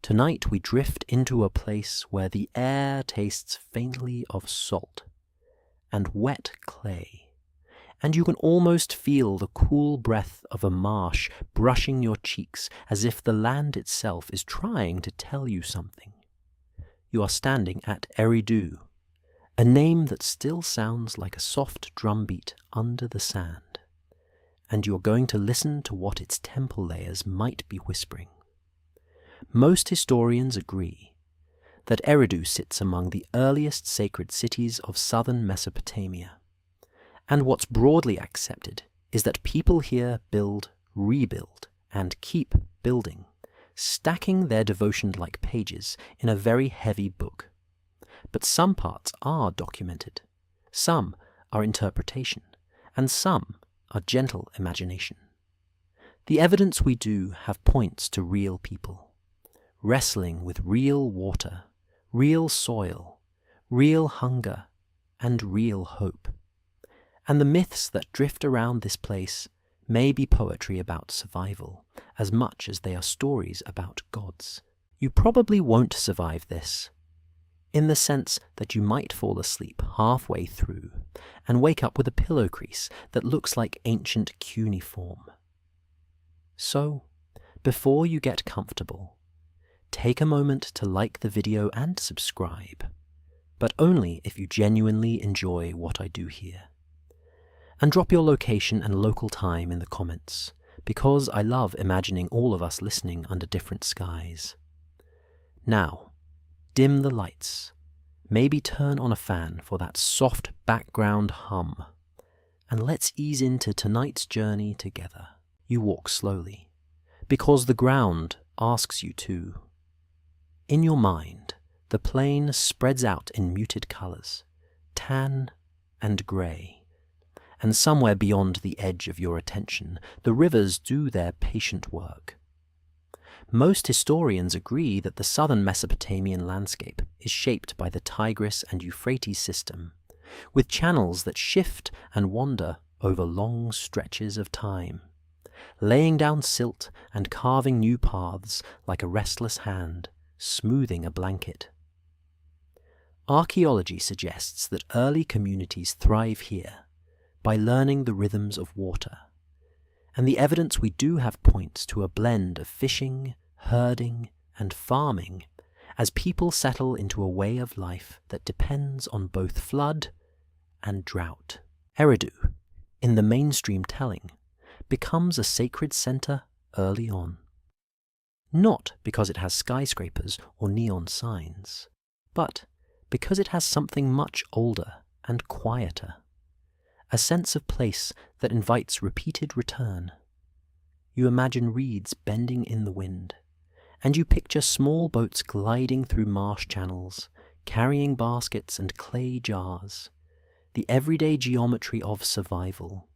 Tonight we drift into a place where the air tastes faintly of salt and wet clay, and you can almost feel the cool breath of a marsh brushing your cheeks as if the land itself is trying to tell you something. You are standing at Eridu, a name that still sounds like a soft drumbeat under the sand, and you're going to listen to what its temple layers might be whispering. Most historians agree that Eridu sits among the earliest sacred cities of southern Mesopotamia, and what's broadly accepted is that people here build, rebuild, and keep building, stacking their devotion like pages in a very heavy book. But some parts are documented, some are interpretation, and some are gentle imagination. The evidence we do have points to real people, wrestling with real water, real soil, real hunger, and real hope. And the myths that drift around this place may be poetry about survival, as much as they are stories about gods. You probably won't survive this, in the sense that you might fall asleep halfway through and wake up with a pillow crease that looks like ancient cuneiform. So, before you get comfortable, take a moment to like the video and subscribe, but only if you genuinely enjoy what I do here. And drop your location and local time in the comments, because I love imagining all of us listening under different skies. Now, dim the lights, maybe turn on a fan for that soft background hum, and let's ease into tonight's journey together. You walk slowly, because the ground asks you to. In your mind, the plain spreads out in muted colours, tan and grey, and somewhere beyond the edge of your attention, the rivers do their patient work. Most historians agree that the southern Mesopotamian landscape is shaped by the Tigris and Euphrates system, with channels that shift and wander over long stretches of time, laying down silt and carving new paths like a restless hand, smoothing a blanket. Archaeology suggests that early communities thrive here by learning the rhythms of water, and the evidence we do have points to a blend of fishing, herding, and farming as people settle into a way of life that depends on both flood and drought. Eridu, in the mainstream telling, becomes a sacred center early on. Not because it has skyscrapers or neon signs, but because it has something much older and quieter. A sense of place that invites repeated return. You imagine reeds bending in the wind, and you picture small boats gliding through marsh channels, carrying baskets and clay jars, the everyday geometry of survival.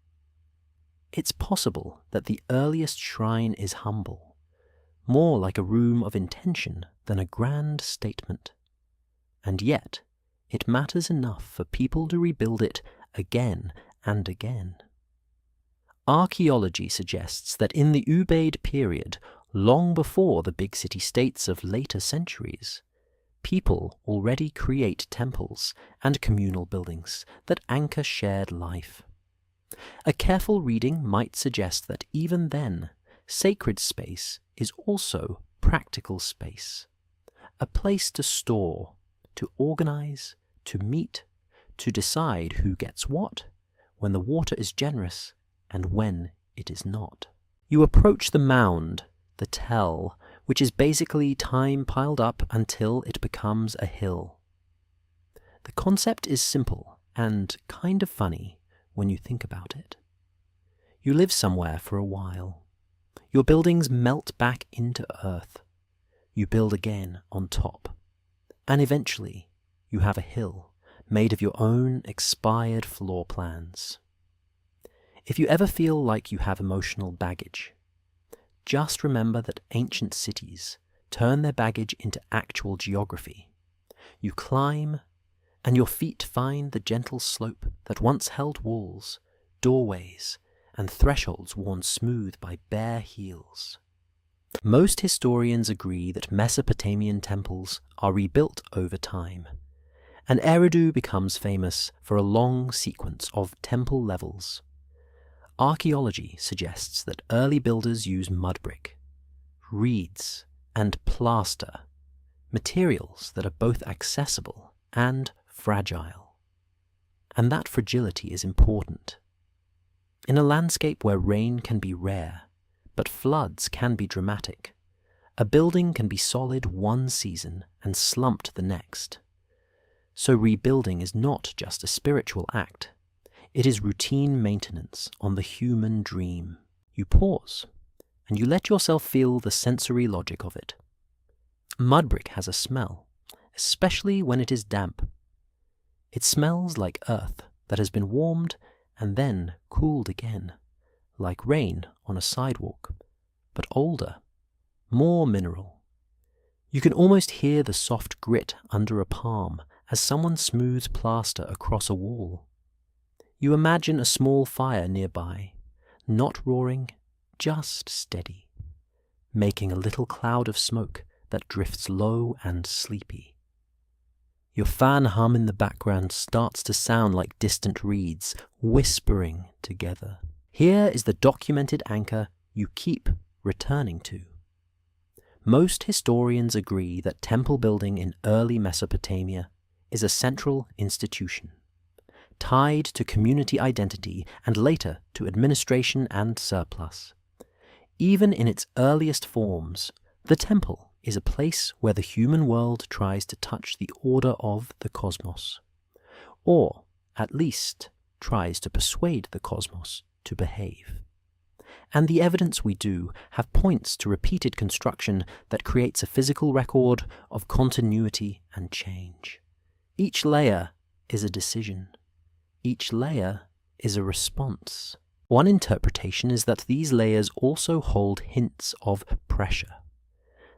It's possible that the earliest shrine is humble, more like a room of intention than a grand statement. And yet, it matters enough for people to rebuild it again and again. Archaeology suggests that in the Ubaid period, long before the big city-states of later centuries, people already create temples and communal buildings that anchor shared life. A careful reading might suggest that even then, sacred space is also practical space, a place to store, to organize, to meet, to decide who gets what, when the water is generous and when it is not. You approach the mound, the tell, which is basically time piled up until it becomes a hill. The concept is simple and kind of funny when you think about it. You live somewhere for a while. Your buildings melt back into earth. You build again on top. And eventually, you have a hill made of your own expired floor plans. If you ever feel like you have emotional baggage, just remember that ancient cities turn their baggage into actual geography. You climb, and your feet find the gentle slope that once held walls, doorways, and thresholds worn smooth by bare heels. Most historians agree that Mesopotamian temples are rebuilt over time, and Eridu becomes famous for a long sequence of temple levels. Archaeology suggests that early builders used mud brick, reeds, and plaster, materials that are both accessible and fragile. And that fragility is important. In a landscape where rain can be rare, but floods can be dramatic, a building can be solid one season and slumped the next. So rebuilding is not just a spiritual act. It is routine maintenance on the human dream. You pause, and you let yourself feel the sensory logic of it. Mud brick has a smell, especially when it is damp. It smells like earth that has been warmed and then cooled again, like rain on a sidewalk, but older, more mineral. You can almost hear the soft grit under a palm as someone smooths plaster across a wall. You imagine a small fire nearby, not roaring, just steady, making a little cloud of smoke that drifts low and sleepy. Your fan hum in the background starts to sound like distant reeds whispering together. Here is the documented anchor you keep returning to. Most historians agree that temple building in early Mesopotamia is a central institution, tied to community identity and later to administration and surplus. Even in its earliest forms, the temple is a place where the human world tries to touch the order of the cosmos, or at least tries to persuade the cosmos to behave. And the evidence we do have points to repeated construction that creates a physical record of continuity and change. Each layer is a decision. Each layer is a response. One interpretation is that these layers also hold hints of pressure.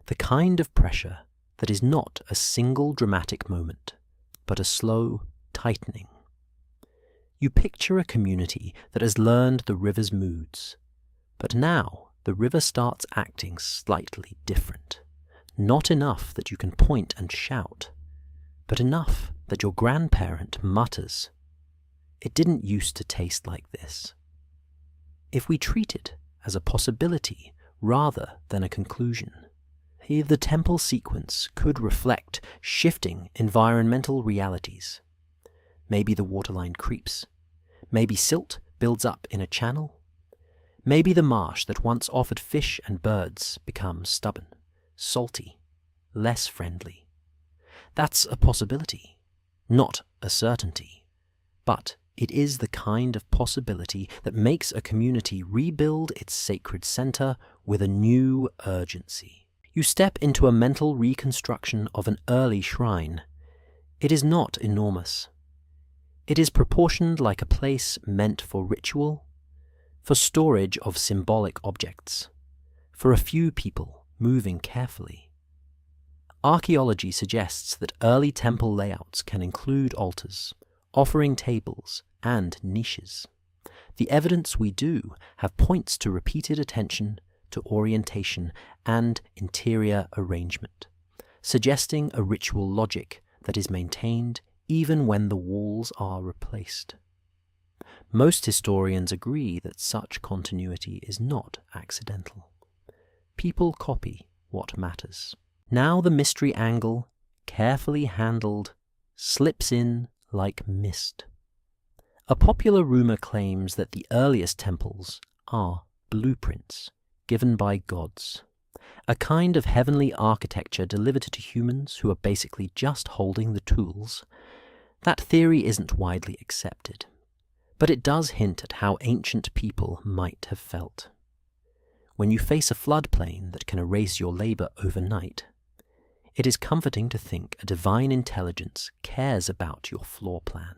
The kind of pressure that is not a single dramatic moment, but a slow tightening. You picture a community that has learned the river's moods, but now the river starts acting slightly different. Not enough that you can point and shout, but enough that your grandparent mutters, "It didn't used to taste like this." If we treat it as a possibility rather than a conclusion, the temple sequence could reflect shifting environmental realities. Maybe the waterline creeps. Maybe silt builds up in a channel. Maybe the marsh that once offered fish and birds becomes stubborn, salty, less friendly. That's a possibility, not a certainty. But it is the kind of possibility that makes a community rebuild its sacred center with a new urgency. You step into a mental reconstruction of an early shrine. It is not enormous. It is proportioned like a place meant for ritual, for storage of symbolic objects, for a few people moving carefully. Archaeology suggests that early temple layouts can include altars, offering tables, and niches. The evidence we do have points to repeated attention to orientation and interior arrangement, suggesting a ritual logic that is maintained even when the walls are replaced. Most historians agree that such continuity is not accidental. People copy what matters. Now the mystery angle, carefully handled, slips in like mist. A popular rumor claims that the earliest temples are blueprints given by gods, a kind of heavenly architecture delivered to humans who are basically just holding the tools. That theory isn't widely accepted, but it does hint at how ancient people might have felt. When you face a floodplain that can erase your labor overnight, it is comforting to think a divine intelligence cares about your floor plan.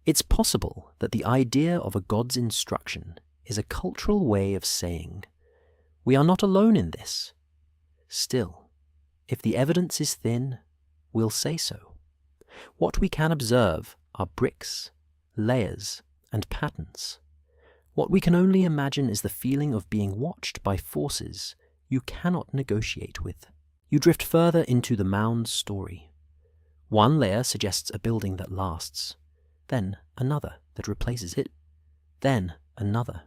It's possible that the idea of a god's instruction is a cultural way of saying, we are not alone in this. Still, if the evidence is thin, we'll say so. What we can observe are bricks, layers, and patterns. What we can only imagine is the feeling of being watched by forces you cannot negotiate with. You drift further into the mound's story. One layer suggests a building that lasts, then another that replaces it, then another.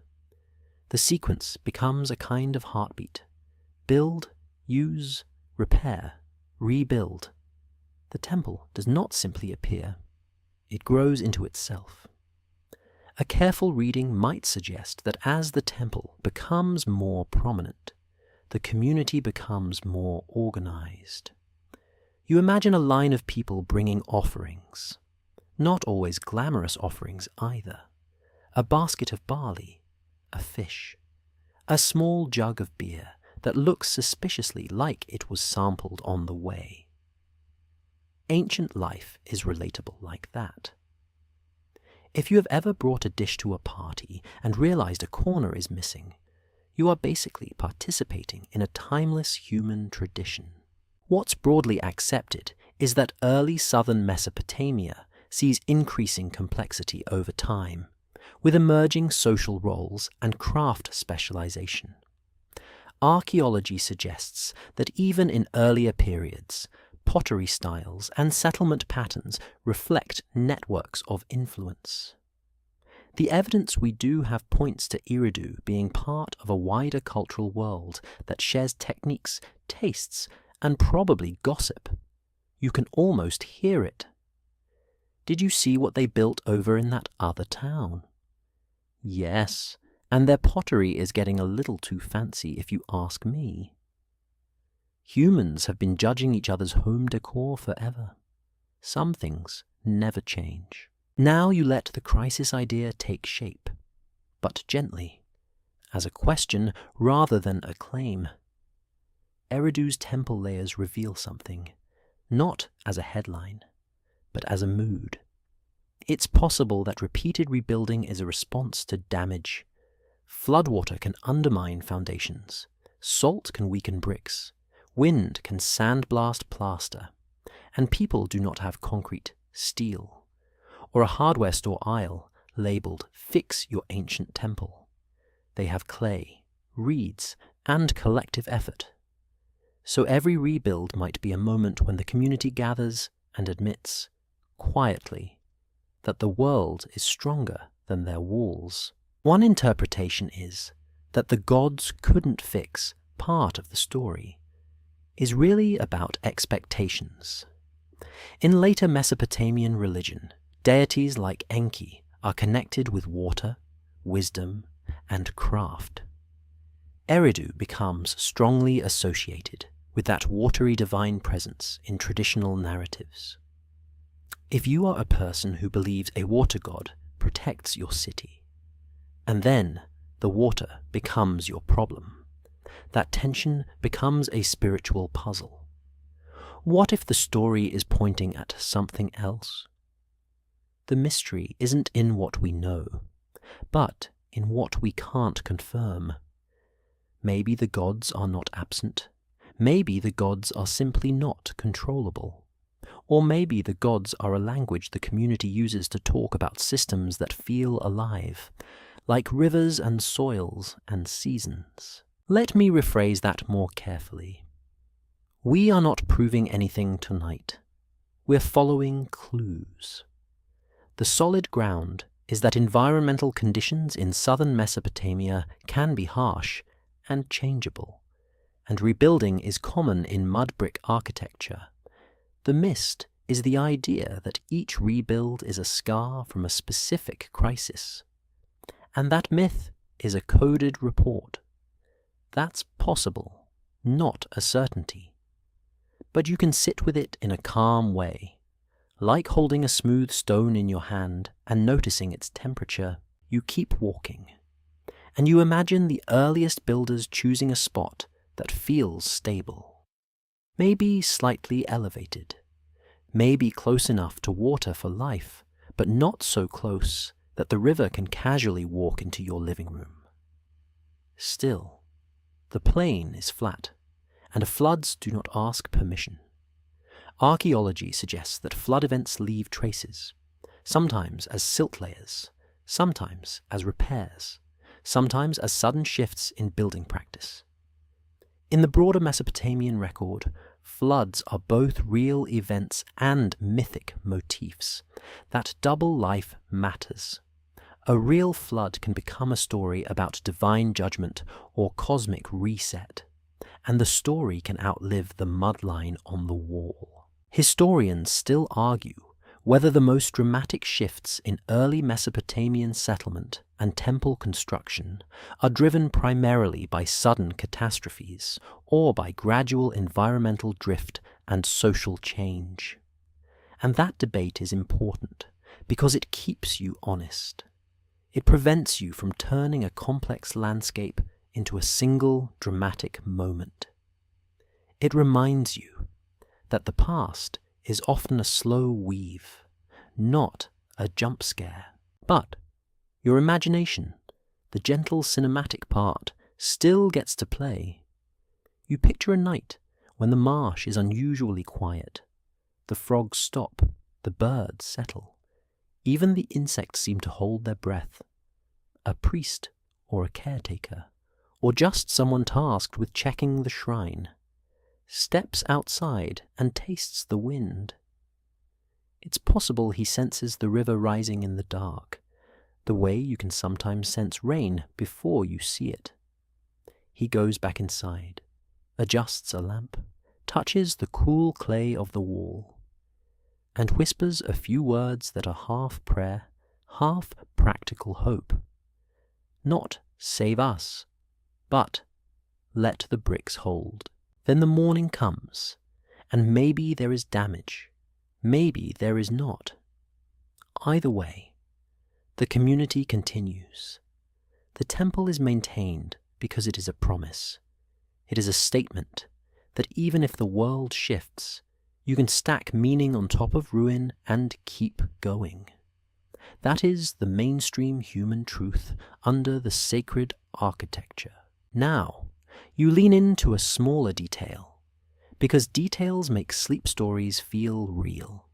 The sequence becomes a kind of heartbeat. Build, use, repair, rebuild. The temple does not simply appear. It grows into itself. A careful reading might suggest that as the temple becomes more prominent, the community becomes more organized. You imagine a line of people bringing offerings, not always glamorous offerings either. A basket of barley, a fish, a small jug of beer that looks suspiciously like it was sampled on the way. Ancient life is relatable like that. If you have ever brought a dish to a party and realized a corner is missing, you are basically participating in a timeless human tradition. What's broadly accepted is that early southern Mesopotamia sees increasing complexity over time, with emerging social roles and craft specialization. Archaeology suggests that even in earlier periods, pottery styles and settlement patterns reflect networks of influence. The evidence we do have points to Eridu being part of a wider cultural world that shares techniques, tastes, and probably gossip. You can almost hear it. Did you see what they built over in that other town? Yes, and their pottery is getting a little too fancy if you ask me. Humans have been judging each other's home decor forever. Some things never change. Now you let the crisis idea take shape, but gently, as a question rather than a claim. Eridu's temple layers reveal something, not as a headline, but as a mood. It's possible that repeated rebuilding is a response to damage. Floodwater can undermine foundations, salt can weaken bricks, wind can sandblast plaster, and people do not have concrete, steel, or a hardware store aisle labeled "Fix Your Ancient Temple." They have clay, reeds, and collective effort. So every rebuild might be a moment when the community gathers and admits, quietly, that the world is stronger than their walls. One interpretation is that the gods couldn't fix part of the story, is really about expectations. In later Mesopotamian religion, deities like Enki are connected with water, wisdom, and craft. Eridu becomes strongly associated with that watery divine presence in traditional narratives. If you are a person who believes a water god protects your city, and then the water becomes your problem, that tension becomes a spiritual puzzle. What if the story is pointing at something else? The mystery isn't in what we know, but in what we can't confirm. Maybe the gods are not absent. Maybe the gods are simply not controllable. Or maybe the gods are a language the community uses to talk about systems that feel alive, like rivers and soils and seasons. Let me rephrase that more carefully. We are not proving anything tonight. We're following clues. The solid ground is that environmental conditions in southern Mesopotamia can be harsh and changeable, and rebuilding is common in mud brick architecture. The mist is the idea that each rebuild is a scar from a specific crisis, and that myth is a coded report. That's possible, not a certainty. But you can sit with it in a calm way, like holding a smooth stone in your hand and noticing its temperature. You keep walking, and you imagine the earliest builders choosing a spot that feels stable. Maybe slightly elevated, maybe close enough to water for life, but not so close that the river can casually walk into your living room. Still, the plain is flat, and floods do not ask permission. Archaeology suggests that flood events leave traces, sometimes as silt layers, sometimes as repairs, sometimes as sudden shifts in building practice. In the broader Mesopotamian record, floods are both real events and mythic motifs. That double life matters. A real flood can become a story about divine judgment or cosmic reset, and the story can outlive the mudline on the wall. Historians still argue whether the most dramatic shifts in early Mesopotamian settlement and temple construction are driven primarily by sudden catastrophes or by gradual environmental drift and social change. And that debate is important because it keeps you honest. It prevents you from turning a complex landscape into a single dramatic moment. It reminds you that the past is often a slow weave, not a jump scare. But your imagination, the gentle cinematic part, still gets to play. You picture a night when the marsh is unusually quiet. The frogs stop, the birds settle. Even the insects seem to hold their breath. A priest or a caretaker, or just someone tasked with checking the shrine, steps outside and tastes the wind. It's possible he senses the river rising in the dark, the way you can sometimes sense rain before you see it. He goes back inside, adjusts a lamp, touches the cool clay of the wall, and whispers a few words that are half prayer, half practical hope. Not save us, but let the bricks hold. Then the morning comes, and maybe there is damage, maybe there is not. Either way, the community continues. The temple is maintained because it is a promise. It is a statement that even if the world shifts, you can stack meaning on top of ruin and keep going. That is the mainstream human truth under the sacred architecture. Now, you lean into a smaller detail, because details make sleep stories feel real.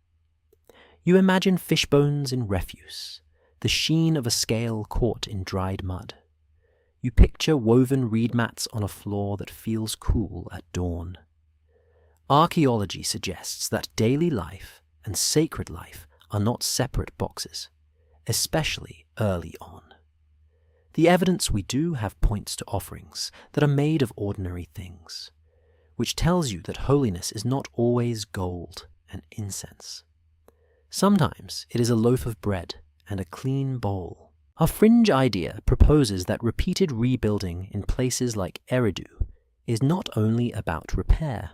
You imagine fish bones in refuse, the sheen of a scale caught in dried mud. You picture woven reed mats on a floor that feels cool at dawn. Archaeology suggests that daily life and sacred life are not separate boxes, especially early on. The evidence we do have points to offerings that are made of ordinary things, which tells you that holiness is not always gold and incense. Sometimes it is a loaf of bread and a clean bowl. Our fringe idea proposes that repeated rebuilding in places like Eridu is not only about repair,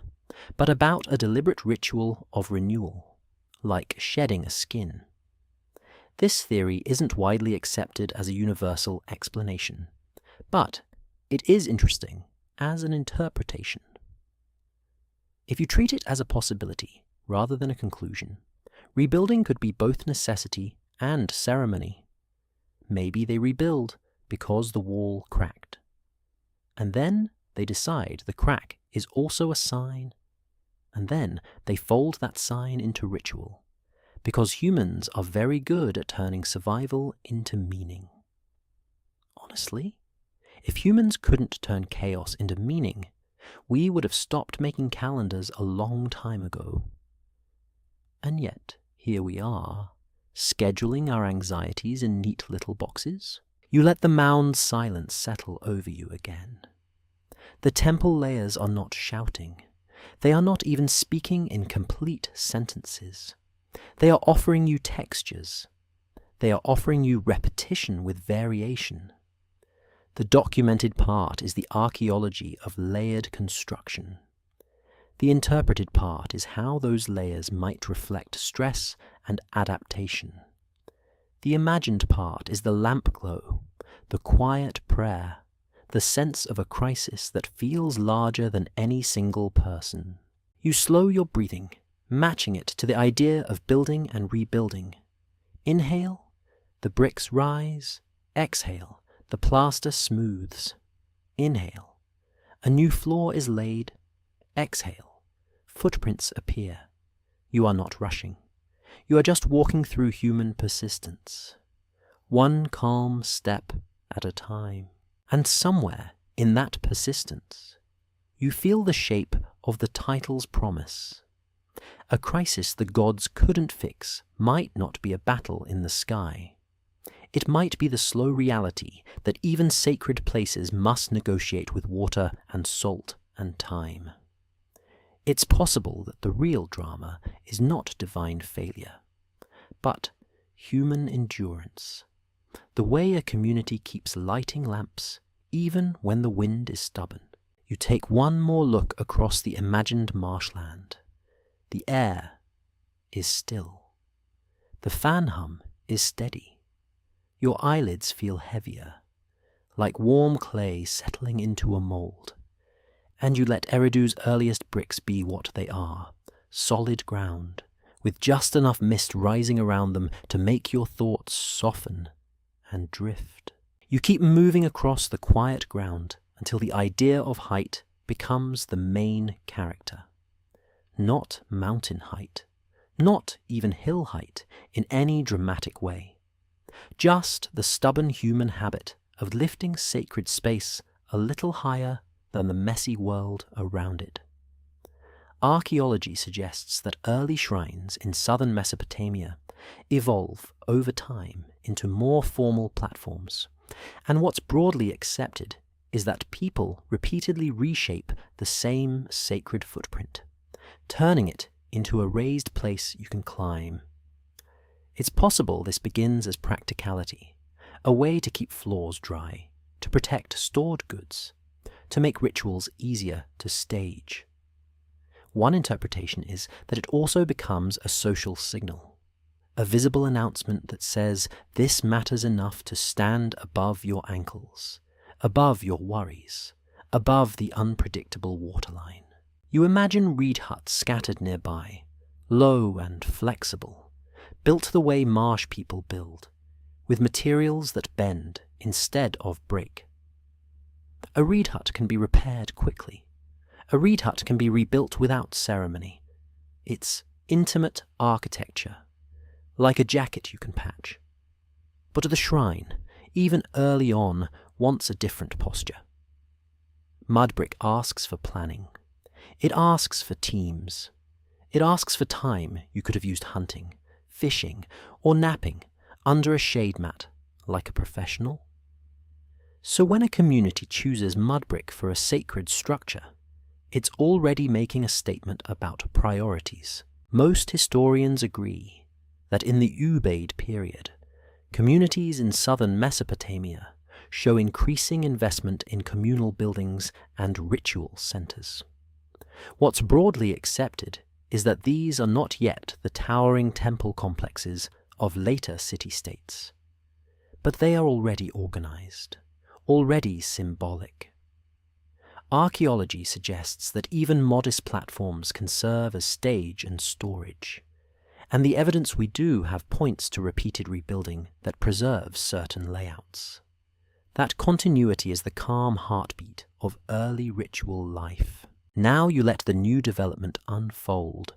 but about a deliberate ritual of renewal, like shedding a skin. This theory isn't widely accepted as a universal explanation, but it is interesting as an interpretation. If you treat it as a possibility rather than a conclusion, rebuilding could be both necessity and ceremony. Maybe they rebuild because the wall cracked. And then they decide the crack is also a sign, and then they fold that sign into ritual, because humans are very good at turning survival into meaning. Honestly, if humans couldn't turn chaos into meaning, we would have stopped making calendars a long time ago. And yet, here we are, scheduling our anxieties in neat little boxes. You let the mound's silence settle over you again. The temple layers are not shouting. They are not even speaking in complete sentences. They are offering you textures. They are offering you repetition with variation. The documented part is the archaeology of layered construction. The interpreted part is how those layers might reflect stress and adaptation. The imagined part is the lamp glow, the quiet prayer, the sense of a crisis that feels larger than any single person. You slow your breathing, matching it to the idea of building and rebuilding. Inhale, the bricks rise. Exhale, the plaster smooths. Inhale, a new floor is laid. Exhale, footprints appear. You are not rushing. You are just walking through human persistence, one calm step at a time. And somewhere in that persistence, You feel the shape of the title's promise. A crisis the gods couldn't fix might not be a battle in the sky. It might be the slow reality that even sacred places must negotiate with water and salt and time. It's possible that the real drama is not divine failure, but human endurance. The way a community keeps lighting lamps even when the wind is stubborn. You take one more look across the imagined marshland. The air is still. The fan hum is steady. Your eyelids feel heavier, like warm clay settling into a mould. And you let Eridu's earliest bricks be what they are, solid ground, with just enough mist rising around them to make your thoughts soften and drift. You keep moving across the quiet ground until the idea of height becomes the main character. Not mountain height, not even hill height in any dramatic way. Just the stubborn human habit of lifting sacred space a little higher than the messy world around it. Archaeology suggests that early shrines in southern Mesopotamia evolve over time into more formal platforms, and what's broadly accepted is that people repeatedly reshape the same sacred footprint, turning it into a raised place you can climb. It's possible this begins as practicality, a way to keep floors dry, to protect stored goods, to make rituals easier to stage. One interpretation is that it also becomes a social signal, a visible announcement that says this matters enough to stand above your ankles, above your worries, above the unpredictable waterline. You imagine reed huts scattered nearby, low and flexible, built the way marsh people build, with materials that bend instead of break. A reed hut can be repaired quickly. A reed hut can be rebuilt without ceremony. It's intimate architecture, like a jacket you can patch. But the shrine, even early on, wants a different posture. Mudbrick asks for planning. It asks for teams. It asks for time you could have used hunting, fishing, or napping under a shade mat like a professional. So when a community chooses mudbrick for a sacred structure, it's already making a statement about priorities. Most historians agree that in the Ubaid period, communities in southern Mesopotamia show increasing investment in communal buildings and ritual centers. What's broadly accepted is that these are not yet the towering temple complexes of later city-states, but they are already organized, already symbolic. Archaeology suggests that even modest platforms can serve as stage and storage, and the evidence we do have points to repeated rebuilding that preserves certain layouts. That continuity is the calm heartbeat of early ritual life. Now you let the new development unfold.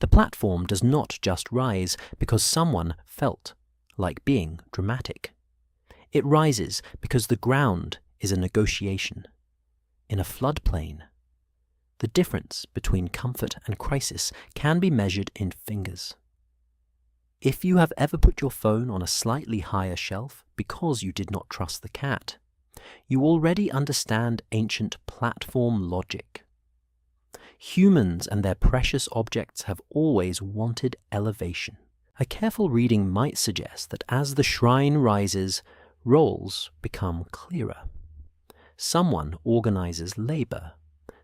The platform does not just rise because someone felt like being dramatic. It rises because the ground is a negotiation. In a floodplain, the difference between comfort and crisis can be measured in fingers. If you have ever put your phone on a slightly higher shelf because you did not trust the cat, you already understand ancient platform logic. Humans and their precious objects have always wanted elevation. A careful reading might suggest that as the shrine rises, roles become clearer. Someone organizes labor.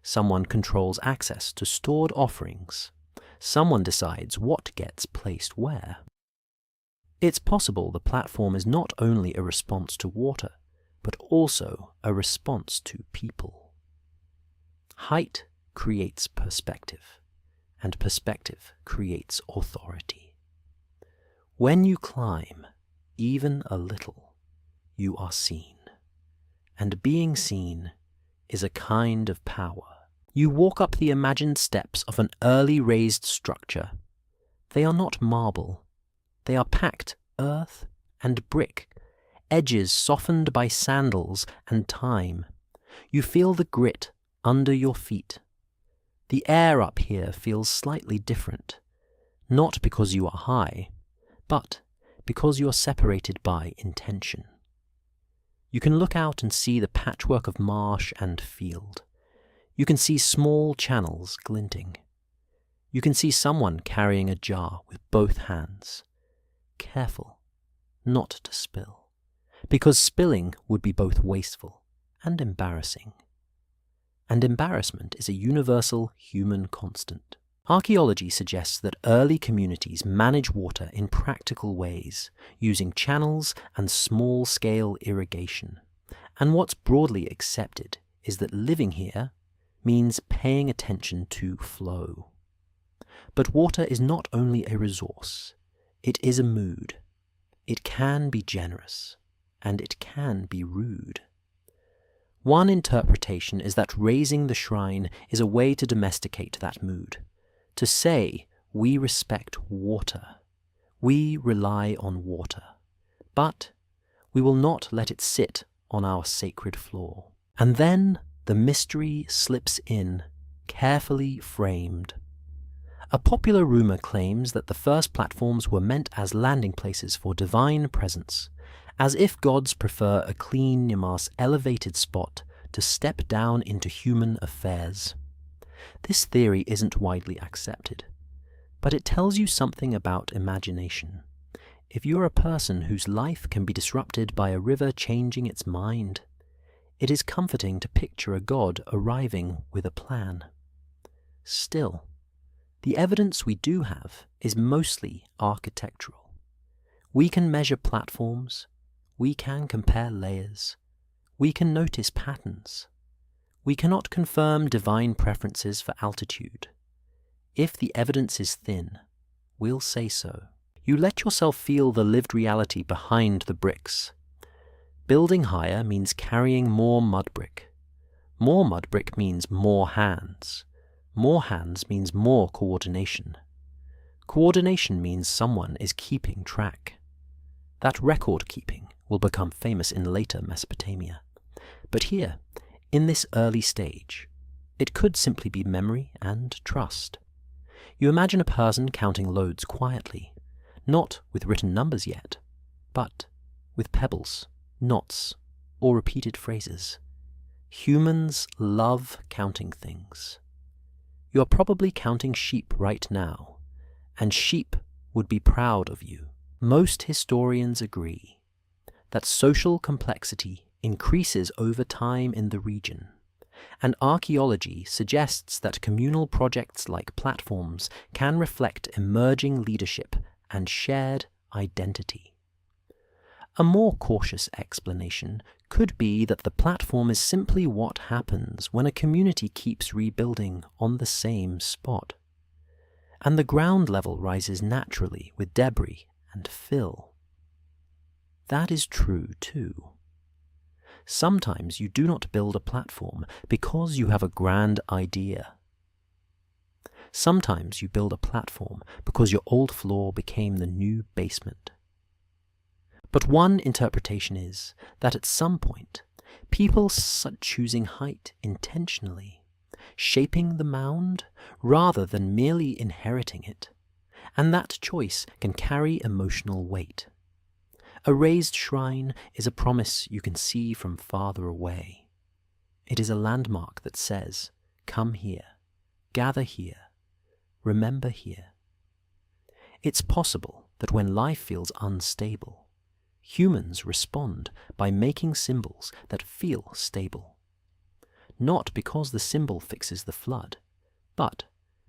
Someone controls access to stored offerings. Someone decides what gets placed where. It's possible the platform is not only a response to water, but also a response to people. Height creates perspective, and perspective creates authority. When you climb, even a little, you are seen. And being seen is a kind of power. You walk up the imagined steps of an early raised structure. They are not marble. They are packed earth and brick, edges softened by sandals and time. You feel the grit under your feet. The air up here feels slightly different, not because you are high, but because you are separated by intention. You can look out and see the patchwork of marsh and field. You can see small channels glinting. You can see someone carrying a jar with both hands. Careful not to spill, because spilling would be both wasteful and embarrassing. And embarrassment is a universal human constant. Archaeology suggests that early communities manage water in practical ways, using channels and small-scale irrigation. And what's broadly accepted is that living here means paying attention to flow. But water is not only a resource, it is a mood. It can be generous, and it can be rude. One interpretation is that raising the shrine is a way to domesticate that mood, to say we respect water, we rely on water, but we will not let it sit on our sacred floor. And then the mystery slips in, carefully framed. A popular rumor claims that the first platforms were meant as landing places for divine presence, as if gods prefer a clean, elevated spot to step down into human affairs. This theory isn't widely accepted, but it tells you something about imagination. If you're a person whose life can be disrupted by a river changing its mind, it is comforting to picture a god arriving with a plan. Still, the evidence we do have is mostly architectural. We can measure platforms, we can compare layers, we can notice patterns. We cannot confirm divine preferences for altitude. If the evidence is thin, we'll say so. You let yourself feel the lived reality behind the bricks. Building higher means carrying more mud brick. More mud brick means more hands. More hands means more coordination. Coordination means someone is keeping track. That record keeping will become famous in later Mesopotamia. But here, in this early stage, it could simply be memory and trust. You imagine a person counting loads quietly, not with written numbers yet, but with pebbles, knots, or repeated phrases. Humans love counting things. You are probably counting sheep right now, and sheep would be proud of you. Most historians agree that social complexity increases over time in the region, and archaeology suggests that communal projects like platforms can reflect emerging leadership and shared identity. A more cautious explanation could be that the platform is simply what happens when a community keeps rebuilding on the same spot, and the ground level rises naturally with debris and fill. That is true too. Sometimes you do not build a platform because you have a grand idea. Sometimes you build a platform because your old floor became the new basement. But one interpretation is that at some point, people started choosing height intentionally, shaping the mound rather than merely inheriting it, and that choice can carry emotional weight. A raised shrine is a promise you can see from farther away. It is a landmark that says, come here, gather here, remember here. It's possible that when life feels unstable, humans respond by making symbols that feel stable. Not because the symbol fixes the flood, but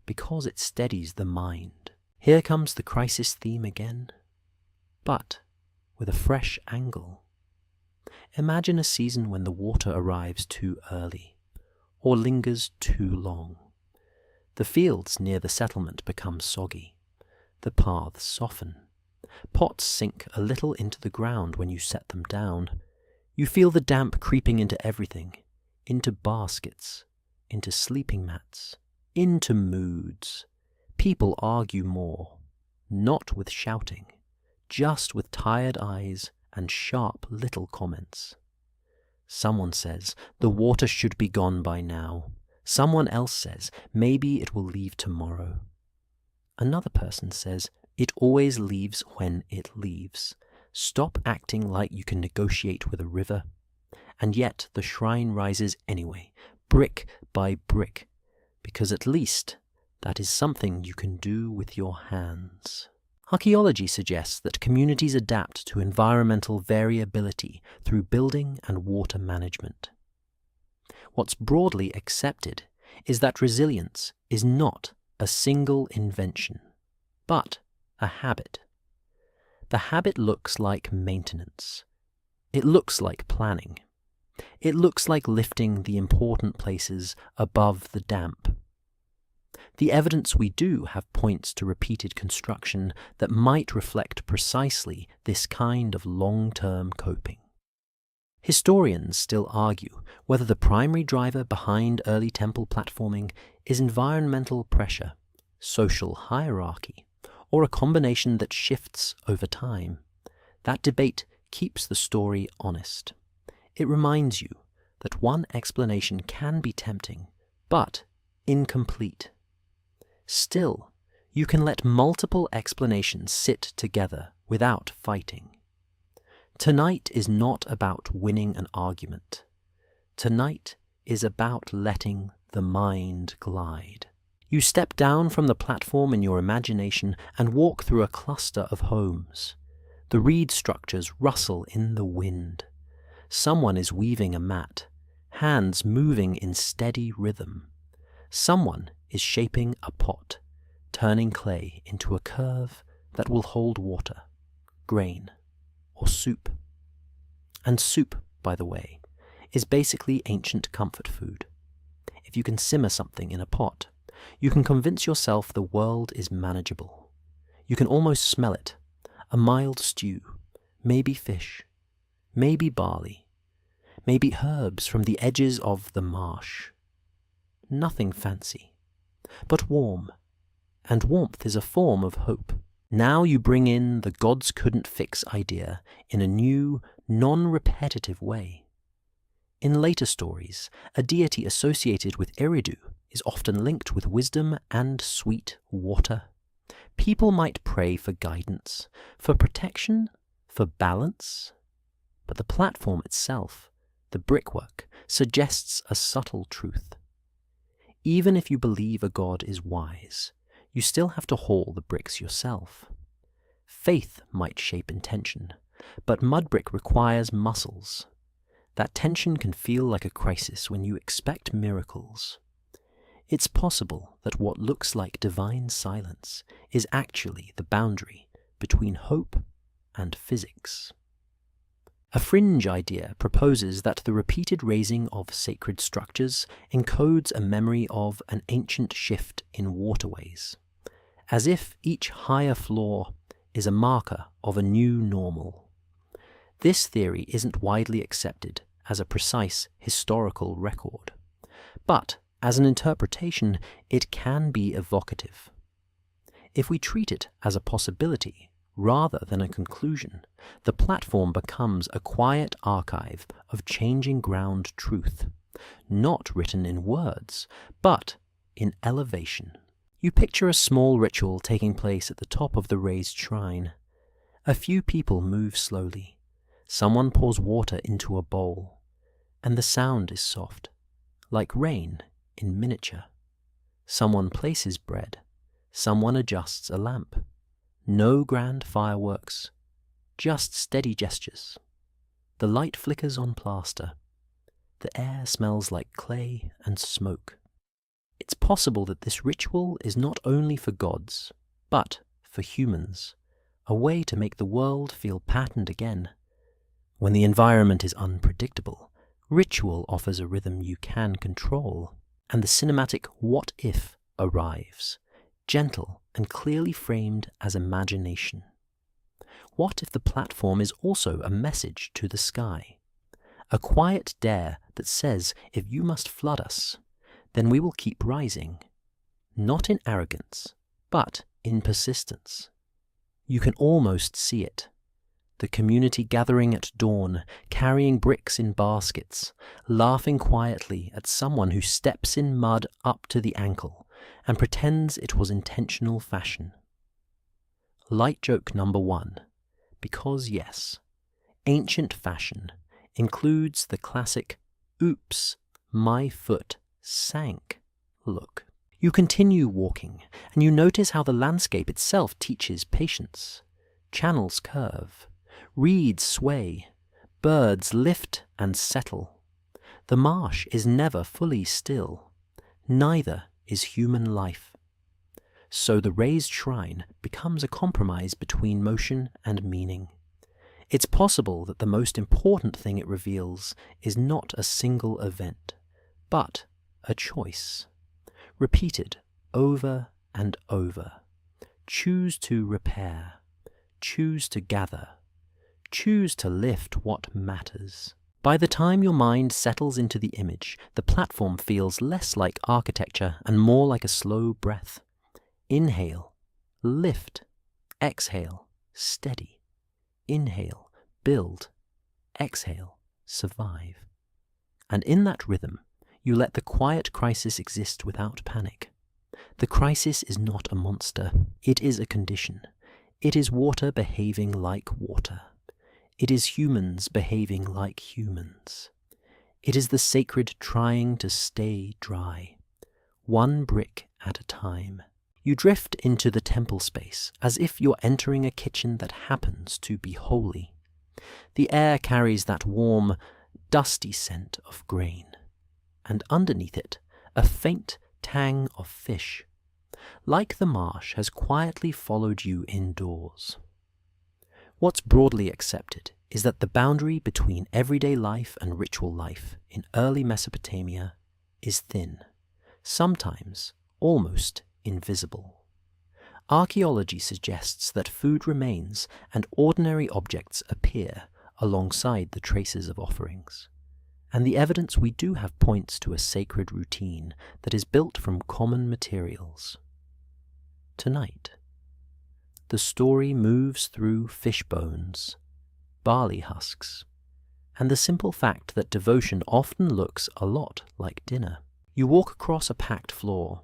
because it steadies the mind. Here comes the crisis theme again, but with a fresh angle. Imagine a season when the water arrives too early, or lingers too long. The fields near the settlement become soggy. The paths soften. Pots sink a little into the ground when you set them down. You feel the damp creeping into everything, into baskets, into sleeping mats, into moods. People argue more, not with shouting, just with tired eyes and sharp little comments. Someone says the water should be gone by now, Someone else says, maybe it will leave tomorrow. Another person says, it always leaves when it leaves. Stop acting like you can negotiate with a river. And yet the shrine rises anyway, brick by brick, because at least that is something you can do with your hands. Archaeology suggests that communities adapt to environmental variability through building and water management. What's broadly accepted is that resilience is not a single invention, but a habit. The habit looks like maintenance. It looks like planning. It looks like lifting the important places above the damp. The evidence we do have points to repeated construction that might reflect precisely this kind of long-term coping. Historians still argue whether the primary driver behind early temple platforming is environmental pressure, social hierarchy, or a combination that shifts over time. That debate keeps the story honest. It reminds you that one explanation can be tempting, but incomplete. Still, you can let multiple explanations sit together without fighting. Tonight is not about winning an argument. Tonight is about letting the mind glide. You step down from the platform in your imagination and walk through a cluster of homes. The reed structures rustle in the wind. Someone is weaving a mat, hands moving in steady rhythm. Someone is shaping a pot, turning clay into a curve that will hold water, grain, or soup. And soup, by the way, is basically ancient comfort food. If you can simmer something in a pot, you can convince yourself the world is manageable. You can almost smell it, a mild stew, maybe fish, maybe barley, maybe herbs from the edges of the marsh. Nothing fancy, but warm, and warmth is a form of hope. Now you bring in the gods couldn't fix idea in a new, non-repetitive way. In later stories, a deity associated with Eridu is often linked with wisdom and sweet water. People might pray for guidance, for protection, for balance. But the platform itself, the brickwork, suggests a subtle truth. Even if you believe a god is wise, you still have to haul the bricks yourself. Faith might shape intention, but mud brick requires muscles. That tension can feel like a crisis when you expect miracles. It's possible that what looks like divine silence is actually the boundary between hope and physics. A fringe idea proposes that the repeated raising of sacred structures encodes a memory of an ancient shift in waterways, as if each higher floor is a marker of a new normal. This theory isn't widely accepted as a precise historical record, but as an interpretation it can be evocative. If we treat it as a possibility rather than a conclusion, the platform becomes a quiet archive of changing ground truth, not written in words, but in elevation. You picture a small ritual taking place at the top of the raised shrine. A few people move slowly. Someone pours water into a bowl, and the sound is soft, like rain in miniature. Someone places bread. Someone adjusts a lamp. No grand fireworks, just steady gestures. The light flickers on plaster. The air smells like clay and smoke. It's possible that this ritual is not only for gods, but for humans, a way to make the world feel patterned again. When the environment is unpredictable, ritual offers a rhythm you can control, and the cinematic what if arrives, gentle and clearly framed as imagination. What if the platform is also a message to the sky? A quiet dare that says, if you must flood us, then we will keep rising. Not in arrogance, but in persistence. You can almost see it. the community gathering at dawn, carrying bricks in baskets, laughing quietly at someone who steps in mud up to the ankle and pretends it was intentional fashion. Light joke number 1, because yes, ancient fashion includes the classic "oops, my foot sank" look. You continue walking, and you notice how the landscape itself teaches patience. Channels curve, reeds sway, birds lift and settle. The marsh is never fully still, neither is human life. So the raised shrine becomes a compromise between motion and meaning. It's possible that the most important thing it reveals is not a single event, but a choice, repeated over and over. Choose to repair, choose to gather, choose to lift what matters. By the time your mind settles into the image, the platform feels less like architecture and more like a slow breath. Inhale, lift, exhale, steady. Inhale, build, exhale, survive. And in that rhythm, you let the quiet crisis exist without panic. The crisis is not a monster, it is a condition. It is water behaving like water. It is humans behaving like humans. It is the sacred trying to stay dry, one brick at a time. You drift into the temple space as if you're entering a kitchen that happens to be holy. The air carries that warm, dusty scent of grain, and underneath it, a faint tang of fish, like the marsh has quietly followed you indoors. What's broadly accepted is that the boundary between everyday life and ritual life in early Mesopotamia is thin, sometimes almost invisible. Archaeology suggests that food remains and ordinary objects appear alongside the traces of offerings. And the evidence we do have points to a sacred routine that is built from common materials. Tonight, the story moves through fish bones, barley husks, and the simple fact that devotion often looks a lot like dinner. You walk across a packed floor,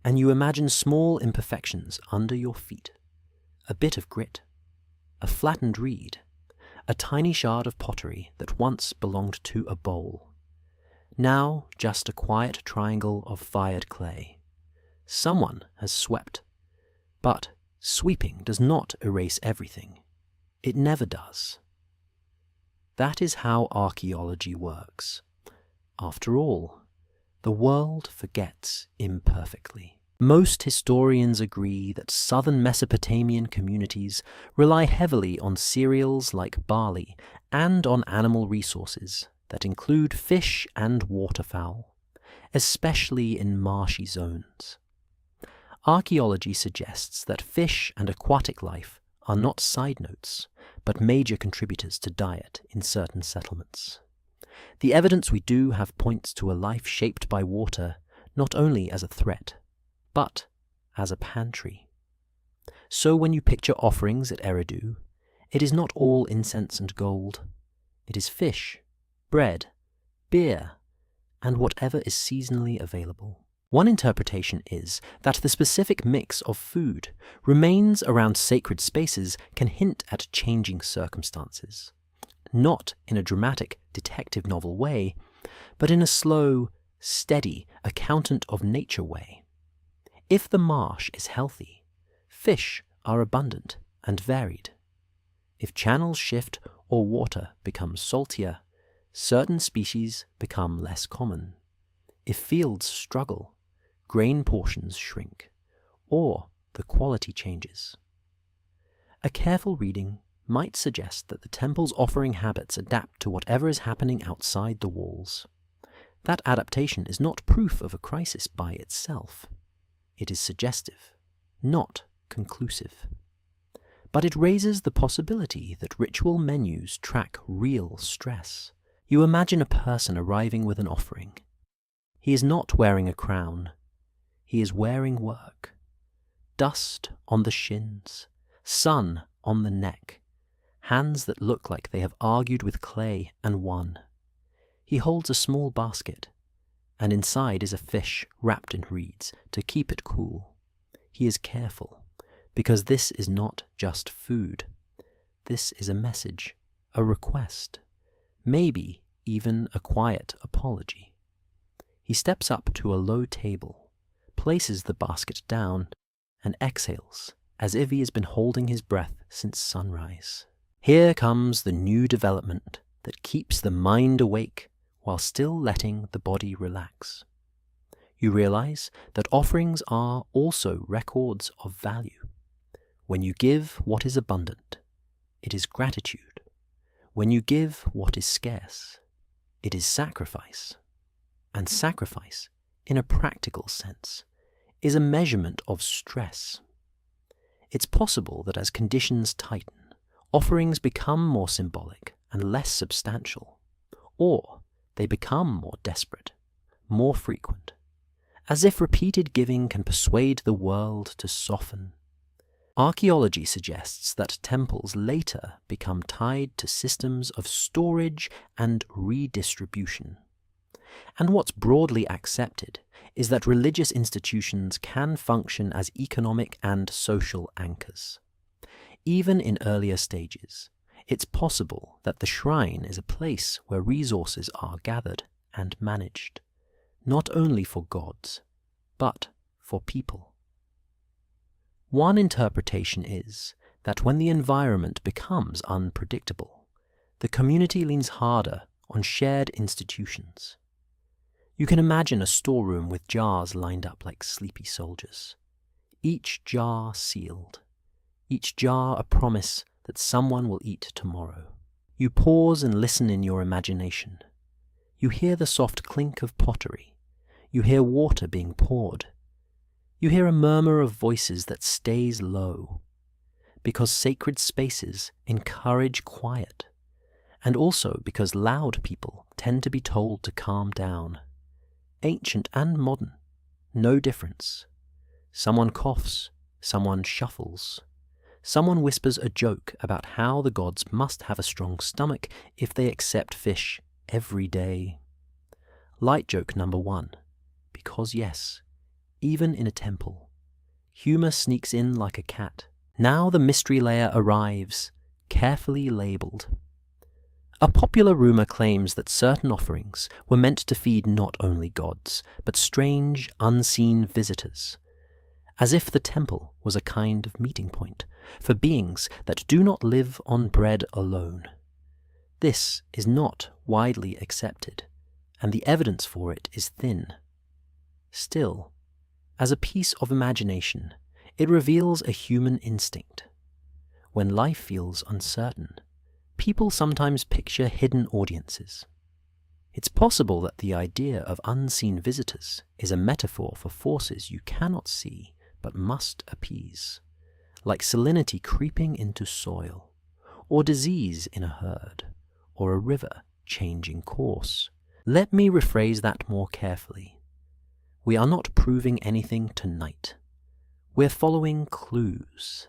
and you imagine small imperfections under your feet. A bit of grit, a flattened reed, a tiny shard of pottery that once belonged to a bowl. Now just a quiet triangle of fired clay. Someone has swept. But sweeping does not erase everything. It never does. That is how archaeology works. After all, the world forgets imperfectly. Most historians agree that southern Mesopotamian communities rely heavily on cereals like barley and on animal resources that include fish and waterfowl, especially in marshy zones. Archaeology suggests that fish and aquatic life are not side notes, but major contributors to diet in certain settlements. The evidence we do have points to a life shaped by water not only as a threat, but as a pantry. So when you picture offerings at Eridu, it is not all incense and gold. It is fish, bread, beer, and whatever is seasonally available. One interpretation is that the specific mix of food remains around sacred spaces can hint at changing circumstances, not in a dramatic detective novel way, but in a slow, steady, accountant of nature way. If the marsh is healthy, fish are abundant and varied. If channels shift or water becomes saltier, certain species become less common. If fields struggle, grain portions shrink, or the quality changes. A careful reading might suggest that the temple's offering habits adapt to whatever is happening outside the walls. That adaptation is not proof of a crisis by itself. It is suggestive, not conclusive. But it raises the possibility that ritual menus track real stress. You imagine a person arriving with an offering. He is not wearing a crown. He is wearing work. Dust on the shins, sun on the neck, hands that look like they have argued with clay and won. He holds a small basket, and inside is a fish wrapped in reeds to keep it cool. He is careful, because this is not just food. This is a message, a request, maybe even a quiet apology. He steps up to a low table, places the basket down, and exhales as if he has been holding his breath since sunrise. Here comes the new development that keeps the mind awake while still letting the body relax. You realize that offerings are also records of value. When you give what is abundant, it is gratitude. When you give what is scarce, it is sacrifice. And sacrifice, in a practical sense, is a measurement of stress. It's possible that as conditions tighten, offerings become more symbolic and less substantial, or they become more desperate, more frequent, as if repeated giving can persuade the world to soften. Archaeology suggests that temples later become tied to systems of storage and redistribution. And what's broadly accepted is that religious institutions can function as economic and social anchors. Even in earlier stages, it's possible that the shrine is a place where resources are gathered and managed, not only for gods, but for people. One interpretation is that when the environment becomes unpredictable, the community leans harder on shared institutions. You can imagine a storeroom with jars lined up like sleepy soldiers, each jar sealed, each jar a promise that someone will eat tomorrow. You pause and listen in your imagination. You hear the soft clink of pottery. You hear water being poured. You hear a murmur of voices that stays low, because sacred spaces encourage quiet, and also because loud people tend to be told to calm down. Ancient and modern, no difference. Someone coughs, someone shuffles. Someone whispers a joke about how the gods must have a strong stomach if they accept fish every day. Light joke number 1, because yes, even in a temple, humor sneaks in like a cat. Now the mystery layer arrives, carefully labeled. A popular rumor claims that certain offerings were meant to feed not only gods, but strange, unseen visitors, as if the temple was a kind of meeting point for beings that do not live on bread alone. This is not widely accepted, and the evidence for it is thin. Still, as a piece of imagination, it reveals a human instinct. When life feels uncertain, people sometimes picture hidden audiences. It's possible that the idea of unseen visitors is a metaphor for forces you cannot see but must appease, like salinity creeping into soil, or disease in a herd, or a river changing course. Let me rephrase that more carefully. We are not proving anything tonight. We're following clues.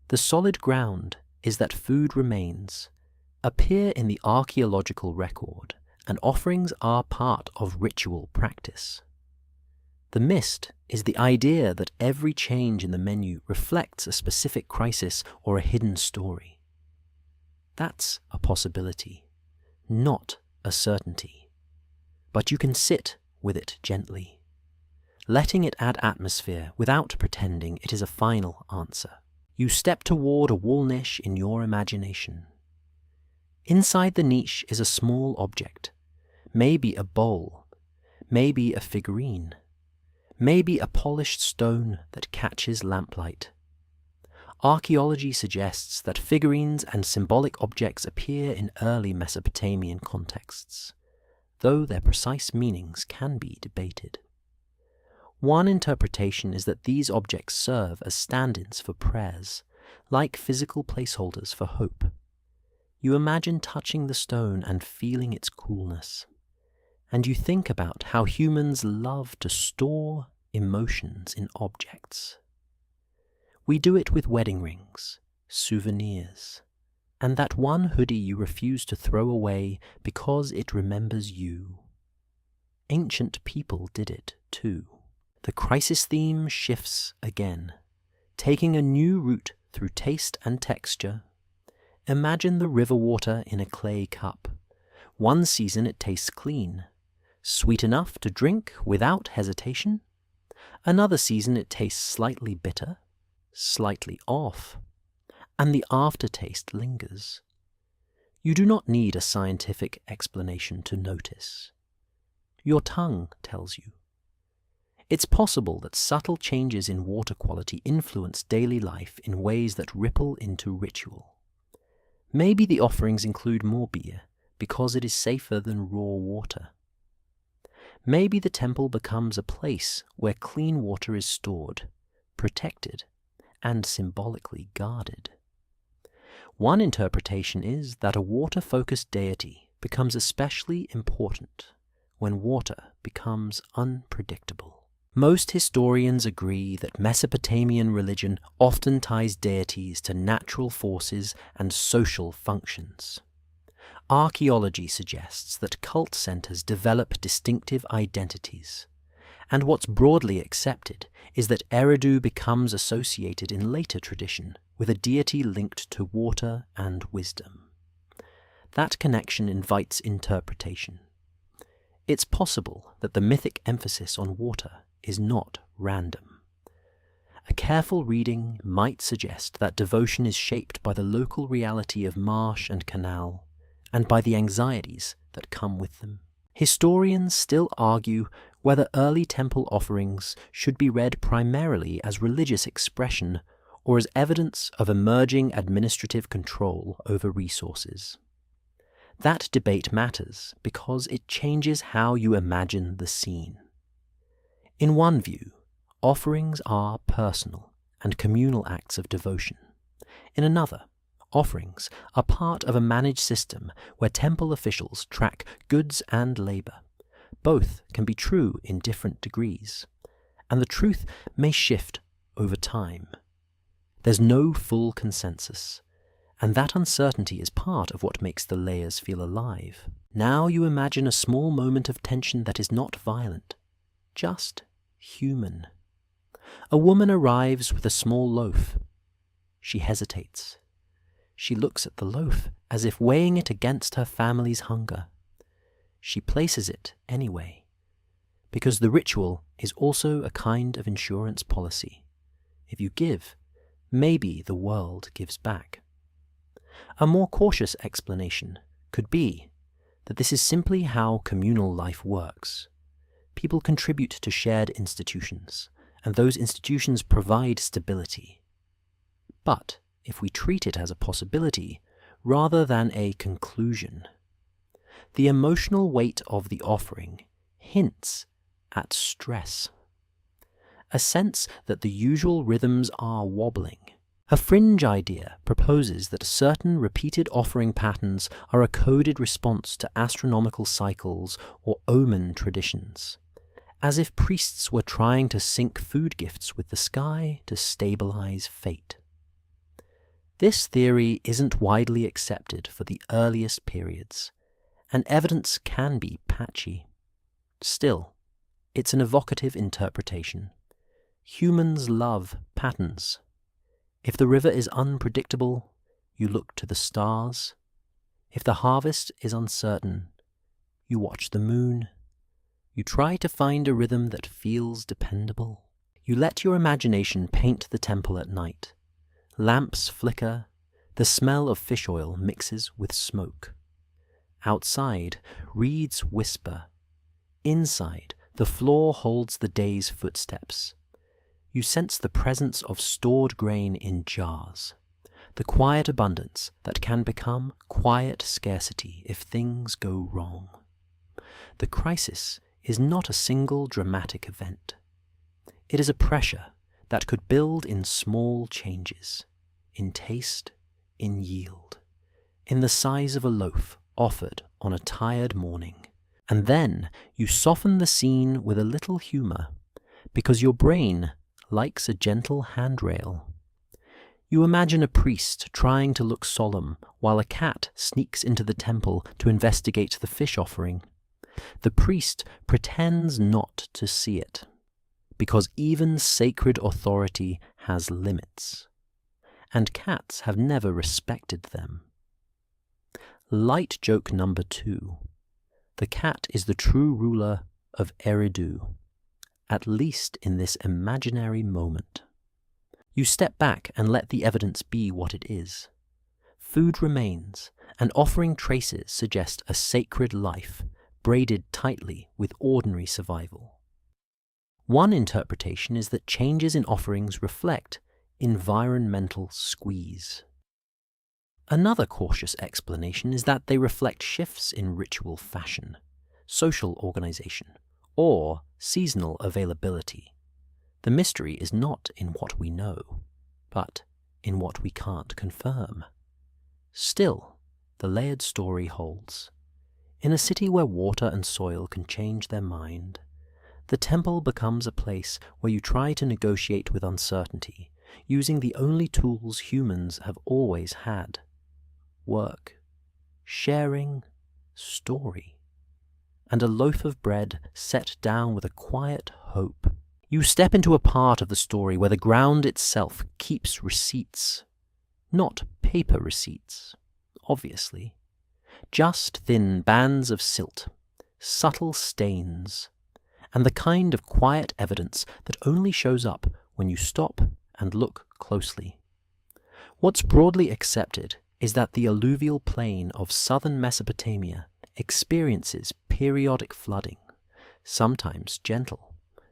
The solid ground is that food remains appear in the archaeological record, and offerings are part of ritual practice. The mist is the idea that every change in the menu reflects a specific crisis or a hidden story. That's a possibility, not a certainty. But you can sit with it gently, letting it add atmosphere without pretending it is a final answer. You step toward a wall niche in your imagination. Inside the niche is a small object, maybe a bowl, maybe a figurine, maybe a polished stone that catches lamplight. Archaeology suggests that figurines and symbolic objects appear in early Mesopotamian contexts, though their precise meanings can be debated. One interpretation is that these objects serve as stand-ins for prayers, like physical placeholders for hope. You imagine touching the stone and feeling its coolness, and you think about how humans love to store emotions in objects. We do it with wedding rings, souvenirs, and that one hoodie you refuse to throw away because it remembers you. Ancient people did it too. The crisis theme shifts again, taking a new route through taste and texture. Imagine the river water in a clay cup. One season it tastes clean, sweet enough to drink without hesitation. Another season it tastes slightly bitter, slightly off, and the aftertaste lingers. You do not need a scientific explanation to notice. Your tongue tells you. It's possible that subtle changes in water quality influence daily life in ways that ripple into ritual. Maybe the offerings include more beer because it is safer than raw water. Maybe the temple becomes a place where clean water is stored, protected, and symbolically guarded. One interpretation is that a water-focused deity becomes especially important when water becomes unpredictable. Most historians agree that Mesopotamian religion often ties deities to natural forces and social functions. Archaeology suggests that cult centers develop distinctive identities, and what's broadly accepted is that Eridu becomes associated in later tradition with a deity linked to water and wisdom. That connection invites interpretation. It's possible that the mythic emphasis on water is not random. A careful reading might suggest that devotion is shaped by the local reality of marsh and canal, and by the anxieties that come with them. Historians still argue whether early temple offerings should be read primarily as religious expression or as evidence of emerging administrative control over resources. That debate matters because it changes how you imagine the scene. In one view, offerings are personal and communal acts of devotion. In another, offerings are part of a managed system where temple officials track goods and labor. Both can be true in different degrees, and the truth may shift over time. There's no full consensus, and that uncertainty is part of what makes the layers feel alive. Now you imagine a small moment of tension that is not violent, just human. A woman arrives with a small loaf. She hesitates. She looks at the loaf as if weighing it against her family's hunger. She places it anyway, because the ritual is also a kind of insurance policy. If you give, maybe the world gives back. A more cautious explanation could be that this is simply how communal life works. People contribute to shared institutions, and those institutions provide stability. But if we treat it as a possibility rather than a conclusion, the emotional weight of the offering hints at stress, a sense that the usual rhythms are wobbling. A fringe idea proposes that certain repeated offering patterns are a coded response to astronomical cycles or omen traditions, as if priests were trying to sync food gifts with the sky to stabilize fate. This theory isn't widely accepted for the earliest periods, and evidence can be patchy. Still, it's an evocative interpretation. Humans love patterns. If the river is unpredictable, you look to the stars. If the harvest is uncertain, you watch the moon. You try to find a rhythm that feels dependable. You let your imagination paint the temple at night. Lamps flicker, the smell of fish oil mixes with smoke. Outside, reeds whisper. Inside, the floor holds the day's footsteps. You sense the presence of stored grain in jars, the quiet abundance that can become quiet scarcity if things go wrong. The crisis is not a single dramatic event. It is a pressure that could build in small changes, in taste, in yield, in the size of a loaf offered on a tired morning. And then you soften the scene with a little humor, because your brain likes a gentle handrail. You imagine a priest trying to look solemn while a cat sneaks into the temple to investigate the fish offering. The priest pretends not to see it, because even sacred authority has limits, and cats have never respected them. Light joke number 2. The cat is the true ruler of Eridu, at least in this imaginary moment. You step back and let the evidence be what it is. Food remains, and offering traces suggest a sacred life, braided tightly with ordinary survival. One interpretation is that changes in offerings reflect environmental squeeze. Another cautious explanation is that they reflect shifts in ritual fashion, social organization, or seasonal availability. The mystery is not in what we know, but in what we can't confirm. Still, the layered story holds. In a city where water and soil can change their mind, the temple becomes a place where you try to negotiate with uncertainty, using the only tools humans have always had: work, sharing, story, and a loaf of bread set down with a quiet hope. You step into a part of the story where the ground itself keeps receipts. Not paper receipts, obviously. Just thin bands of silt, subtle stains, and the kind of quiet evidence that only shows up when you stop and look closely. What's broadly accepted is that the alluvial plain of southern Mesopotamia experiences periodic flooding, sometimes gentle,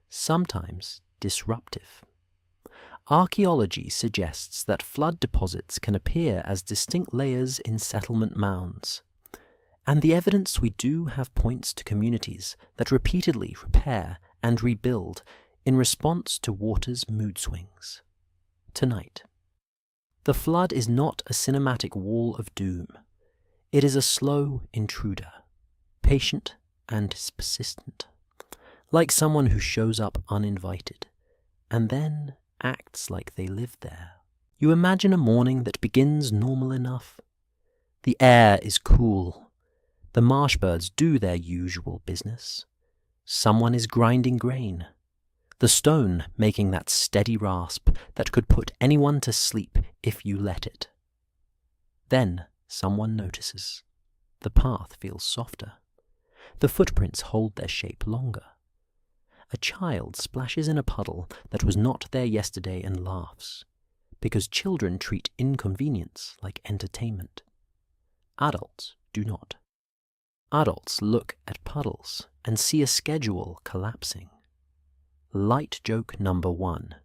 sometimes disruptive. Archaeology suggests that flood deposits can appear as distinct layers in settlement mounds, and the evidence we do have points to communities that repeatedly repair and rebuild in response to water's mood swings. Tonight, the flood is not a cinematic wall of doom. It is a slow intruder, patient and persistent, like someone who shows up uninvited, and then acts like they live there. You imagine a morning that begins normal enough. The air is cool. The marsh birds do their usual business. Someone is grinding grain. The stone making that steady rasp that could put anyone to sleep if you let it. Then someone notices. The path feels softer. The footprints hold their shape longer. A child splashes in a puddle that was not there yesterday and laughs, because children treat inconvenience like entertainment. Adults do not. Adults look at puddles and see a schedule collapsing. Light joke number 1.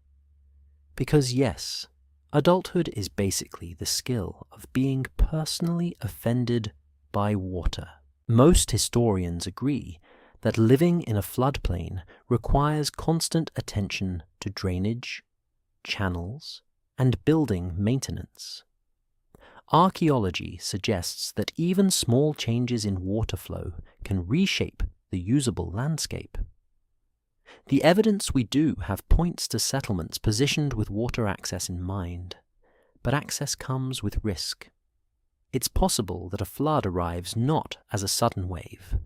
Because yes, adulthood is basically the skill of being personally offended by water. Most historians agree that living in a floodplain requires constant attention to drainage, channels, and building maintenance. Archaeology suggests that even small changes in water flow can reshape the usable landscape. The evidence we do have points to settlements positioned with water access in mind, but access comes with risk. It's possible that a flood arrives not as a sudden wave,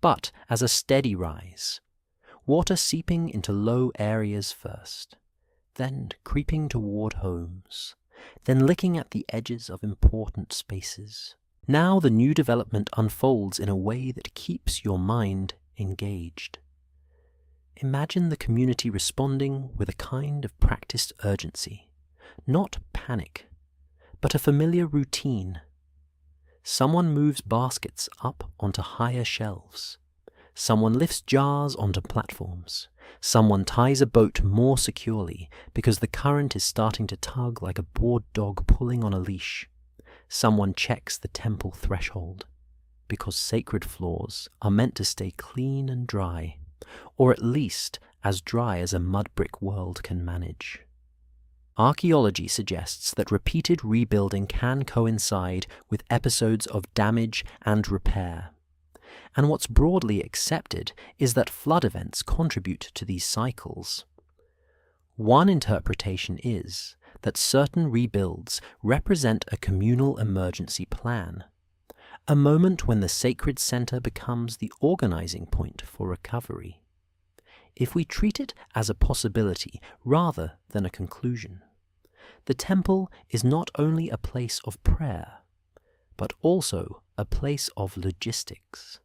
but as a steady rise, water seeping into low areas first, then creeping toward homes, then licking at the edges of important spaces. Now the new development unfolds in a way that keeps your mind engaged. Imagine the community responding with a kind of practiced urgency, not panic, but a familiar routine. Someone moves baskets up onto higher shelves. Someone lifts jars onto platforms. Someone ties a boat more securely because the current is starting to tug like a bored dog pulling on a leash. Someone checks the temple threshold because sacred floors are meant to stay clean and dry, or at least as dry as a mud brick world can manage. Archaeology suggests that repeated rebuilding can coincide with episodes of damage and repair. And what's broadly accepted is that flood events contribute to these cycles. One interpretation is that certain rebuilds represent a communal emergency plan, a moment when the sacred center becomes the organizing point for recovery. If we treat it as a possibility rather than a conclusion, the temple is not only a place of prayer, but also a place of logistics,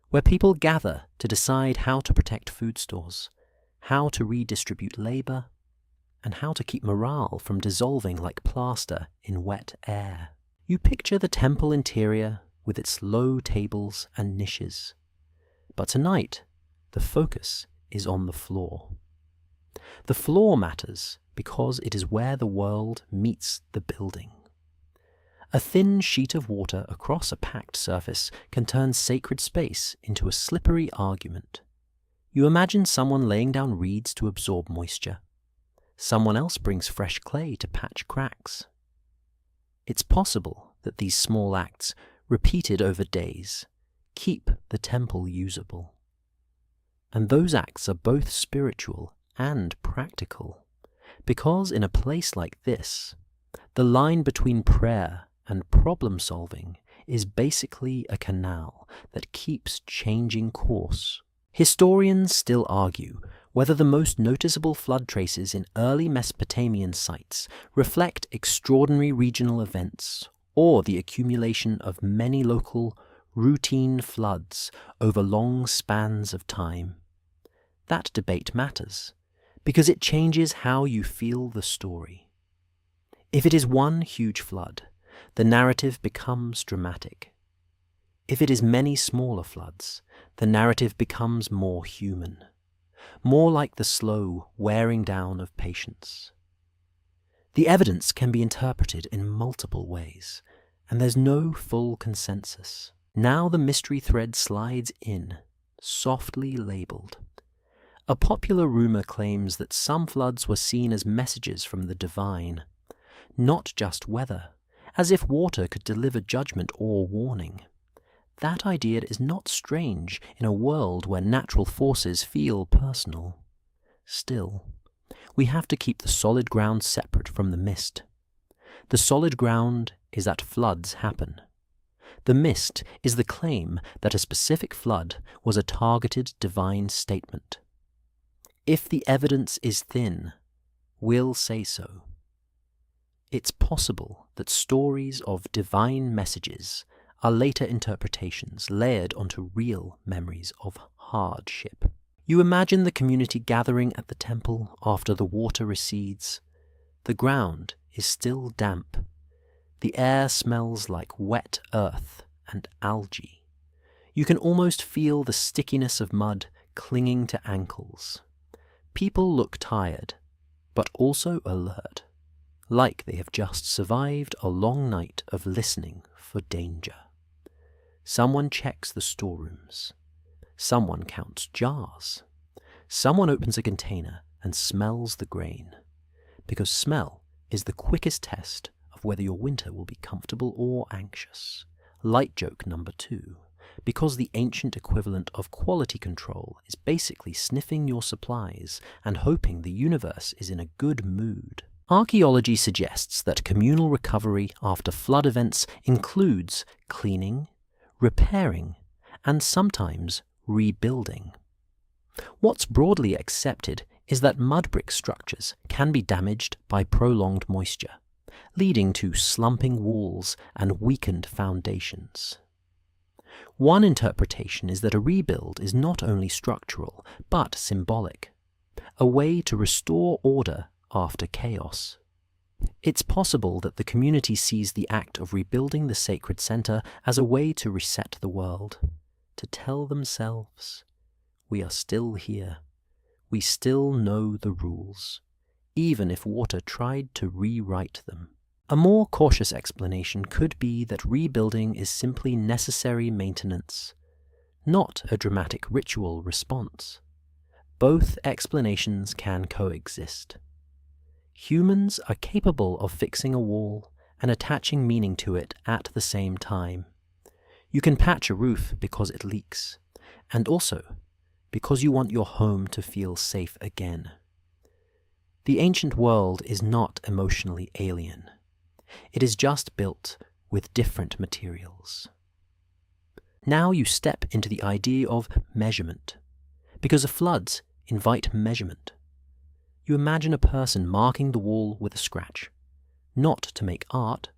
where people gather to decide how to protect food stores, how to redistribute labor, and how to keep morale from dissolving like plaster in wet air. You picture the temple interior with its low tables and niches, but tonight the focus is on the floor. The floor matters because it is where the world meets the building. A thin sheet of water across a packed surface can turn sacred space into a slippery argument. You imagine someone laying down reeds to absorb moisture. Someone else brings fresh clay to patch cracks. It's possible that these small acts, repeated over days, keep the temple usable. And those acts are both spiritual and practical, because in a place like this, the line between prayer and problem-solving is basically a canal that keeps changing course. Historians still argue whether the most noticeable flood traces in early Mesopotamian sites reflect extraordinary regional events or the accumulation of many local, routine floods over long spans of time. That debate matters because it changes how you feel the story. If it is one huge flood, the narrative becomes dramatic. If it is many smaller floods, the narrative becomes more human, more like the slow wearing down of patience. The evidence can be interpreted in multiple ways, and there's no full consensus. Now the mystery thread slides in, softly labeled. A popular rumor claims that some floods were seen as messages from the divine, not just weather, as if water could deliver judgment or warning. That idea is not strange in a world where natural forces feel personal. Still, we have to keep the solid ground separate from the mist. The solid ground is that floods happen. The mist is the claim that a specific flood was a targeted divine statement. If the evidence is thin, we'll say so. It's possible that stories of divine messages are later interpretations layered onto real memories of hardship. You imagine the community gathering at the temple after the water recedes. The ground is still damp. The air smells like wet earth and algae. You can almost feel the stickiness of mud clinging to ankles. People look tired, but also alert, like they have just survived a long night of listening for danger. Someone checks the storerooms. Someone counts jars. Someone opens a container and smells the grain, because smell is the quickest test of whether your winter will be comfortable or anxious. Light joke number 2. Because the ancient equivalent of quality control is basically sniffing your supplies and hoping the universe is in a good mood. Archaeology suggests that communal recovery after flood events includes cleaning, repairing, and sometimes rebuilding. What's broadly accepted is that mud brick structures can be damaged by prolonged moisture, leading to slumping walls and weakened foundations. One interpretation is that a rebuild is not only structural, but symbolic, a way to restore order after chaos. It's possible that the community sees the act of rebuilding the sacred center as a way to reset the world, to tell themselves, we are still here, we still know the rules, even if water tried to rewrite them. A more cautious explanation could be that rebuilding is simply necessary maintenance, not a dramatic ritual response. Both explanations can coexist. Humans are capable of fixing a wall and attaching meaning to it at the same time. You can patch a roof because it leaks, and also because you want your home to feel safe again. The ancient world is not emotionally alien. It is just built with different materials. Now you step into the idea of measurement, because floods invite measurement. You imagine a person marking the wall with a scratch, not to make art,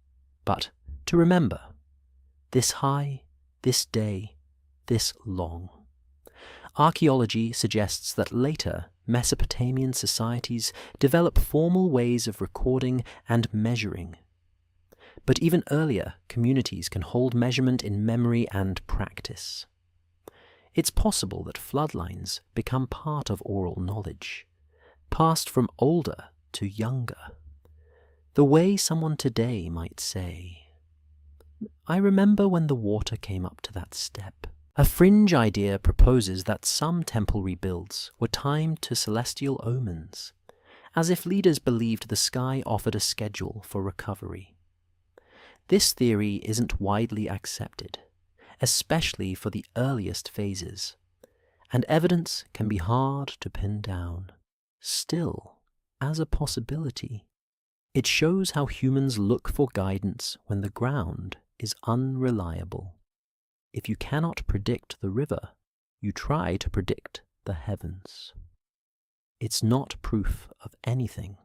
but to remember. This high, this day, this long. Archaeology suggests that later Mesopotamian societies develop formal ways of recording and measuring. But even earlier, communities can hold measurement in memory and practice. It's possible that floodlines become part of oral knowledge, passed from older to younger. The way someone today might say, "I remember when the water came up to that step." A fringe idea proposes that some temple rebuilds were timed to celestial omens, as if leaders believed the sky offered a schedule for recovery. This theory isn't widely accepted, especially for the earliest phases, and evidence can be hard to pin down. Still, as a possibility, it shows how humans look for guidance when the ground is unreliable. If you cannot predict the river, you try to predict the heavens. It's not proof of anything.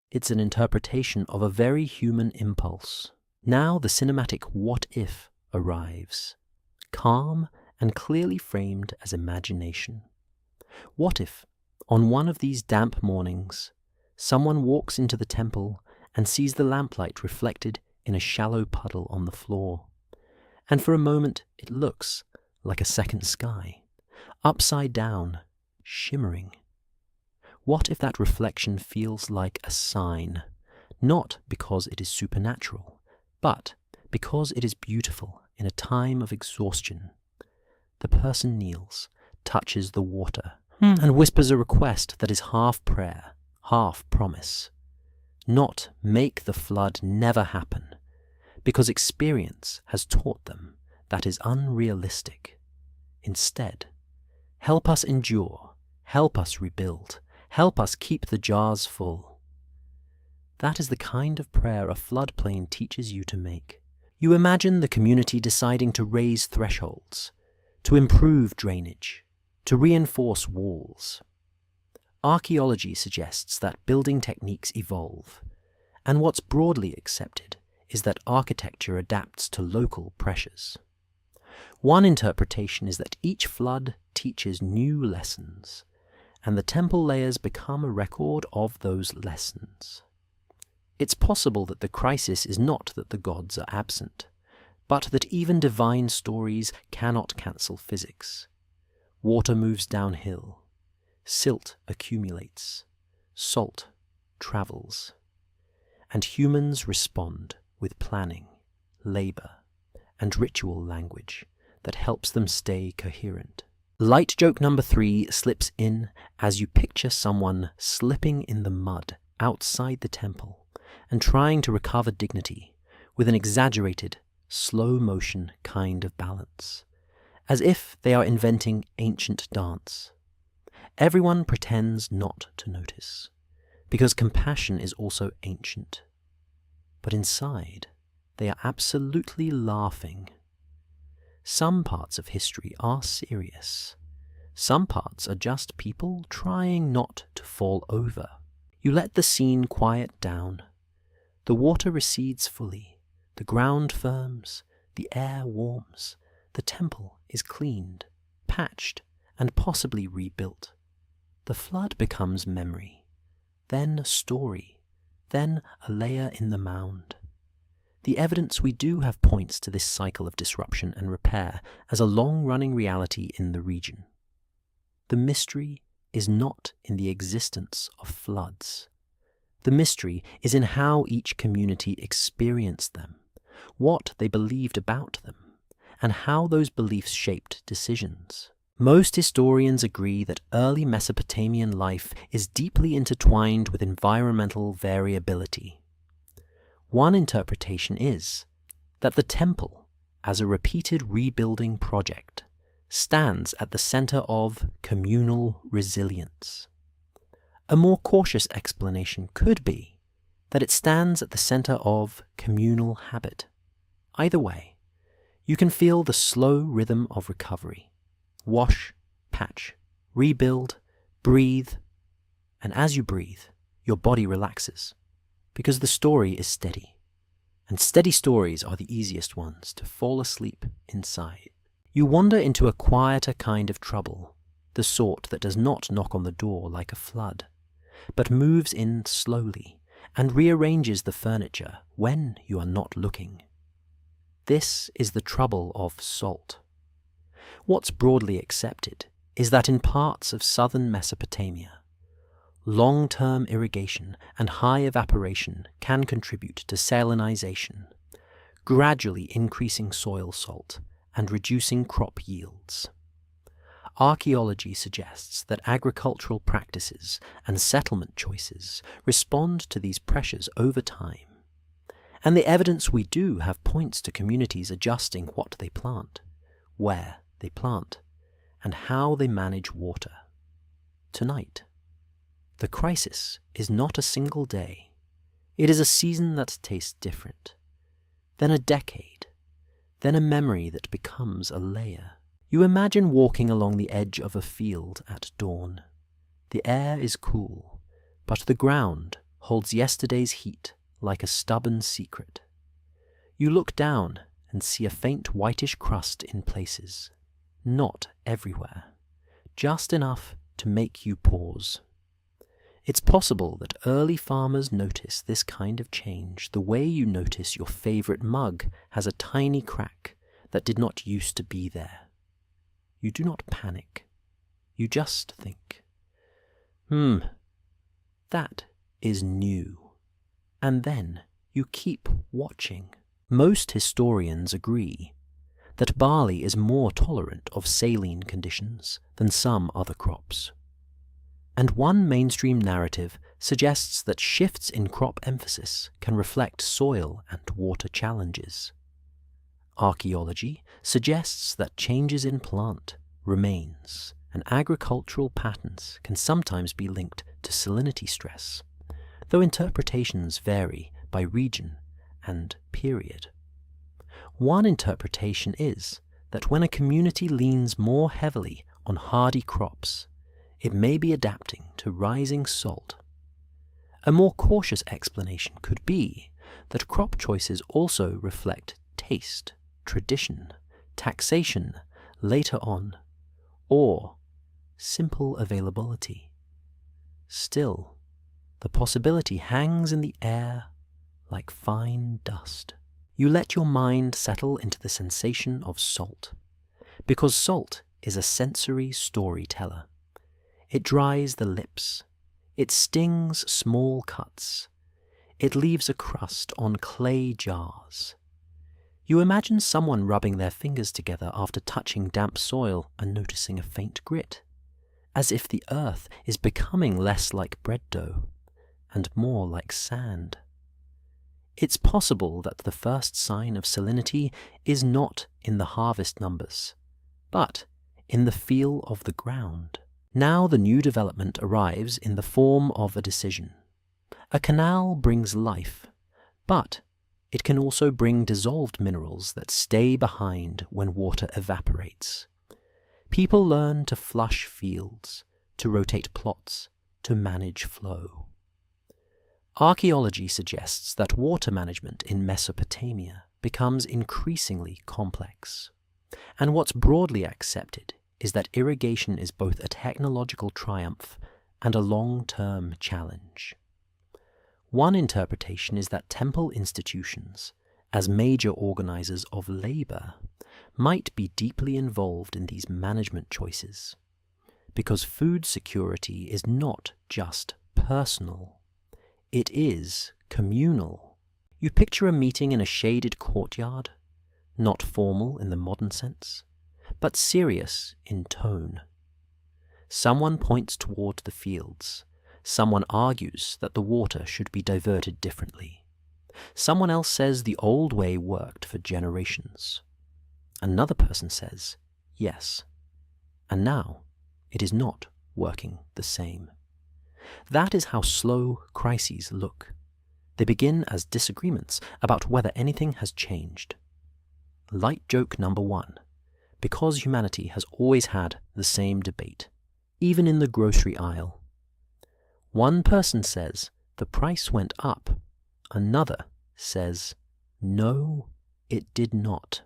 It's an interpretation of a very human impulse. Now the cinematic what-if arrives, calm and clearly framed as imagination. What if, on one of these damp mornings, someone walks into the temple and sees the lamplight reflected in a shallow puddle on the floor, and for a moment it looks like a second sky, upside down, shimmering? What if that reflection feels like a sign, not because it is supernatural, but because it is beautiful in a time of exhaustion? The person kneels, touches the water, and whispers a request that is half prayer, half promise. Not make the flood never happen, because experience has taught them that is unrealistic. Instead, help us endure, help us rebuild, help us keep the jars full. That is the kind of prayer a floodplain teaches you to make. You imagine the community deciding to raise thresholds, to improve drainage, to reinforce walls. Archaeology suggests that building techniques evolve, and what's broadly accepted is that architecture adapts to local pressures. One interpretation is that each flood teaches new lessons, and the temple layers become a record of those lessons. It's possible that the crisis is not that the gods are absent, but that even divine stories cannot cancel physics. Water moves downhill, silt accumulates, salt travels, and humans respond with planning, labor, and ritual language that helps them stay coherent. Light joke number 3 slips in as you picture someone slipping in the mud outside the temple and trying to recover dignity with an exaggerated, slow-motion kind of balance, as if they are inventing ancient dance. Everyone pretends not to notice, because compassion is also ancient. But inside, they are absolutely laughing. Some parts of history are serious. Some parts are just people trying not to fall over. You let the scene quiet down. The water recedes fully, the ground firms, the air warms, the temple is cleaned, patched, and possibly rebuilt. The flood becomes memory, then a story, then a layer in the mound. The evidence we do have points to this cycle of disruption and repair as a long-running reality in the region. The mystery is not in the existence of floods. The mystery is in how each community experienced them, what they believed about them, and how those beliefs shaped decisions. Most historians agree that early Mesopotamian life is deeply intertwined with environmental variability. One interpretation is that the temple, as a repeated rebuilding project, stands at the center of communal resilience. A more cautious explanation could be that it stands at the center of communal habit. Either way, you can feel the slow rhythm of recovery. Wash, patch, rebuild, breathe, and as you breathe, your body relaxes, because the story is steady. And steady stories are the easiest ones to fall asleep inside. You wander into a quieter kind of trouble, the sort that does not knock on the door like a flood, but moves in slowly and rearranges the furniture when you are not looking. This is the trouble of salt. What's broadly accepted is that in parts of southern Mesopotamia, long-term irrigation and high evaporation can contribute to salinization, gradually increasing soil salt and reducing crop yields. Archaeology suggests that agricultural practices and settlement choices respond to these pressures over time, and the evidence we do have points to communities adjusting what they plant, where they plant, and how they manage water. Tonight, the crisis is not a single day. It is a season that tastes different, then a decade, then a memory that becomes a layer. You imagine walking along the edge of a field at dawn. The air is cool, but the ground holds yesterday's heat like a stubborn secret. You look down and see a faint whitish crust in places, not everywhere, just enough to make you pause. It's possible that early farmers notice this kind of change the way you notice your favorite mug has a tiny crack that did not used to be there. You do not panic. You just think, that is new. And then you keep watching. Most historians agree that barley is more tolerant of saline conditions than some other crops. And one mainstream narrative suggests that shifts in crop emphasis can reflect soil and water challenges. Archaeology suggests that changes in plant, remains, and agricultural patterns can sometimes be linked to salinity stress, though interpretations vary by region and period. One interpretation is that when a community leans more heavily on hardy crops, it may be adapting to rising salt. A more cautious explanation could be that crop choices also reflect taste, tradition, taxation later on, or simple availability. Still, the possibility hangs in the air like fine dust. You let your mind settle into the sensation of salt, because salt is a sensory storyteller. It dries the lips. It stings small cuts. It leaves a crust on clay jars. You imagine someone rubbing their fingers together after touching damp soil and noticing a faint grit, as if the earth is becoming less like bread dough and more like sand. It's possible that the first sign of salinity is not in the harvest numbers, but in the feel of the ground. Now the new development arrives in the form of a decision. A canal brings life, but it can also bring dissolved minerals that stay behind when water evaporates. People learn to flush fields, to rotate plots, to manage flow. Archaeology suggests that water management in Mesopotamia becomes increasingly complex, and what's broadly accepted is that irrigation is both a technological triumph and a long-term challenge. One interpretation is that temple institutions, as major organizers of labor, might be deeply involved in these management choices, because food security is not just personal, it is communal. You picture a meeting in a shaded courtyard, not formal in the modern sense, but serious in tone. Someone points toward the fields. Someone argues that the water should be diverted differently. Someone else says the old way worked for generations. Another person says, yes, and now it is not working the same. That is how slow crises look. They begin as disagreements about whether anything has changed. Light joke number 1. Because humanity has always had the same debate, even in the grocery aisle. One person says the price went up. Another says, no, it did not.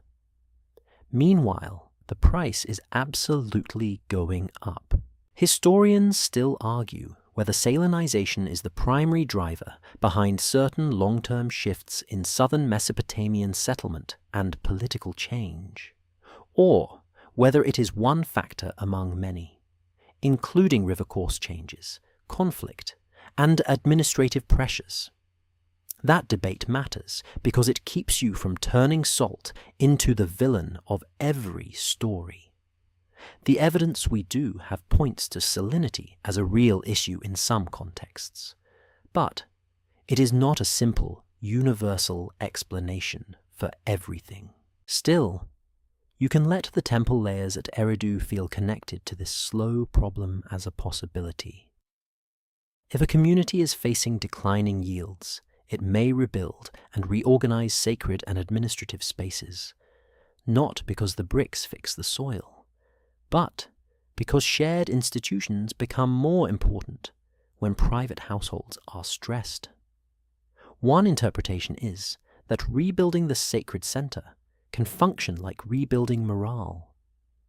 Meanwhile, the price is absolutely going up. Historians still argue whether salinization is the primary driver behind certain long-term shifts in southern Mesopotamian settlement and political change, or whether it is one factor among many, including river course changes, conflict, and administrative pressures. That debate matters because it keeps you from turning salt into the villain of every story. The evidence we do have points to salinity as a real issue in some contexts, but it is not a simple, universal explanation for everything. Still, you can let the temple layers at Eridu feel connected to this slow problem as a possibility. If a community is facing declining yields, it may rebuild and reorganize sacred and administrative spaces, not because the bricks fix the soil, but because shared institutions become more important when private households are stressed. One interpretation is that rebuilding the sacred center can function like rebuilding morale.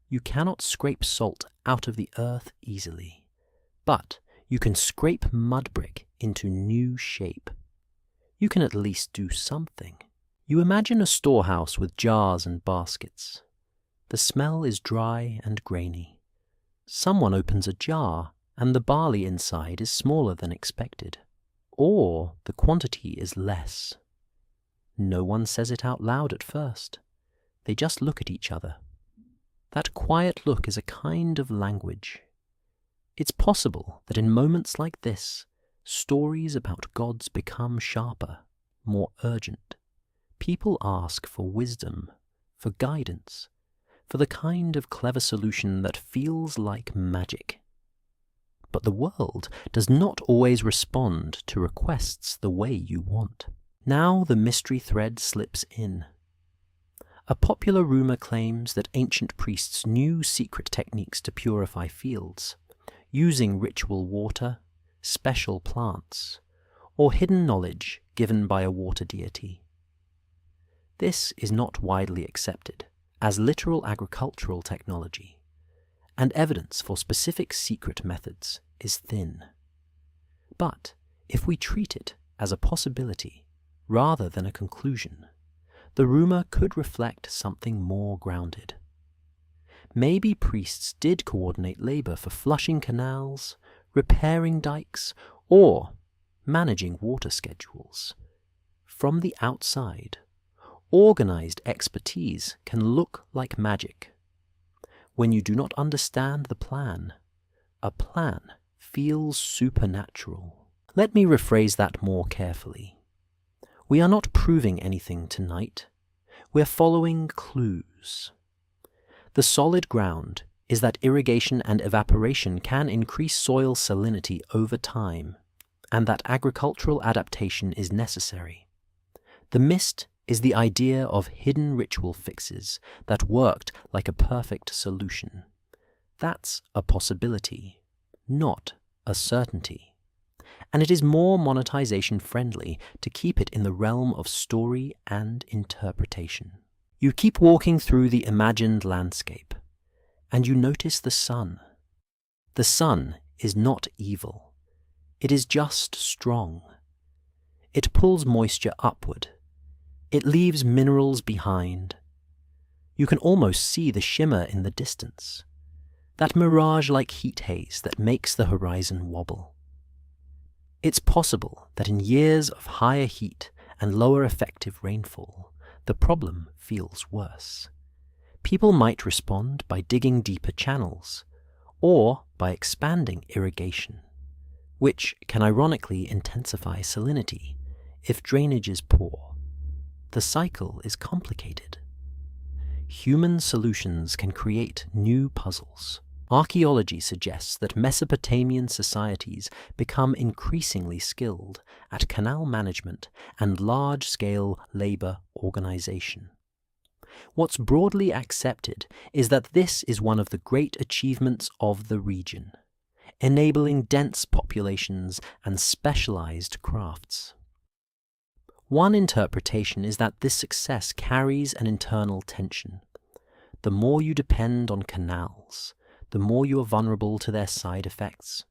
You cannot scrape salt out of the earth easily, but you can scrape mud brick into new shape. You can at least do something. You imagine a storehouse with jars and baskets. The smell is dry and grainy. Someone opens a jar, and the barley inside is smaller than expected. Or the quantity is less. No one says it out loud at first. They just look at each other. That quiet look is a kind of language. It's possible that in moments like this, stories about gods become sharper, more urgent. People ask for wisdom, for guidance, for the kind of clever solution that feels like magic. But the world does not always respond to requests the way you want. Now the mystery thread slips in. A popular rumor claims that ancient priests knew secret techniques to purify fields, using ritual water, special plants, or hidden knowledge given by a water deity. This is not widely accepted as literal agricultural technology, and evidence for specific secret methods is thin. But if we treat it as a possibility rather than a conclusion, the rumor could reflect something more grounded. Maybe priests did coordinate labor for flushing canals, repairing dikes, or managing water schedules. From the outside, organized expertise can look like magic. When you do not understand the plan, a plan feels supernatural. Let me rephrase that more carefully. We are not proving anything tonight. We're following clues. The solid ground is that irrigation and evaporation can increase soil salinity over time, and that agricultural adaptation is necessary. The mist is the idea of hidden ritual fixes that worked like a perfect solution. That's a possibility, not a certainty. And it is more monetization friendly to keep it in the realm of story and interpretation. You keep walking through the imagined landscape, and you notice the sun. The sun is not evil. It is just strong. It pulls moisture upward. It leaves minerals behind. You can almost see the shimmer in the distance, that mirage-like heat haze that makes the horizon wobble. It's possible that in years of higher heat and lower effective rainfall, the problem feels worse. People might respond by digging deeper channels, or by expanding irrigation, which can ironically intensify salinity if drainage is poor. The cycle is complicated. Human solutions can create new puzzles. Archaeology suggests that Mesopotamian societies become increasingly skilled at canal management and large-scale labor organization. What's broadly accepted is that this is one of the great achievements of the region, enabling dense populations and specialized crafts. One interpretation is that this success carries an internal tension. The more you depend on canals, the more you are vulnerable to their side effects.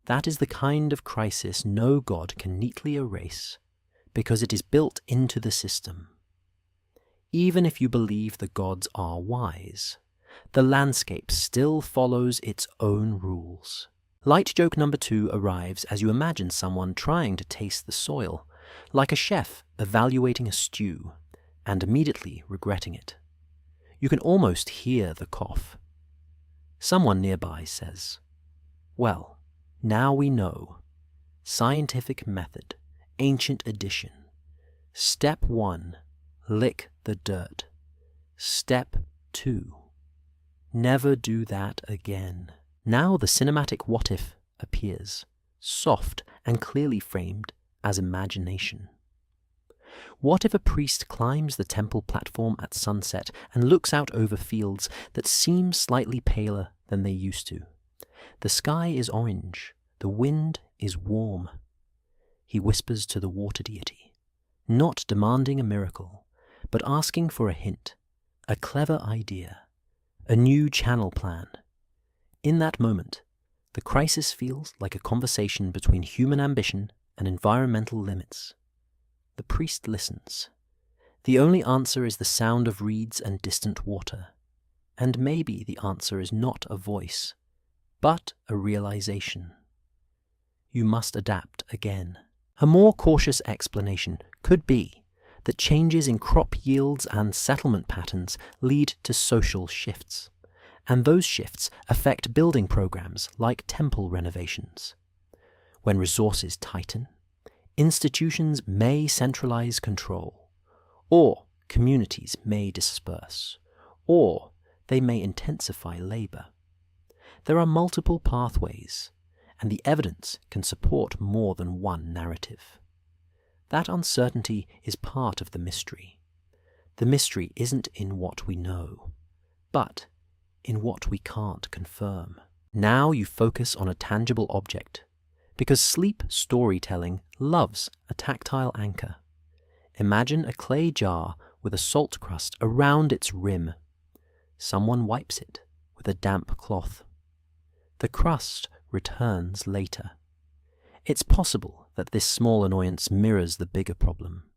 That is the kind of crisis no god can neatly erase, because it is built into the system. Even if you believe the gods are wise, the landscape still follows its own rules. Light joke number 2 arrives as you imagine someone trying to taste the soil, like a chef evaluating a stew, and immediately regretting it. You can almost hear the cough. Someone nearby says, "Well, now we know. Scientific method, ancient addition. Step 1, lick the dirt. Step 2, never do that again." Now the cinematic what-if appears, soft and clearly framed as imagination. What if a priest climbs the temple platform at sunset and looks out over fields that seem slightly paler than they used to? The sky is orange, the wind is warm. He whispers to the water deity, not demanding a miracle, but asking for a hint, a clever idea, a new channel plan. In that moment, the crisis feels like a conversation between human ambition and environmental limits. The priest listens. The only answer is the sound of reeds and distant water. And maybe the answer is not a voice, but a realization. You must adapt again. A more cautious explanation could be that changes in crop yields and settlement patterns lead to social shifts, and those shifts affect building programs like temple renovations. When resources tighten, institutions may centralize control, or communities may disperse, or they may intensify labor. There are multiple pathways, and the evidence can support more than one narrative. That uncertainty is part of the mystery. The mystery isn't in what we know, but in what we can't confirm. Now you focus on a tangible object, because sleep storytelling loves a tactile anchor. Imagine a clay jar with a salt crust around its rim. Someone wipes it with a damp cloth. The crust returns later. It's possible that this small annoyance mirrors the bigger problem.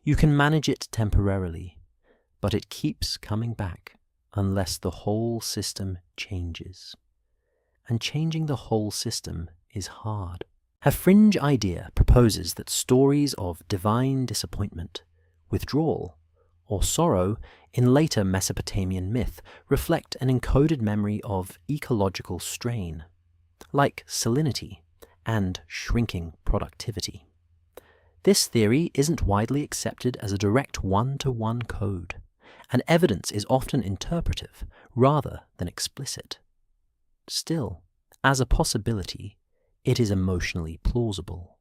You can manage it temporarily, but it keeps coming back unless the whole system changes. And changing the whole system is hard. A fringe idea proposes that stories of divine disappointment, withdrawal, or sorrow in later Mesopotamian myth reflect an encoded memory of ecological strain, like salinity and shrinking productivity. This theory isn't widely accepted as a direct one-to-one code, and evidence is often interpretive rather than explicit. Still, as a possibility, it is emotionally plausible.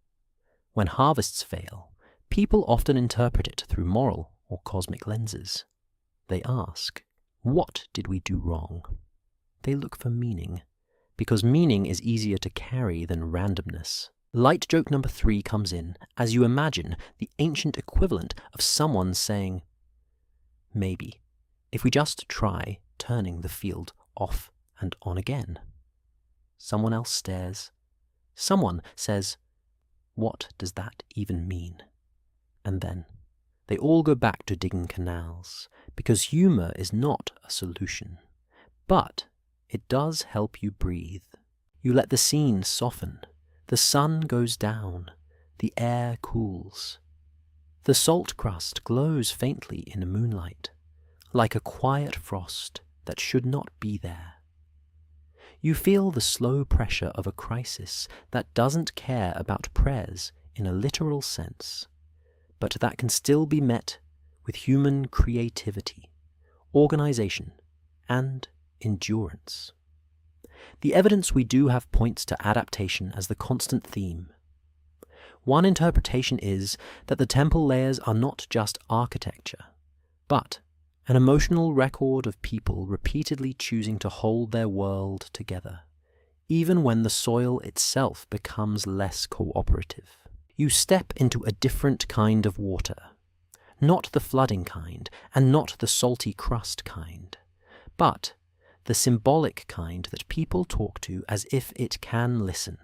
When harvests fail, people often interpret it through moral or cosmic lenses. They ask, what did we do wrong? They look for meaning, because meaning is easier to carry than randomness. Light joke number 3 comes in as you imagine the ancient equivalent of someone saying, maybe, if we just try turning the field off and on again. Someone else stares. Someone says, what does that even mean? And then they all go back to digging canals, because humor is not a solution, but it does help you breathe. You let the scene soften. The sun goes down. The air cools. The salt crust glows faintly in the moonlight, like a quiet frost that should not be there. You feel the slow pressure of a crisis that doesn't care about prayers in a literal sense, but that can still be met with human creativity, organization, and endurance. The evidence we do have points to adaptation as the constant theme. One interpretation is that the temple layers are not just architecture, but an emotional record of people repeatedly choosing to hold their world together, even when the soil itself becomes less cooperative. You step into a different kind of water, not the flooding kind and not the salty crust kind, but the symbolic kind that people talk to as if it can listen.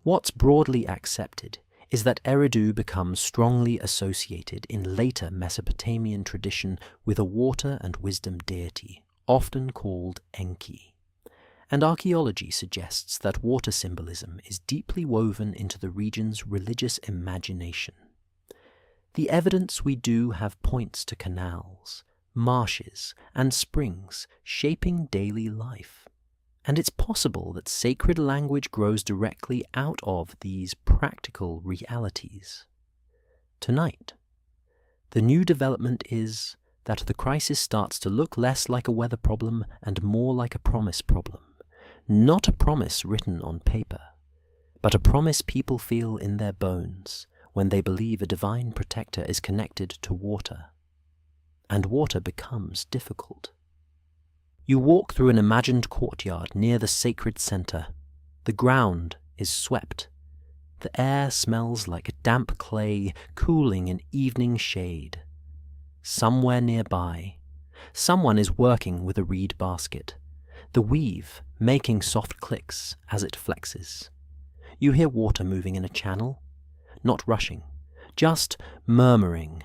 What's broadly accepted is that Eridu becomes strongly associated in later Mesopotamian tradition with a water and wisdom deity, often called Enki. And archaeology suggests that water symbolism is deeply woven into the region's religious imagination. The evidence we do have points to canals, marshes, and springs shaping daily life. And it's possible that sacred language grows directly out of these practical realities. Tonight, the new development is that the crisis starts to look less like a weather problem and more like a promise problem. Not a promise written on paper, but a promise people feel in their bones when they believe a divine protector is connected to water. And water becomes difficult. You walk through an imagined courtyard near the sacred center. The ground is swept. The air smells like damp clay cooling in evening shade. Somewhere nearby, someone is working with a reed basket, the weave making soft clicks as it flexes. You hear water moving in a channel, not rushing, just murmuring,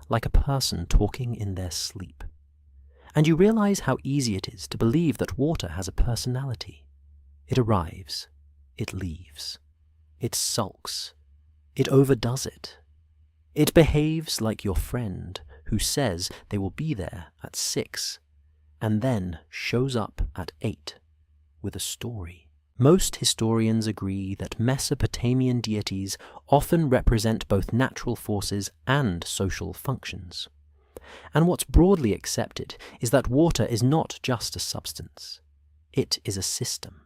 like a person talking in their sleep. And you realize how easy it is to believe that water has a personality. It arrives, it leaves, it sulks, it overdoes it. It behaves like your friend who says they will be there at 6 and then shows up at 8 with a story. Most historians agree that Mesopotamian deities often represent both natural forces and social functions. And what's broadly accepted is that water is not just a substance. It is a system.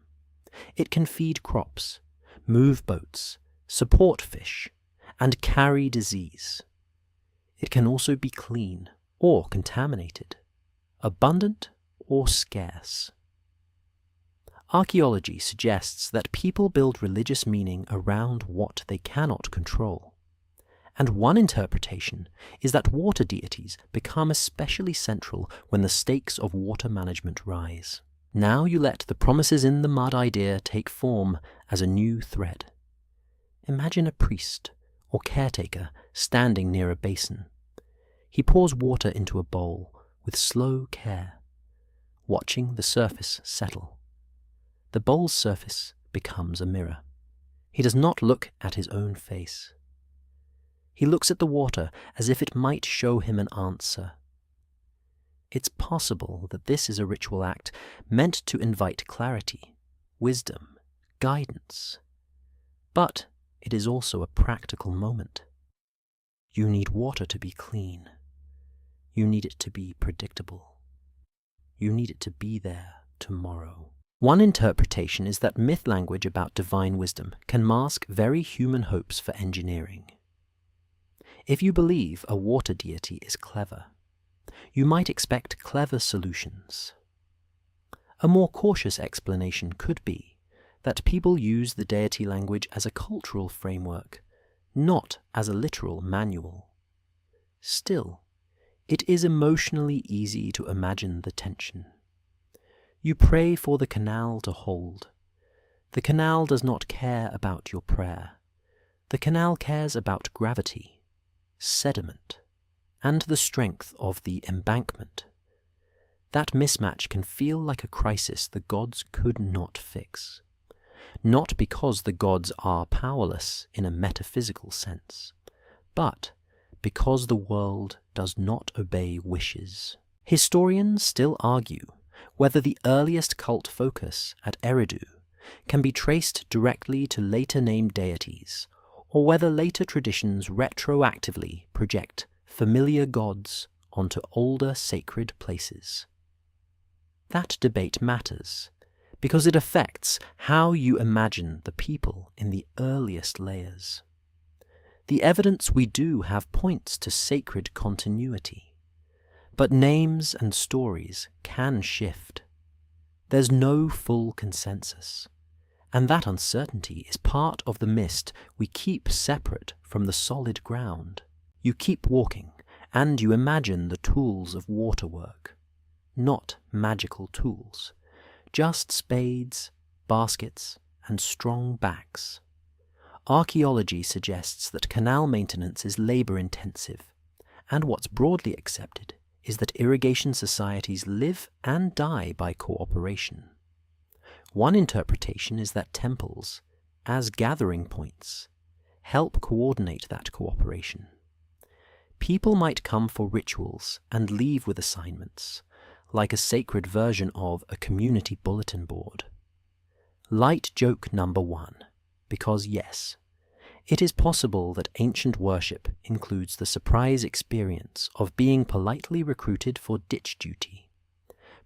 It can feed crops, move boats, support fish, and carry disease. It can also be clean or contaminated, abundant or scarce. Archaeology suggests that people build religious meaning around what they cannot control. And one interpretation is that water deities become especially central when the stakes of water management rise. Now you let the promises in the mud idea take form as a new thread. Imagine a priest or caretaker standing near a basin. He pours water into a bowl with slow care, watching the surface settle. The bowl's surface becomes a mirror. He does not look at his own face. He looks at the water as if it might show him an answer. It's possible that this is a ritual act meant to invite clarity, wisdom, guidance. But it is also a practical moment. You need water to be clean. You need it to be predictable. You need it to be there tomorrow. One interpretation is that myth language about divine wisdom can mask very human hopes for engineering. If you believe a water deity is clever, you might expect clever solutions. A more cautious explanation could be that people use the deity language as a cultural framework, not as a literal manual. Still, it is emotionally easy to imagine the tension. You pray for the canal to hold. The canal does not care about your prayer. The canal cares about gravity, sediment, and the strength of the embankment. That mismatch can feel like a crisis the gods could not fix. Not because the gods are powerless in a metaphysical sense, but because the world does not obey wishes. Historians still argue whether the earliest cult focus at Eridu can be traced directly to later named deities, or whether later traditions retroactively project familiar gods onto older sacred places. That debate matters, because it affects how you imagine the people in the earliest layers. The evidence we do have points to sacred continuity, but names and stories can shift. There's no full consensus, and that uncertainty is part of the mist we keep separate from the solid ground. You keep walking, and you imagine the tools of waterwork, not magical tools, just spades, baskets, and strong backs. Archaeology suggests that canal maintenance is labor-intensive, and what's broadly accepted is that irrigation societies live and die by cooperation. One interpretation is that temples, as gathering points, help coordinate that cooperation. People might come for rituals and leave with assignments, like a sacred version of a community bulletin board. Light joke number 1, because yes, it is possible that ancient worship includes the surprise experience of being politely recruited for ditch duty.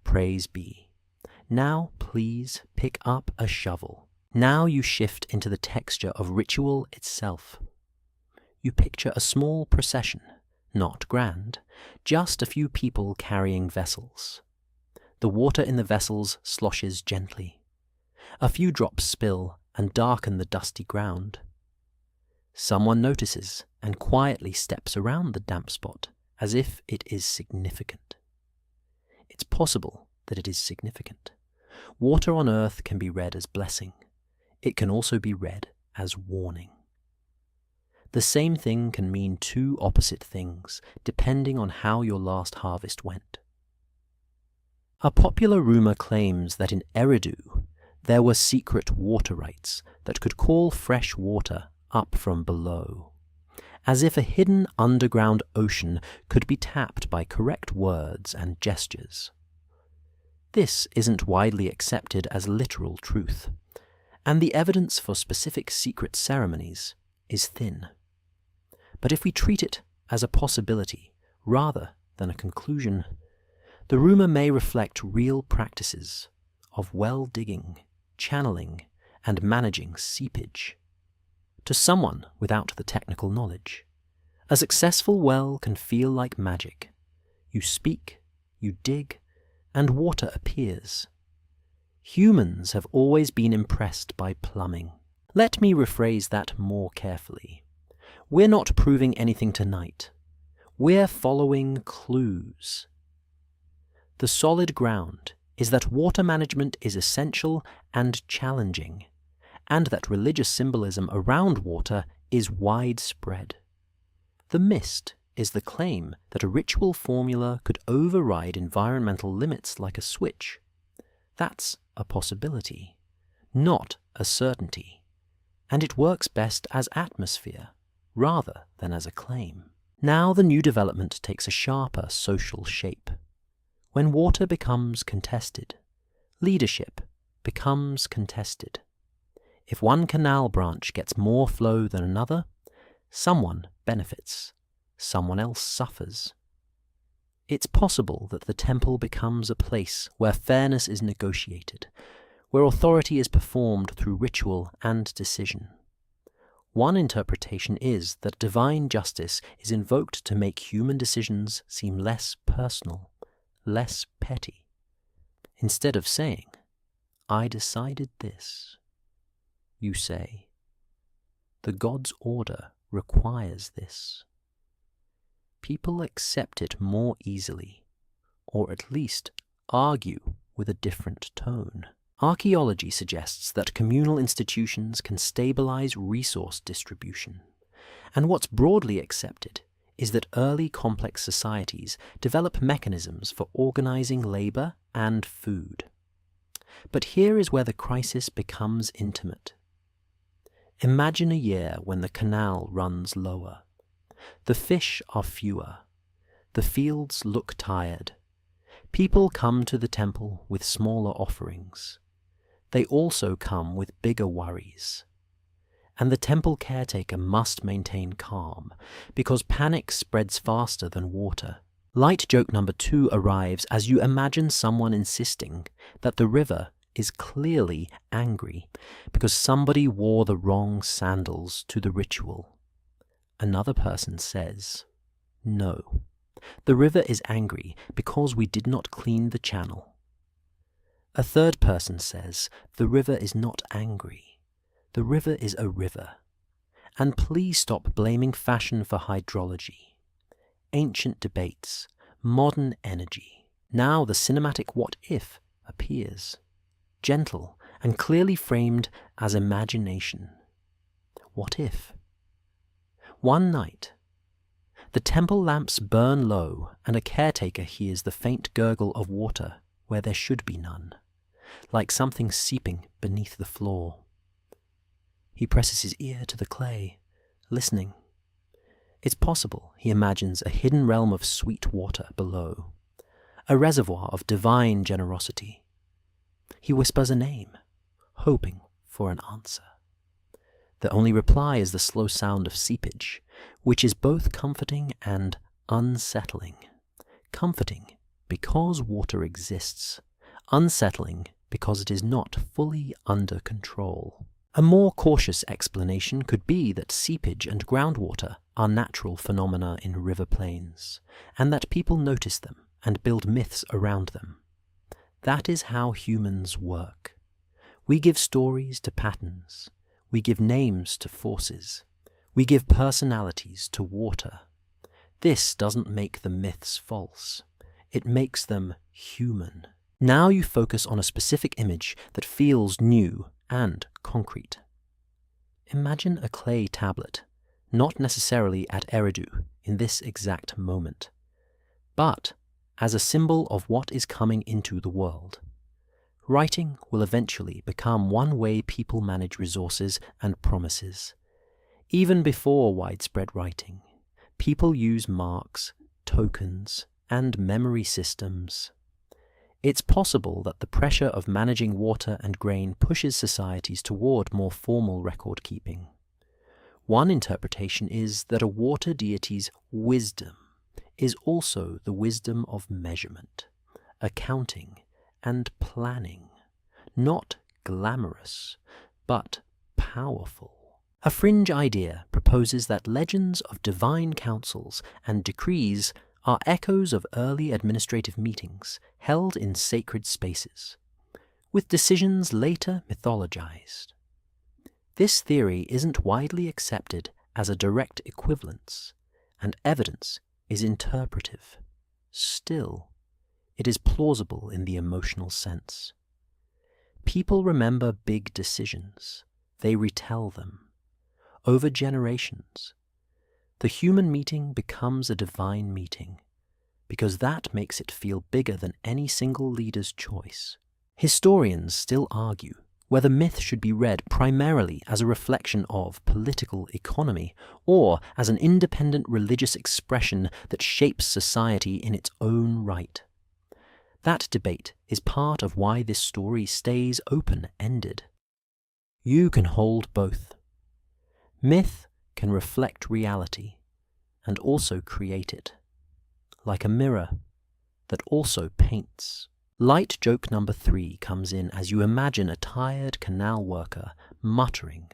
Praise be. Now please pick up a shovel. Now you shift into the texture of ritual itself. You picture a small procession, not grand, just a few people carrying vessels. The water in the vessels sloshes gently. A few drops spill and darken the dusty ground. Someone notices and quietly steps around the damp spot as if it is significant. It's possible that it is significant. Water on earth can be read as blessing. It can also be read as warning. The same thing can mean two opposite things, depending on how your last harvest went. A popular rumor claims that in Eridu there were secret water rights that could call fresh water up from below, as if a hidden underground ocean could be tapped by correct words and gestures. This isn't widely accepted as literal truth, and the evidence for specific secret ceremonies is thin. But if we treat it as a possibility rather than a conclusion, the rumor may reflect real practices of well digging, channeling, and managing seepage. To someone without the technical knowledge, a successful well can feel like magic. You speak, you dig, and water appears. Humans have always been impressed by plumbing. Let me rephrase that more carefully. We're not proving anything tonight. We're following clues. The solid ground is that water management is essential and challenging, and that religious symbolism around water is widespread. The mist is the claim that a ritual formula could override environmental limits like a switch. That's a possibility, not a certainty, and it works best as atmosphere rather than as a claim. Now the new development takes a sharper social shape. When water becomes contested, leadership becomes contested. If one canal branch gets more flow than another, someone benefits, someone else suffers. It's possible that the temple becomes a place where fairness is negotiated, where authority is performed through ritual and decision. One interpretation is that divine justice is invoked to make human decisions seem less personal, less petty. Instead of saying, "I decided this," you say, "The God's order requires this." People accept it more easily, or at least argue with a different tone. Archaeology suggests that communal institutions can stabilize resource distribution, and what's broadly accepted is that early complex societies develop mechanisms for organizing labor and food. But here is where the crisis becomes intimate. Imagine a year when the canal runs lower. The fish are fewer. The fields look tired. People come to the temple with smaller offerings. They also come with bigger worries. And the temple caretaker must maintain calm, because panic spreads faster than water. Light joke number 2 arrives as you imagine someone insisting that the river is clearly angry because somebody wore the wrong sandals to the ritual. Another person says, no, the river is angry because we did not clean the channel. A third person says, the river is not angry. The river is a river. And please stop blaming fashion for hydrology. Ancient debates, modern energy. Now the cinematic what if appears, gentle and clearly framed as imagination. What if? One night, the temple lamps burn low and a caretaker hears the faint gurgle of water where there should be none, like something seeping beneath the floor. He presses his ear to the clay, listening. It's possible he imagines a hidden realm of sweet water below, a reservoir of divine generosity. He whispers a name, hoping for an answer. The only reply is the slow sound of seepage, which is both comforting and unsettling. Comforting because water exists, unsettling because it is not fully under control. A more cautious explanation could be that seepage and groundwater are natural phenomena in river plains, and that people notice them and build myths around them. That is how humans work. We give stories to patterns. We give names to forces. We give personalities to water. This doesn't make the myths false. It makes them human. Now you focus on a specific image that feels new and concrete. Imagine a clay tablet, not necessarily at Eridu in this exact moment, but as a symbol of what is coming into the world. Writing will eventually become one way people manage resources and promises. Even before widespread writing, people use marks, tokens, and memory systems. It's possible that the pressure of managing water and grain pushes societies toward more formal record keeping. One interpretation is that a water deity's wisdom is also the wisdom of measurement, accounting, and planning, not glamorous, but powerful. A fringe idea proposes that legends of divine councils and decrees are echoes of early administrative meetings held in sacred spaces, with decisions later mythologized. This theory isn't widely accepted as a direct equivalence, and evidence is interpretive. Still, it is plausible in the emotional sense. People remember big decisions. They retell them. Over generations, the human meeting becomes a divine meeting, because that makes it feel bigger than any single leader's choice. Historians still argue whether myth should be read primarily as a reflection of political economy or as an independent religious expression that shapes society in its own right. That debate is part of why this story stays open-ended. You can hold both. Myth can reflect reality and also create it, like a mirror that also paints. Light joke number 3 comes in as you imagine a tired canal worker muttering,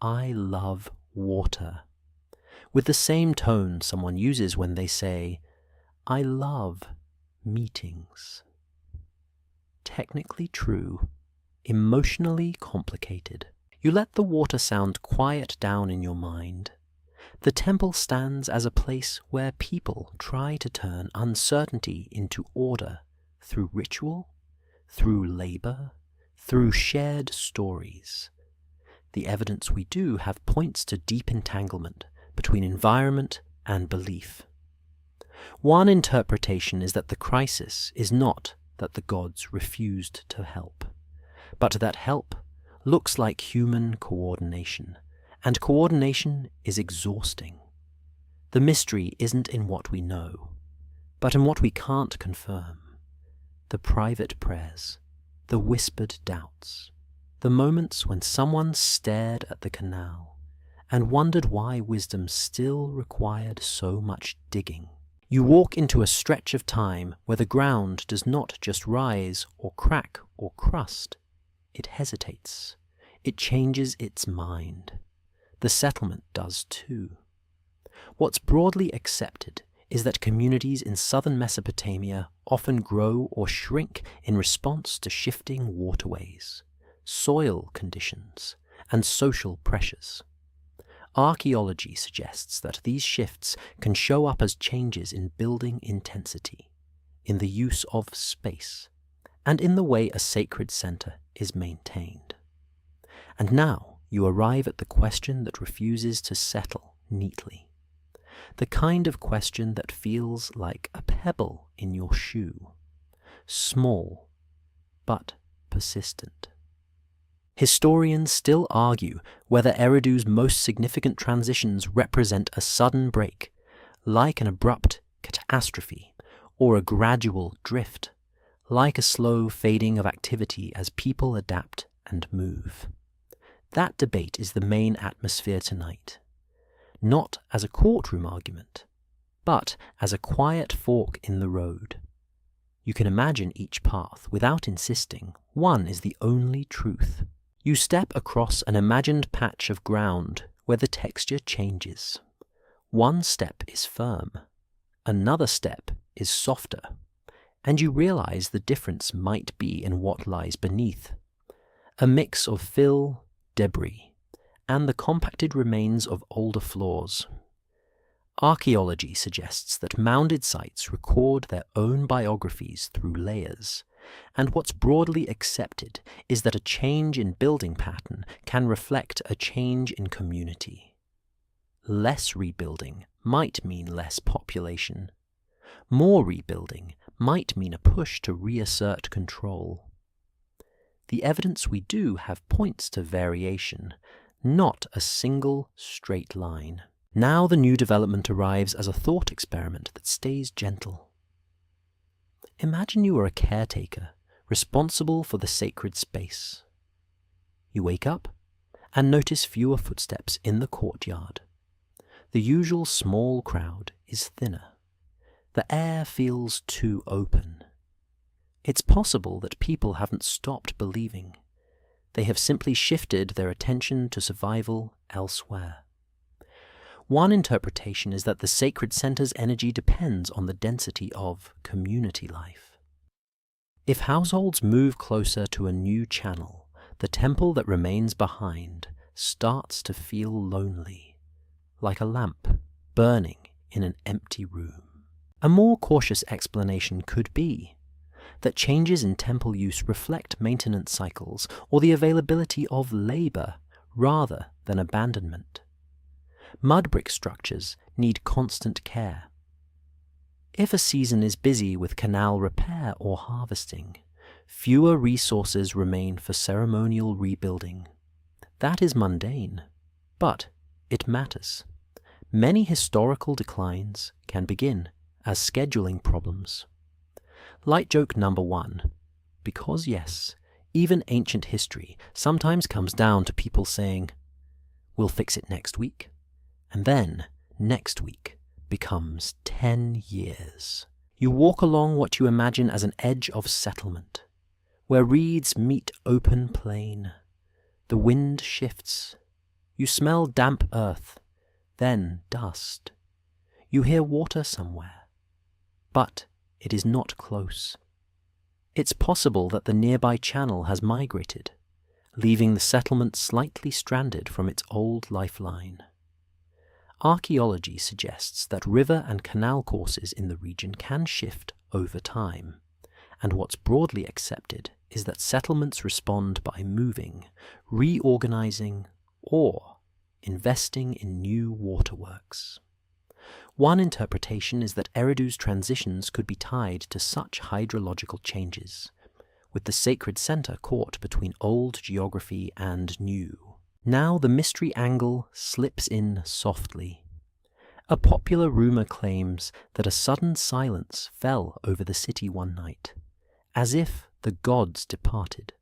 "I love water," with the same tone someone uses when they say, "I love meetings." Technically true, emotionally complicated. You let the water sound quiet down in your mind. The temple stands as a place where people try to turn uncertainty into order through ritual, through labor, through shared stories. The evidence we do have points to deep entanglement between environment and belief. One interpretation is that the crisis is not that the gods refused to help, but that help looks like human coordination, and coordination is exhausting. The mystery isn't in what we know, but in what we can't confirm. The private prayers, the whispered doubts, the moments when someone stared at the canal and wondered why wisdom still required so much digging. You walk into a stretch of time where the ground does not just rise or crack or crust. It hesitates. It changes its mind. The settlement does too. What's broadly accepted is that communities in southern Mesopotamia often grow or shrink in response to shifting waterways, soil conditions, and social pressures. Archaeology suggests that these shifts can show up as changes in building intensity, in the use of space, and in the way a sacred center is maintained. And now you arrive at the question that refuses to settle neatly. The kind of question that feels like a pebble in your shoe, small but persistent. Historians still argue whether Eridu's most significant transitions represent a sudden break, like an abrupt catastrophe, or a gradual drift, like a slow fading of activity as people adapt and move. That debate is the main atmosphere tonight, not as a courtroom argument, but as a quiet fork in the road. You can imagine each path without insisting one is the only truth. You step across an imagined patch of ground where the texture changes. One step is firm, another step is softer, and you realize the difference might be in what lies beneath. A mix of fill, debris, and the compacted remains of older floors. Archaeology suggests that mounded sites record their own biographies through layers, and what's broadly accepted is that a change in building pattern can reflect a change in community. Less rebuilding might mean less population. More rebuilding might mean a push to reassert control. The evidence we do have points to variation, not a single straight line. Now the new development arrives as a thought experiment that stays gentle. Imagine you are a caretaker, responsible for the sacred space. You wake up and notice fewer footsteps in the courtyard. The usual small crowd is thinner. The air feels too open. It's possible that people haven't stopped believing. They have simply shifted their attention to survival elsewhere. One interpretation is that the sacred center's energy depends on the density of community life. If households move closer to a new channel, the temple that remains behind starts to feel lonely, like a lamp burning in an empty room. A more cautious explanation could be that changes in temple use reflect maintenance cycles or the availability of labor rather than abandonment. Mud brick structures need constant care. If a season is busy with canal repair or harvesting, fewer resources remain for ceremonial rebuilding. That is mundane, but it matters. Many historical declines can begin as scheduling problems. Light joke number 1. Because yes, even ancient history sometimes comes down to people saying, "We'll fix it next week." And then, next week becomes 10 years. You walk along what you imagine as an edge of settlement, where reeds meet open plain. The wind shifts. You smell damp earth, then dust. You hear water somewhere, but it is not close. It's possible that the nearby channel has migrated, leaving the settlement slightly stranded from its old lifeline. Archaeology suggests that river and canal courses in the region can shift over time, and what's broadly accepted is that settlements respond by moving, reorganizing, or investing in new waterworks. One interpretation is that Eridu's transitions could be tied to such hydrological changes, with the sacred center caught between old geography and new. Now the mystery angle slips in softly. A popular rumor claims that a sudden silence fell over the city one night, as if the gods departed,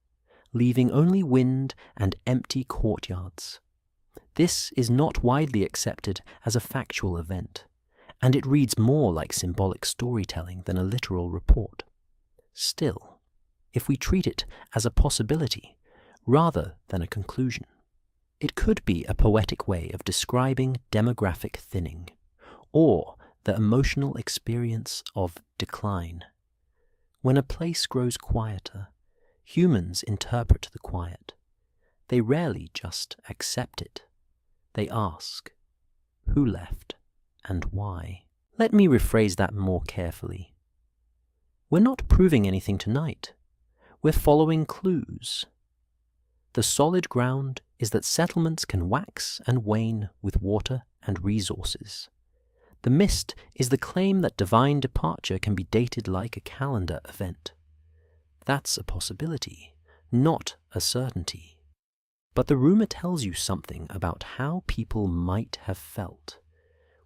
leaving only wind and empty courtyards. This is not widely accepted as a factual event, and it reads more like symbolic storytelling than a literal report. Still, if we treat it as a possibility rather than a conclusion, it could be a poetic way of describing demographic thinning, or the emotional experience of decline. When a place grows quieter, humans interpret the quiet. They rarely just accept it. They ask, who left and why? Let me rephrase that more carefully. We're not proving anything tonight. We're following clues. The solid ground is that settlements can wax and wane with water and resources. The mist is the claim that divine departure can be dated like a calendar event. That's a possibility, not a certainty. But the rumor tells you something about how people might have felt,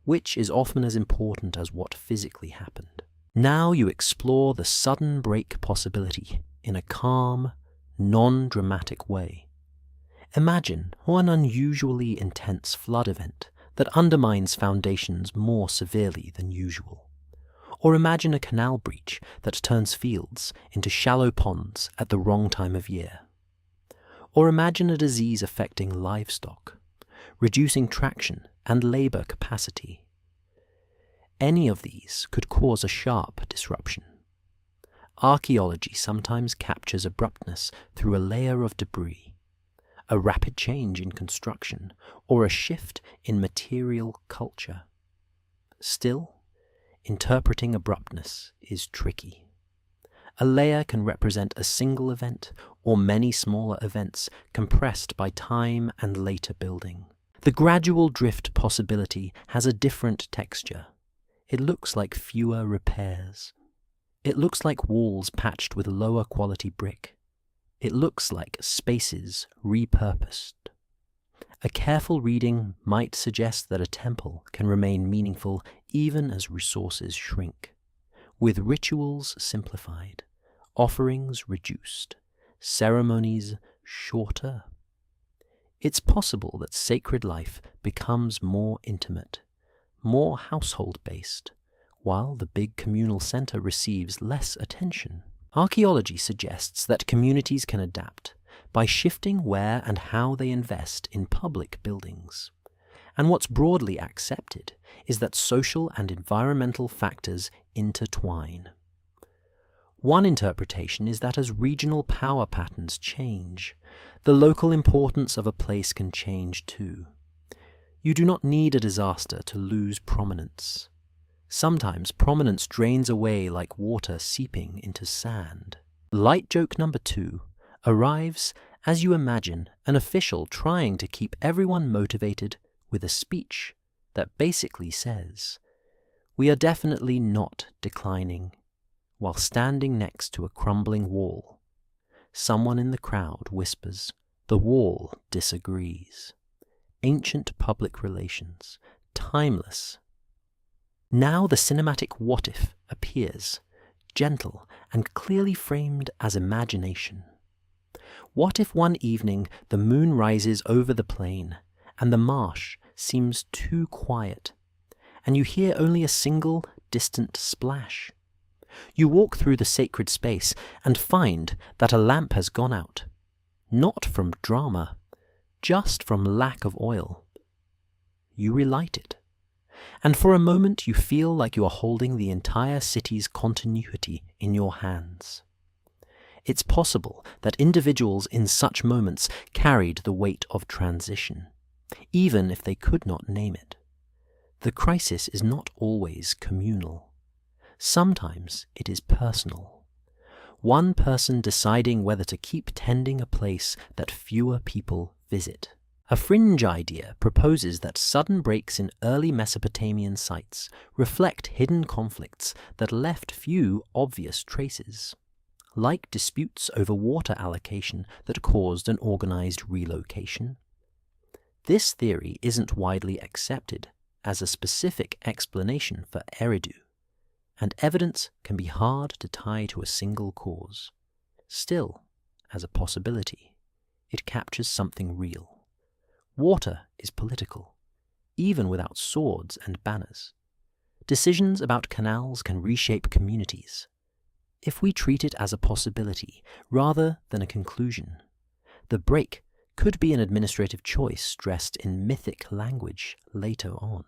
which is often as important as what physically happened. Now you explore the sudden break possibility in a calm, non-dramatic way. Imagine one unusually intense flood event that undermines foundations more severely than usual. Or imagine a canal breach that turns fields into shallow ponds at the wrong time of year. Or imagine a disease affecting livestock, reducing traction and labor capacity. Any of these could cause a sharp disruption. Archaeology sometimes captures abruptness through a layer of debris, a rapid change in construction, or a shift in material culture. Still, interpreting abruptness is tricky. A layer can represent a single event or many smaller events compressed by time and later building. The gradual drift possibility has a different texture. It looks like fewer repairs. It looks like walls patched with lower quality brick. It looks like spaces repurposed. A careful reading might suggest that a temple can remain meaningful even as resources shrink, with rituals simplified, offerings reduced, ceremonies shorter. It's possible that sacred life becomes more intimate, more household-based, while the big communal center receives less attention. Archaeology suggests that communities can adapt by shifting where and how they invest in public buildings. And what's broadly accepted is that social and environmental factors intertwine. One interpretation is that as regional power patterns change, the local importance of a place can change too. You do not need a disaster to lose prominence. Sometimes prominence drains away like water seeping into sand. Light joke number 2 arrives as you imagine an official trying to keep everyone motivated with a speech that basically says, "We are definitely not declining," while standing next to a crumbling wall. Someone in the crowd whispers, "The wall disagrees." Ancient public relations, timeless. Now the cinematic what-if appears, gentle and clearly framed as imagination. What if one evening the moon rises over the plain and the marsh seems too quiet, and you hear only a single distant splash? You walk through the sacred space and find that a lamp has gone out, not from drama, just from lack of oil. You relight it, and for a moment you feel like you are holding the entire city's continuity in your hands. It's possible that individuals in such moments carried the weight of transition, even if they could not name it. The crisis is not always communal. Sometimes it is personal. One person deciding whether to keep tending a place that fewer people visit. A fringe idea proposes that sudden breaks in early Mesopotamian sites reflect hidden conflicts that left few obvious traces, like disputes over water allocation that caused an organized relocation. This theory isn't widely accepted as a specific explanation for Eridu, and evidence can be hard to tie to a single cause. Still, as a possibility, it captures something real. Water is political, even without swords and banners. Decisions about canals can reshape communities if we treat it as a possibility rather than a conclusion. The break could be an administrative choice dressed in mythic language later on.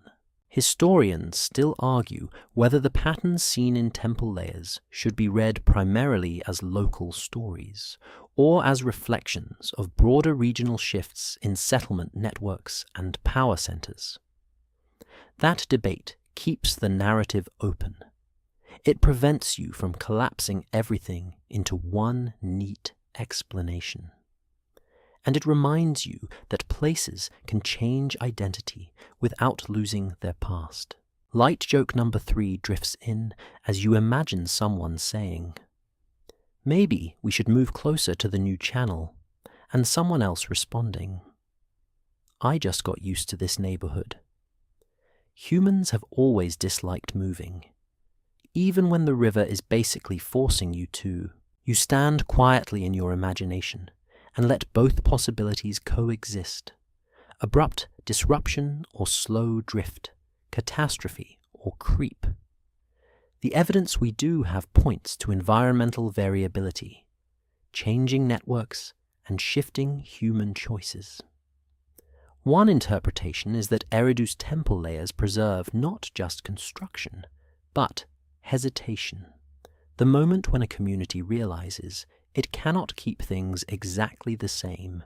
Historians still argue whether the patterns seen in temple layers should be read primarily as local stories or as reflections of broader regional shifts in settlement networks and power centers. That debate keeps the narrative open. It prevents you from collapsing everything into one neat explanation. And it reminds you that places can change identity without losing their past. Light joke number 3 drifts in as you imagine someone saying, "Maybe we should move closer to the new channel," and someone else responding, "I just got used to this neighborhood." Humans have always disliked moving. Even when the river is basically forcing you to, you stand quietly in your imagination and let both possibilities coexist. Abrupt disruption or slow drift, catastrophe or creep. The evidence we do have points to environmental variability, changing networks, and shifting human choices. One interpretation is that Eridu's temple layers preserve not just construction, but hesitation. The moment when a community realizes it cannot keep things exactly the same.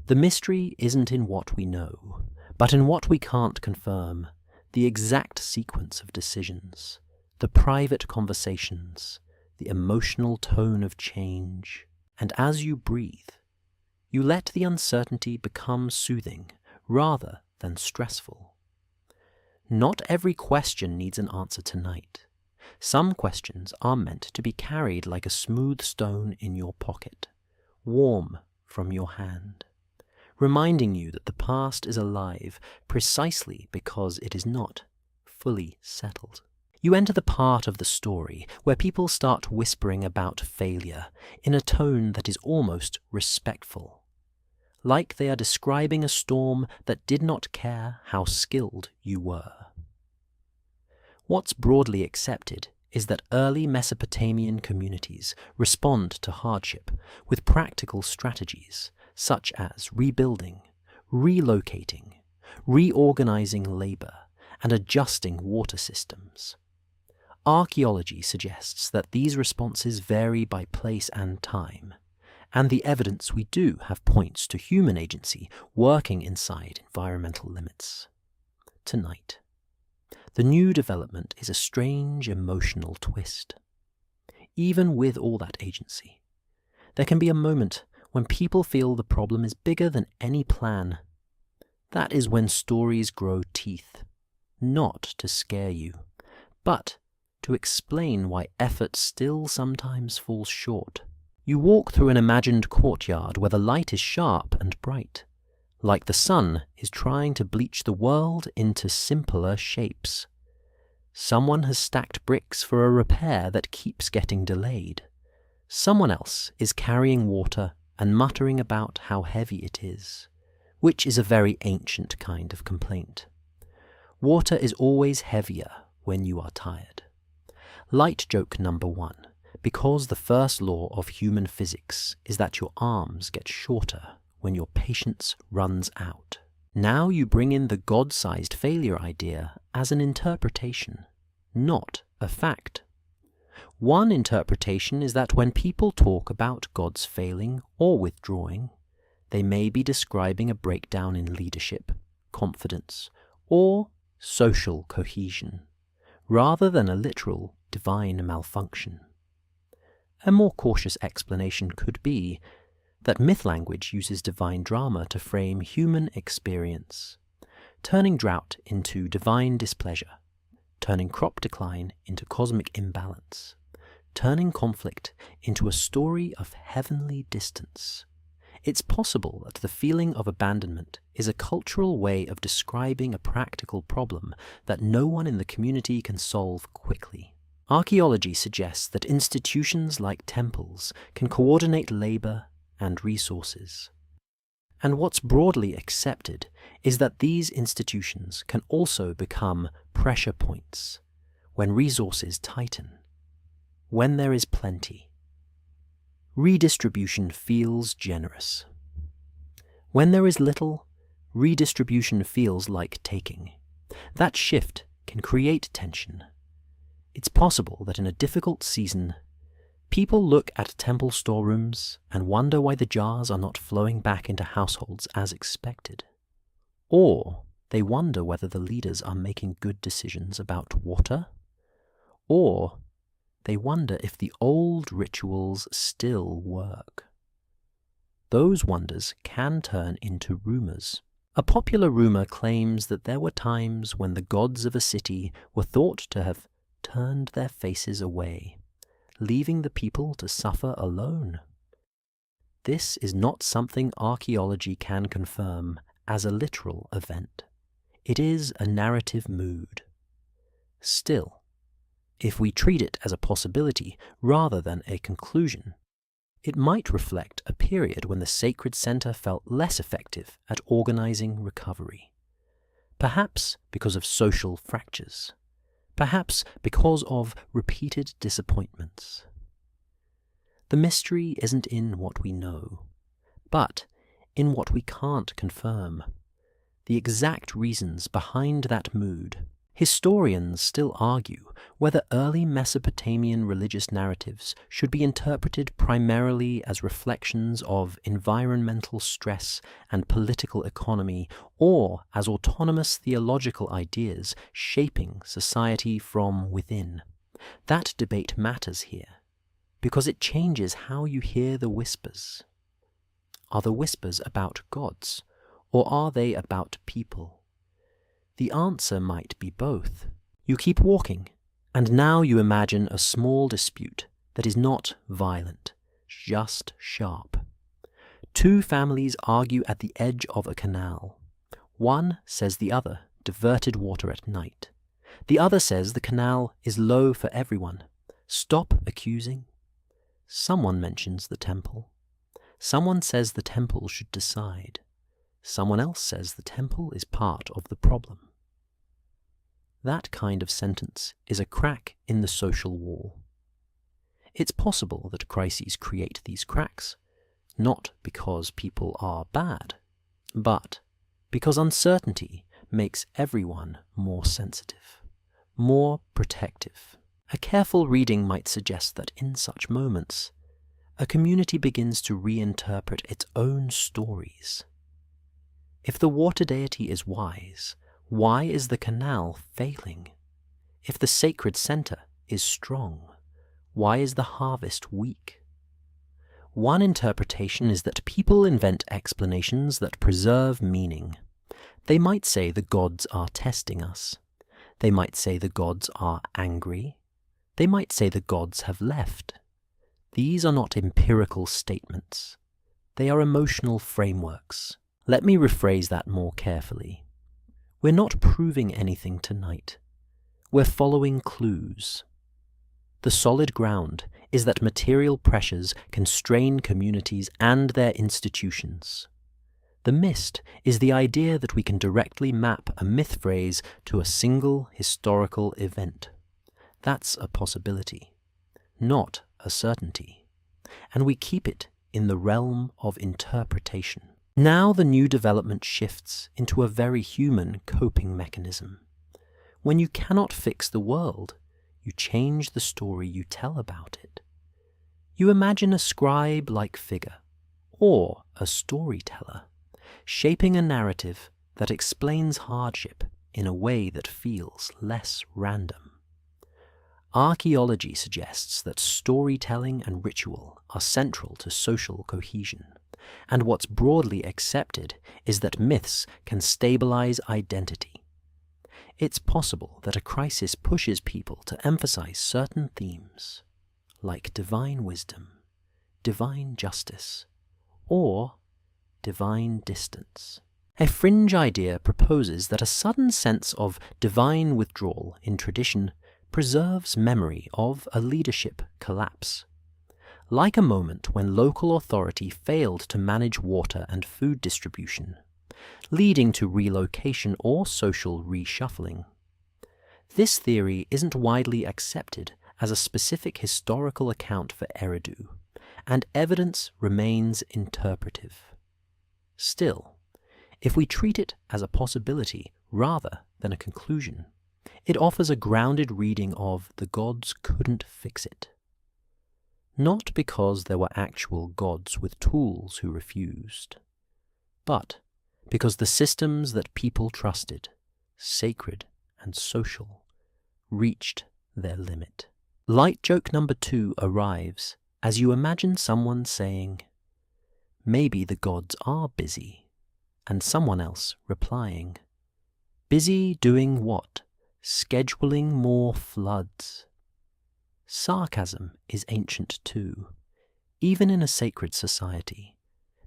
The mystery isn't in what we know, but in what we can't confirm, the exact sequence of decisions, the private conversations, the emotional tone of change. And as you breathe, you let the uncertainty become soothing rather than stressful. Not every question needs an answer tonight. Some questions are meant to be carried like a smooth stone in your pocket, warm from your hand, reminding you that the past is alive precisely because it is not fully settled. You enter the part of the story where people start whispering about failure in a tone that is almost respectful, like they are describing a storm that did not care how skilled you were. What's broadly accepted is that early Mesopotamian communities respond to hardship with practical strategies such as rebuilding, relocating, reorganizing labor, and adjusting water systems. Archaeology suggests that these responses vary by place and time, and the evidence we do have points to human agency working inside environmental limits. Tonight, the new development is a strange emotional twist. Even with all that agency, there can be a moment when people feel the problem is bigger than any plan. That is when stories grow teeth, not to scare you, but to explain why effort still sometimes falls short. You walk through an imagined courtyard where the light is sharp and bright, like the sun is trying to bleach the world into simpler shapes. Someone has stacked bricks for a repair that keeps getting delayed. Someone else is carrying water and muttering about how heavy it is, which is a very ancient kind of complaint. Water is always heavier when you are tired. Light joke number 1, because the first law of human physics is that your arms get shorter when your patience runs out. Now you bring in the God-sized failure idea as an interpretation, not a fact. One interpretation is that when people talk about gods failing or withdrawing, they may be describing a breakdown in leadership, confidence, or social cohesion, rather than a literal divine malfunction. A more cautious explanation could be that myth language uses divine drama to frame human experience, turning drought into divine displeasure, turning crop decline into cosmic imbalance, turning conflict into a story of heavenly distance. It's possible that the feeling of abandonment is a cultural way of describing a practical problem that no one in the community can solve quickly. Archaeology suggests that institutions like temples can coordinate labor and resources. And what's broadly accepted is that these institutions can also become pressure points when resources tighten, when there is plenty. Redistribution feels generous. When there is little, redistribution feels like taking. That shift can create tension. It's possible that in a difficult season, people look at temple storerooms and wonder why the jars are not flowing back into households as expected. Or they wonder whether the leaders are making good decisions about water. Or they wonder if the old rituals still work. Those wonders can turn into rumors. A popular rumor claims that there were times when the gods of a city were thought to have turned their faces away, leaving the people to suffer alone. This is not something archaeology can confirm as a literal event. It is a narrative mood. Still, if we treat it as a possibility rather than a conclusion, it might reflect a period when the sacred center felt less effective at organizing recovery. Perhaps because of social fractures. Perhaps because of repeated disappointments. The mystery isn't in what we know, but in what we can't confirm. The exact reasons behind that mood. Historians still argue whether early Mesopotamian religious narratives should be interpreted primarily as reflections of environmental stress and political economy, or as autonomous theological ideas shaping society from within. That debate matters here, because it changes how you hear the whispers. Are the whispers about gods, or are they about people? The answer might be both. You keep walking, and now you imagine a small dispute that is not violent, just sharp. Two families argue at the edge of a canal. One says the other diverted water at night. The other says the canal is low for everyone. Stop accusing. Someone mentions the temple. Someone says the temple should decide. Someone else says the temple is part of the problem. That kind of sentence is a crack in the social wall. It's possible that crises create these cracks, not because people are bad, but because uncertainty makes everyone more sensitive, more protective. A careful reading might suggest that in such moments, a community begins to reinterpret its own stories. If the water deity is wise, why is the canal failing? If the sacred center is strong, why is the harvest weak? One interpretation is that people invent explanations that preserve meaning. They might say the gods are testing us. They might say the gods are angry. They might say the gods have left. These are not empirical statements. They are emotional frameworks. Let me rephrase that more carefully. We're not proving anything tonight. We're following clues. The solid ground is that material pressures can strain communities and their institutions. The mist is the idea that we can directly map a myth phrase to a single historical event. That's a possibility, not a certainty. And we keep it in the realm of interpretation. Now the new development shifts into a very human coping mechanism. When you cannot fix the world, you change the story you tell about it. You imagine a scribe-like figure, or a storyteller, shaping a narrative that explains hardship in a way that feels less random. Archaeology suggests that storytelling and ritual are central to social cohesion. And what's broadly accepted is that myths can stabilize identity. It's possible that a crisis pushes people to emphasize certain themes, like divine wisdom, divine justice, or divine distance. A fringe idea proposes that a sudden sense of divine withdrawal in tradition preserves memory of a leadership collapse. like a moment when local authority failed to manage water and food distribution, leading to relocation or social reshuffling. This theory isn't widely accepted as a specific historical account for Eridu, and evidence remains interpretive. Still, if we treat it as a possibility rather than a conclusion, it offers a grounded reading of the gods couldn't fix it. Not because there were actual gods with tools who refused, but because the systems that people trusted, sacred and social, reached their limit. Light joke number 2 arrives as you imagine someone saying, "Maybe the gods are busy," and someone else replying, "Busy doing what? Scheduling more floods." Sarcasm is ancient too. Even in a sacred society,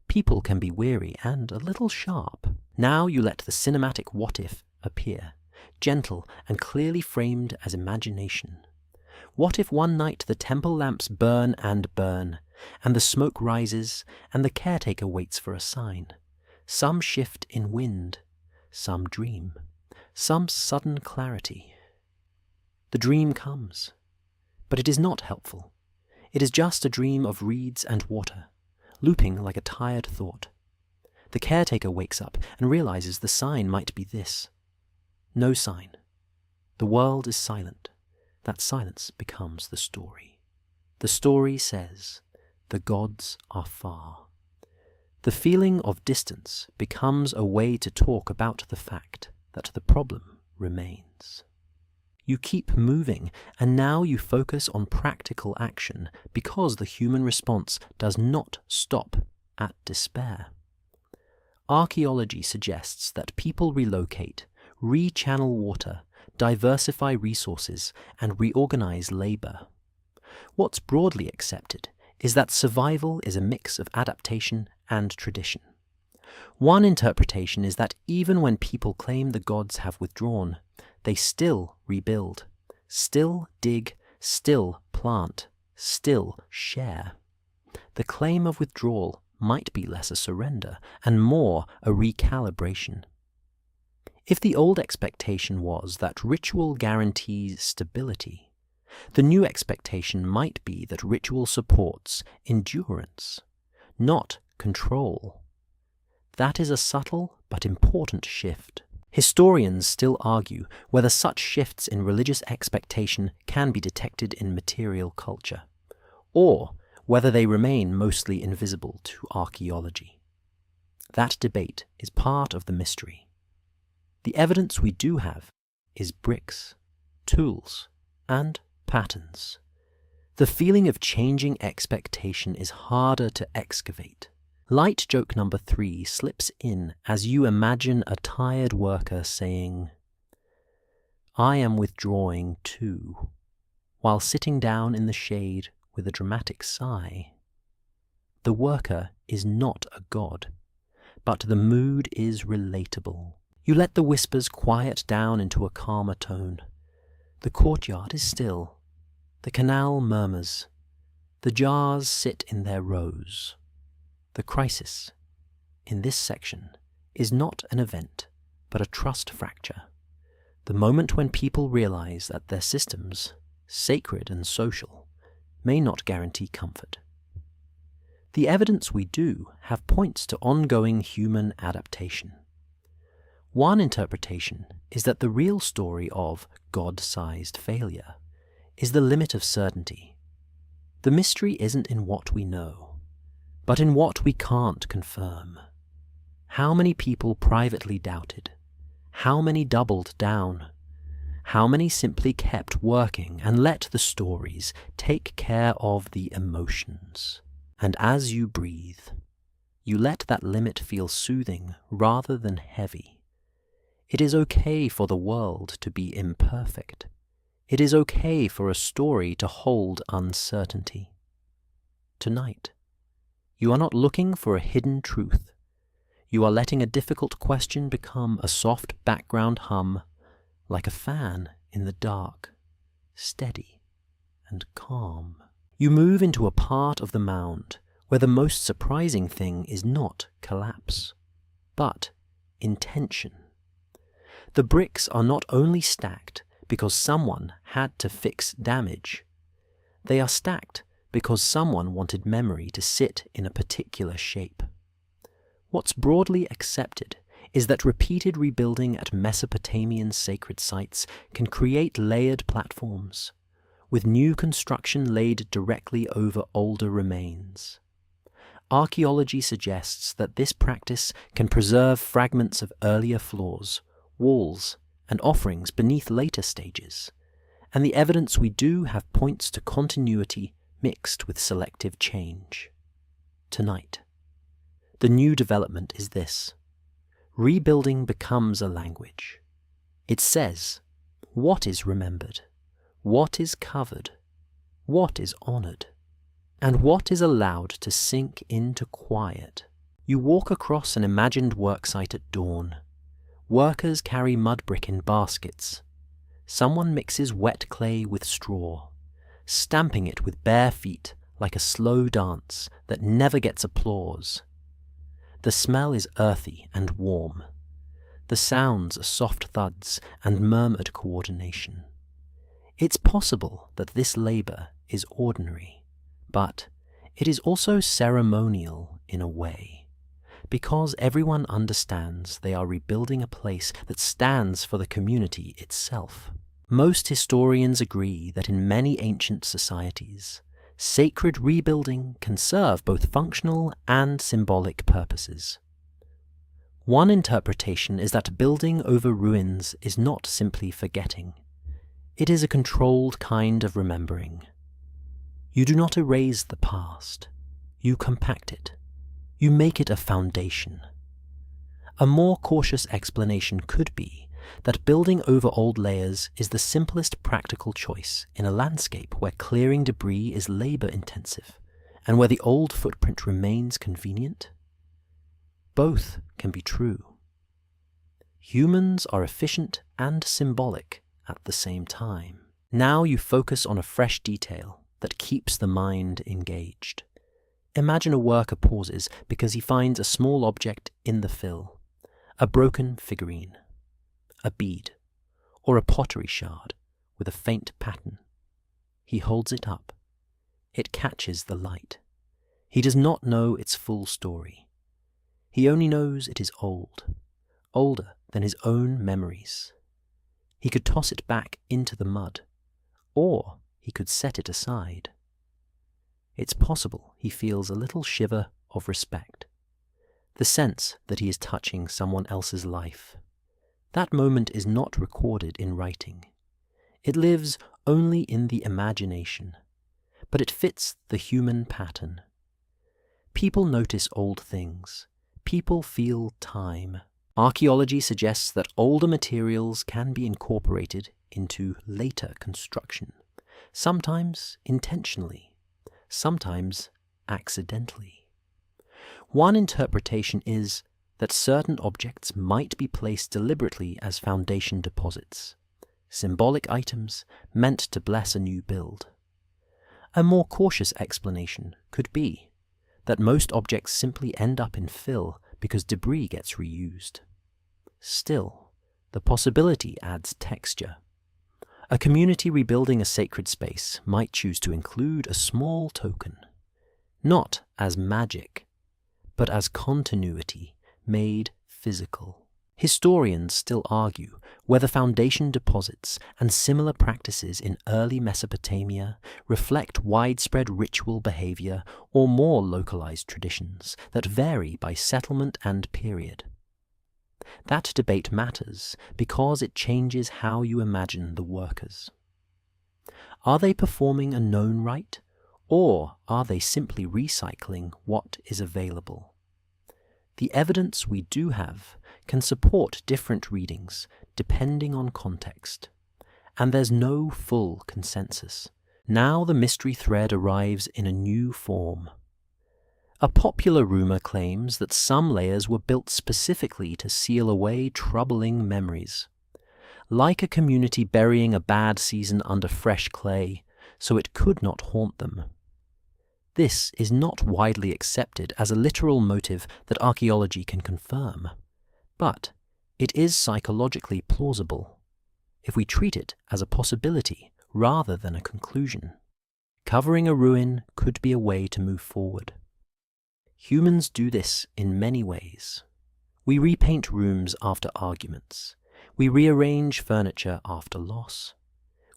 people can be weary and a little sharp. Now you let the cinematic what-if appear, gentle and clearly framed as imagination. What if one night the temple lamps burn, and the smoke rises, and the caretaker waits for a sign? Some shift in wind, some dream, some sudden clarity. The dream comes, but it is not helpful. It is just a dream of reeds and water, looping like a tired thought. The caretaker wakes up and realizes the sign might be this. No sign. The world is silent. That silence becomes the story. The story says, the gods are far. The feeling of distance becomes a way to talk about the fact that the problem remains. You keep moving, and now you focus on practical action because the human response does not stop at despair. Archaeology suggests that people relocate, rechannel water, diversify resources, and reorganize labor. What's broadly accepted is that survival is a mix of adaptation and tradition. One interpretation is that even when people claim the gods have withdrawn, they still rebuild, still dig, still plant, still share. The claim of withdrawal might be less a surrender and more a recalibration. If the old expectation was that ritual guarantees stability, the new expectation might be that ritual supports endurance, not control. That is a subtle but important shift. Historians still argue whether such shifts in religious expectation can be detected in material culture, or whether they remain mostly invisible to archaeology. That debate is part of the mystery. The evidence we do have is bricks, tools, and patterns. The feeling of changing expectation is harder to excavate. Light joke number 3 slips in as you imagine a tired worker saying, "I am withdrawing too," while sitting down in the shade with a dramatic sigh. The worker is not a god, but the mood is relatable. You let the whispers quiet down into a calmer tone. The courtyard is still. The canal murmurs. The jars sit in their rows. The crisis, in this section, is not an event, but a trust fracture. The moment when people realize that their systems, sacred and social, may not guarantee comfort. The evidence we do have points to ongoing human adaptation. One interpretation is that the real story of God-sized failure is the limit of certainty. The mystery isn't in what we know, but in what we can't confirm. How many people privately doubted? How many doubled down? How many simply kept working and let the stories take care of the emotions? And as you breathe, you let that limit feel soothing rather than heavy. It is okay for the world to be imperfect. It is okay for a story to hold uncertainty. Tonight, you are not looking for a hidden truth. You are letting a difficult question become a soft background hum, like a fan in the dark, steady and calm. You move into a part of the mound where the most surprising thing is not collapse, but intention. The bricks are not only stacked because someone had to fix damage. They are stacked because someone wanted memory to sit in a particular shape. What's broadly accepted is that repeated rebuilding at Mesopotamian sacred sites can create layered platforms, with new construction laid directly over older remains. Archaeology suggests that this practice can preserve fragments of earlier floors, walls, and offerings beneath later stages, and the evidence we do have points to continuity mixed with selective change. Tonight, the new development is this. Rebuilding becomes a language. It says what is remembered, what is covered, what is honored, and what is allowed to sink into quiet. You walk across an imagined worksite at dawn. Workers carry mud brick in baskets. Someone mixes wet clay with straw, stamping it with bare feet like a slow dance that never gets applause. The smell is earthy and warm. The sounds are soft thuds and murmured coordination. It's possible that this labor is ordinary, but it is also ceremonial in a way, because everyone understands they are rebuilding a place that stands for the community itself. Most historians agree that in many ancient societies, sacred rebuilding can serve both functional and symbolic purposes. One interpretation is that building over ruins is not simply forgetting. It is a controlled kind of remembering. You do not erase the past. You compact it. You make it a foundation. A more cautious explanation could be that building over old layers is the simplest practical choice in a landscape where clearing debris is labor-intensive and where the old footprint remains convenient. Both can be true. Humans are efficient and symbolic at the same time. Now you focus on a fresh detail that keeps the mind engaged. Imagine a worker pauses because he finds a small object in the fill, a broken figurine, a bead, or a pottery shard with a faint pattern. He holds it up. It catches the light. He does not know its full story. He only knows it is old, older than his own memories. He could toss it back into the mud, or he could set it aside. It's possible he feels a little shiver of respect, the sense that he is touching someone else's life. That moment is not recorded in writing. It lives only in the imagination, but it fits the human pattern. People notice old things. People feel time. Archaeology suggests that older materials can be incorporated into later construction, sometimes intentionally, sometimes accidentally. One interpretation is that certain objects might be placed deliberately as foundation deposits, symbolic items meant to bless a new build. A more cautious explanation could be that most objects simply end up in fill because debris gets reused. Still, the possibility adds texture. A community rebuilding a sacred space might choose to include a small token, not as magic, but as continuity made physical. Historians still argue whether foundation deposits and similar practices in early Mesopotamia reflect widespread ritual behavior or more localized traditions that vary by settlement and period. That debate matters because it changes how you imagine the workers. Are they performing a known rite, or are they simply recycling what is available? The evidence we do have can support different readings depending on context, and there's no full consensus. Now the mystery thread arrives in a new form. A popular rumor claims that some layers were built specifically to seal away troubling memories, like a community burying a bad season under fresh clay so it could not haunt them. This is not widely accepted as a literal motive that archaeology can confirm, but it is psychologically plausible if we treat it as a possibility rather than a conclusion. Covering a ruin could be a way to move forward. Humans do this in many ways. We repaint rooms after arguments. We rearrange furniture after loss.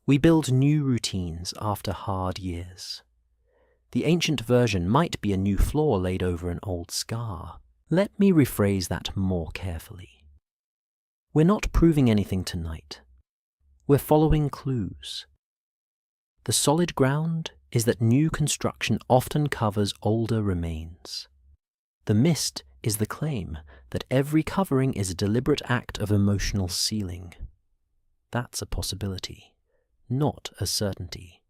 We build new routines after hard years. The ancient version might be a new floor laid over an old scar. Let me rephrase that more carefully. We're not proving anything tonight. We're following clues. The solid ground is that new construction often covers older remains. The mist is the claim that every covering is a deliberate act of emotional sealing. That's a possibility, not a certainty.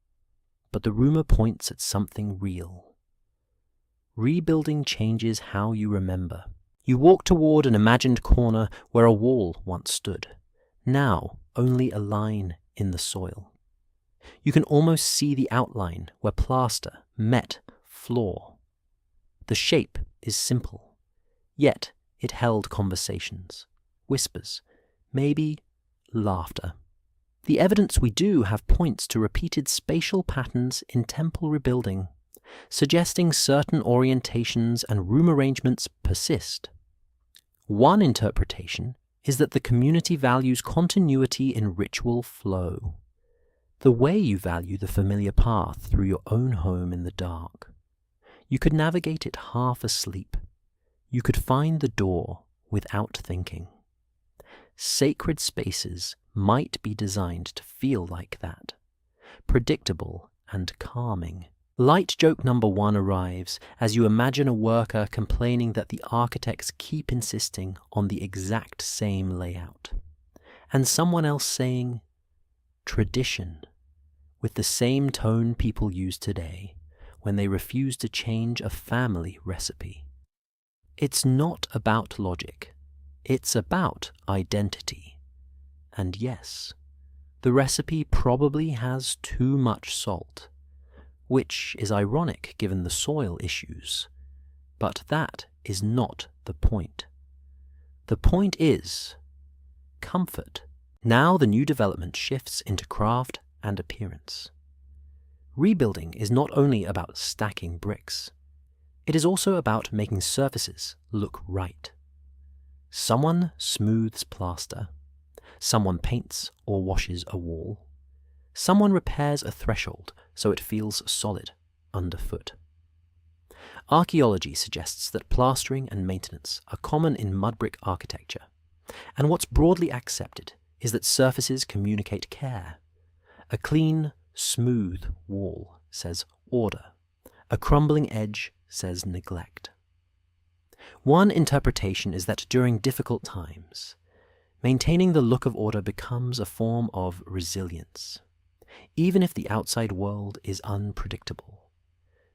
But the rumor points at something real. Rebuilding changes how you remember. You walk toward an imagined corner where a wall once stood. Now, only a line in the soil. You can almost see the outline where plaster met floor. The shape is simple, yet it held conversations, whispers, maybe laughter. The evidence we do have points to repeated spatial patterns in temple rebuilding, suggesting certain orientations and room arrangements persist. One interpretation is that the community values continuity in ritual flow, the way you value the familiar path through your own home in the dark. You could navigate it half asleep. You could find the door without thinking. Sacred spaces might be designed to feel like that, predictable and calming. Light joke number 1 arrives as you imagine a worker complaining that the architects keep insisting on the exact same layout, and someone else saying, tradition, with the same tone people use today when they refuse to change a family recipe. It's not about logic, it's about identity. And yes, the recipe probably has too much salt, which is ironic given the soil issues. But that is not the point. The point is comfort. Now the new development shifts into craft and appearance. Rebuilding is not only about stacking bricks. It is also about making surfaces look right. Someone smooths plaster. Someone paints or washes a wall. Someone repairs a threshold so it feels solid underfoot. Archaeology suggests that plastering and maintenance are common in mud brick architecture, and what's broadly accepted is that surfaces communicate care. A clean, smooth wall says order. A crumbling edge says neglect. One interpretation is that during difficult times, maintaining the look of order becomes a form of resilience. Even if the outside world is unpredictable,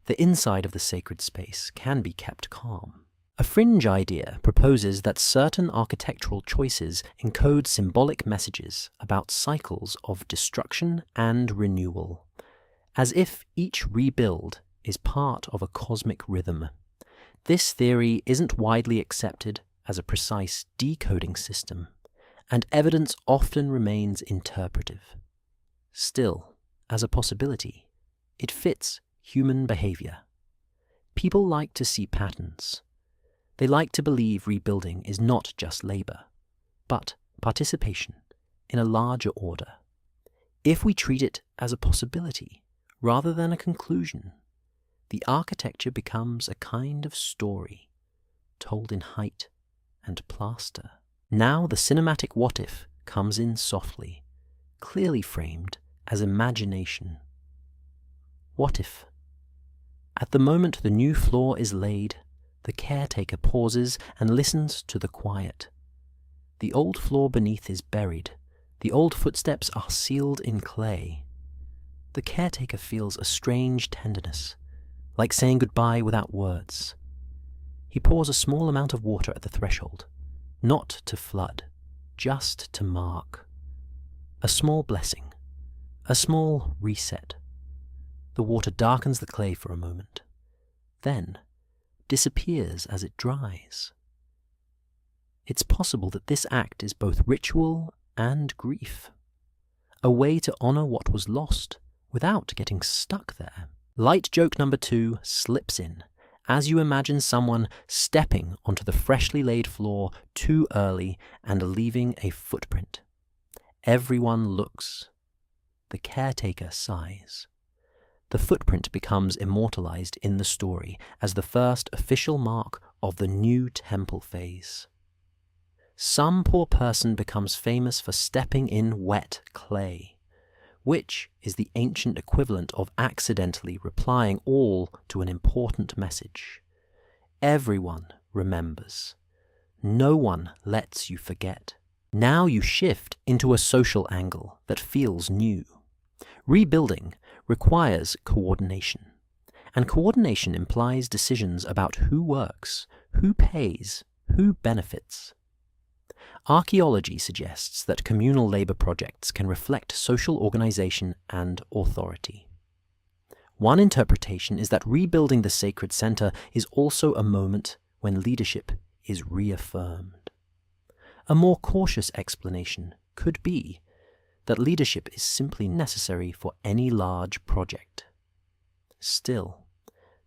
the inside of the sacred space can be kept calm. A fringe idea proposes that certain architectural choices encode symbolic messages about cycles of destruction and renewal, as if each rebuild is part of a cosmic rhythm. This theory isn't widely accepted as a precise decoding system, and evidence often remains interpretive. Still, as a possibility, it fits human behavior. People like to see patterns. They like to believe rebuilding is not just labor, but participation in a larger order. If we treat it as a possibility rather than a conclusion, the architecture becomes a kind of story, told in height and plaster. Now the cinematic what-if comes in softly, clearly framed as imagination. What if? At the moment the new floor is laid, the caretaker pauses and listens to the quiet. The old floor beneath is buried. The old footsteps are sealed in clay. The caretaker feels a strange tenderness, like saying goodbye without words. He pours a small amount of water at the threshold, not to flood, just to mark. A small blessing, a small reset. The water darkens the clay for a moment, then disappears as it dries. It's possible that this act is both ritual and grief, a way to honor what was lost without getting stuck there. Light joke number 2 slips in as you imagine someone stepping onto the freshly laid floor too early and leaving a footprint. Everyone looks. The caretaker sighs. The footprint becomes immortalized in the story as the first official mark of the new temple phase. Some poor person becomes famous for stepping in wet clay, which is the ancient equivalent of accidentally replying all to an important message. Everyone remembers. No one lets you forget. Now you shift into a social angle that feels new. Rebuilding requires coordination, and coordination implies decisions about who works, who pays, who benefits. Archaeology suggests that communal labor projects can reflect social organization and authority. One interpretation is that rebuilding the sacred center is also a moment when leadership is reaffirmed. A more cautious explanation could be that leadership is simply necessary for any large project. Still,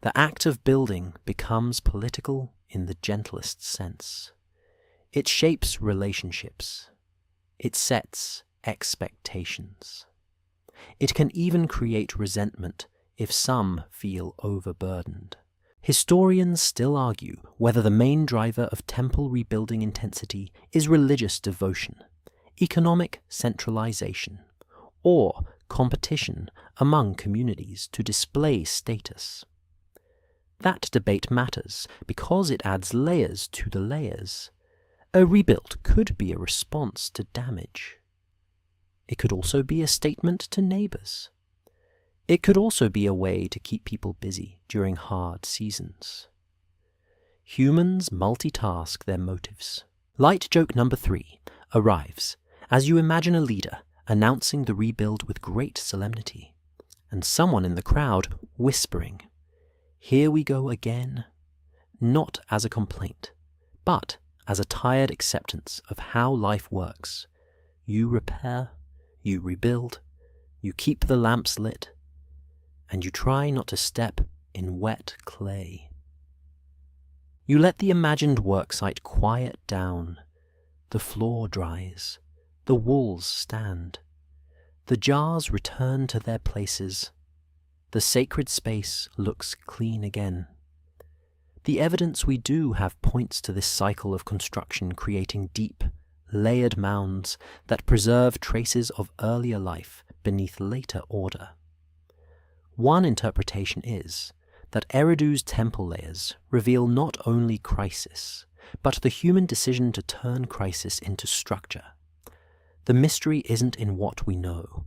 the act of building becomes political in the gentlest sense. It shapes relationships. It sets expectations. It can even create resentment if some feel overburdened. Historians still argue whether the main driver of temple rebuilding intensity is religious devotion, economic centralization, or competition among communities to display status. That debate matters because it adds layers to the layers. A rebuild could be a response to damage. It could also be a statement to neighbors. It could also be a way to keep people busy during hard seasons. Humans multitask their motives. Light joke number 3 arrives as you imagine a leader announcing the rebuild with great solemnity, and someone in the crowd whispering, "Here we go again," not as a complaint, but as a tired acceptance of how life works. You repair, you rebuild, you keep the lamps lit, and you try not to step in wet clay. You let the imagined worksite quiet down. The floor dries, the walls stand, the jars return to their places, the sacred space looks clean again. The evidence we do have points to this cycle of construction creating deep, layered mounds that preserve traces of earlier life beneath later order. One interpretation is that Eridu's temple layers reveal not only crisis, but the human decision to turn crisis into structure. The mystery isn't in what we know,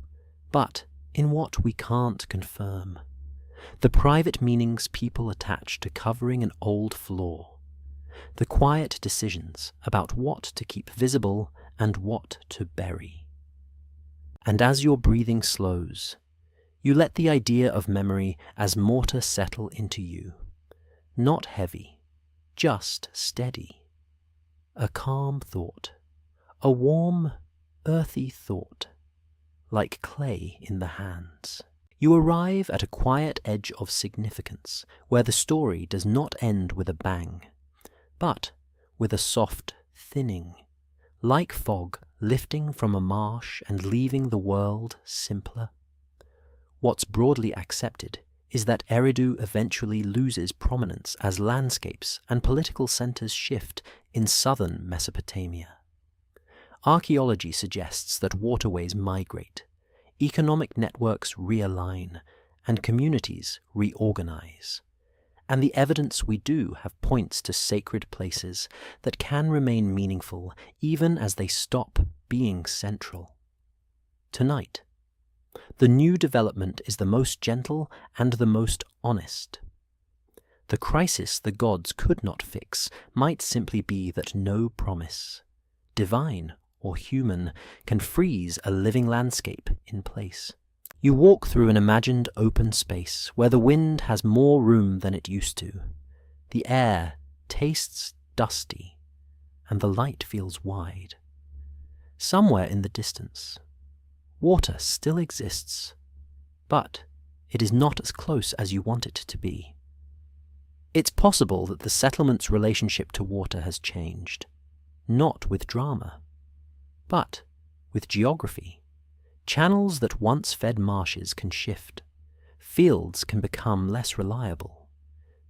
but in what we can't confirm. The private meanings people attach to covering an old floor. The quiet decisions about what to keep visible and what to bury. And as your breathing slows, you let the idea of memory as mortar settle into you. Not heavy, just steady. A calm thought, a warm, earthy thought, like clay in the hands. You arrive at a quiet edge of significance where the story does not end with a bang, but with a soft thinning, like fog lifting from a marsh and leaving the world simpler. What's broadly accepted is that Eridu eventually loses prominence as landscapes and political centers shift in southern Mesopotamia. Archaeology suggests that waterways migrate, economic networks realign, and communities reorganize. And the evidence we do have points to sacred places that can remain meaningful even as they stop being central. Tonight, the new development is the most gentle and the most honest. The crisis the gods could not fix might simply be that no promise, divine or human, can freeze a living landscape in place. You walk through an imagined open space where the wind has more room than it used to. The air tastes dusty, and the light feels wide. Somewhere in the distance, water still exists, but it is not as close as you want it to be. It's possible that the settlement's relationship to water has changed, not with drama, but with geography. Channels that once fed marshes can shift. Fields can become less reliable.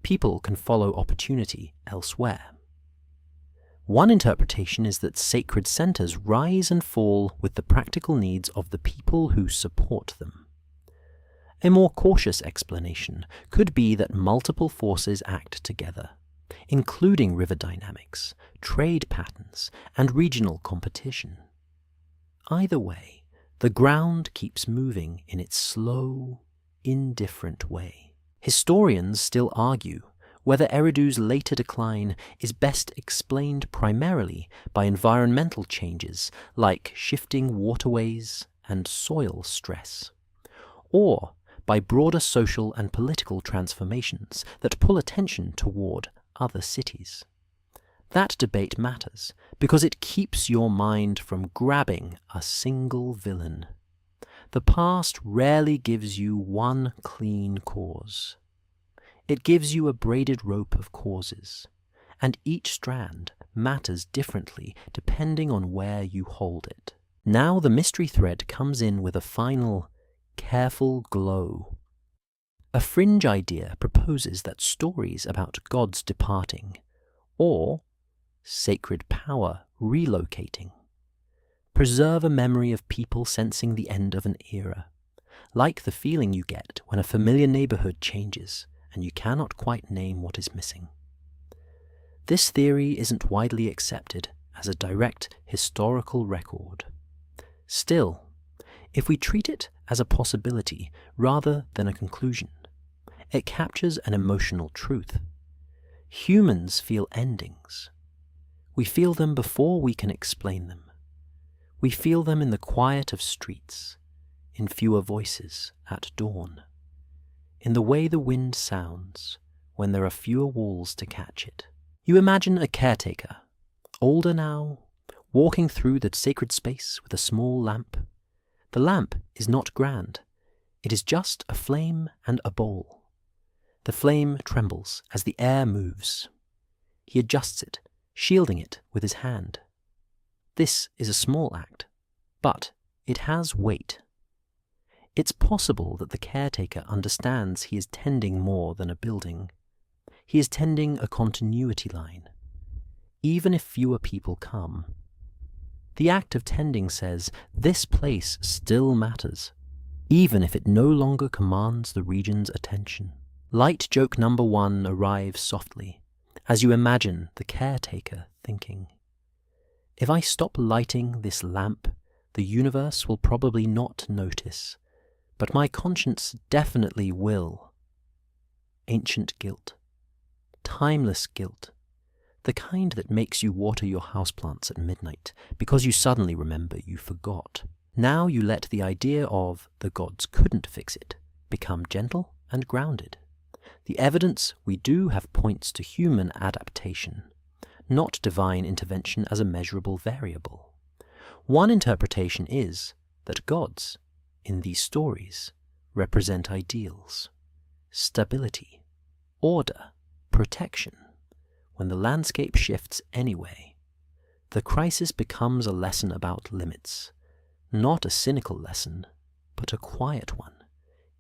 People can follow opportunity elsewhere. One interpretation is that sacred centers rise and fall with the practical needs of the people who support them. A more cautious explanation could be that multiple forces act together, including river dynamics, trade patterns, and regional competition. Either way, the ground keeps moving in its slow, indifferent way. Historians still argue whether Eridu's later decline is best explained primarily by environmental changes like shifting waterways and soil stress, or by broader social and political transformations that pull attention toward other cities. That debate matters because it keeps your mind from grabbing a single villain. The past rarely gives you one clean cause. It gives you a braided rope of causes, and each strand matters differently depending on where you hold it. Now the mystery thread comes in with a final, careful glow. A fringe idea proposes that stories about gods departing, or sacred power relocating, preserve a memory of people sensing the end of an era, like the feeling you get when a familiar neighborhood changes and you cannot quite name what is missing. This theory isn't widely accepted as a direct historical record. Still, if we treat it as a possibility rather than a conclusion, it captures an emotional truth. Humans feel endings. We feel them before we can explain them. We feel them in the quiet of streets, in fewer voices at dawn, in the way the wind sounds when there are fewer walls to catch it. You imagine a caretaker, older now, walking through the sacred space with a small lamp. The lamp is not grand. It is just a flame and a bowl. The flame trembles as the air moves. He adjusts it, shielding it with his hand. This is a small act, but it has weight. It's possible that the caretaker understands he is tending more than a building. He is tending a continuity line, even if fewer people come. The act of tending says this place still matters, even if it no longer commands the region's attention. Light joke number 1 arrives softly, as you imagine the caretaker thinking, if I stop lighting this lamp, the universe will probably not notice, but my conscience definitely will. Ancient guilt. Timeless guilt. The kind that makes you water your houseplants at midnight because you suddenly remember you forgot. Now you let the idea of the gods couldn't fix it become gentle and grounded. The evidence we do have points to human adaptation, not divine intervention as a measurable variable. One interpretation is that gods, in these stories, represent ideals, stability, order, protection. When the landscape shifts anyway, the crisis becomes a lesson about limits, not a cynical lesson, but a quiet one.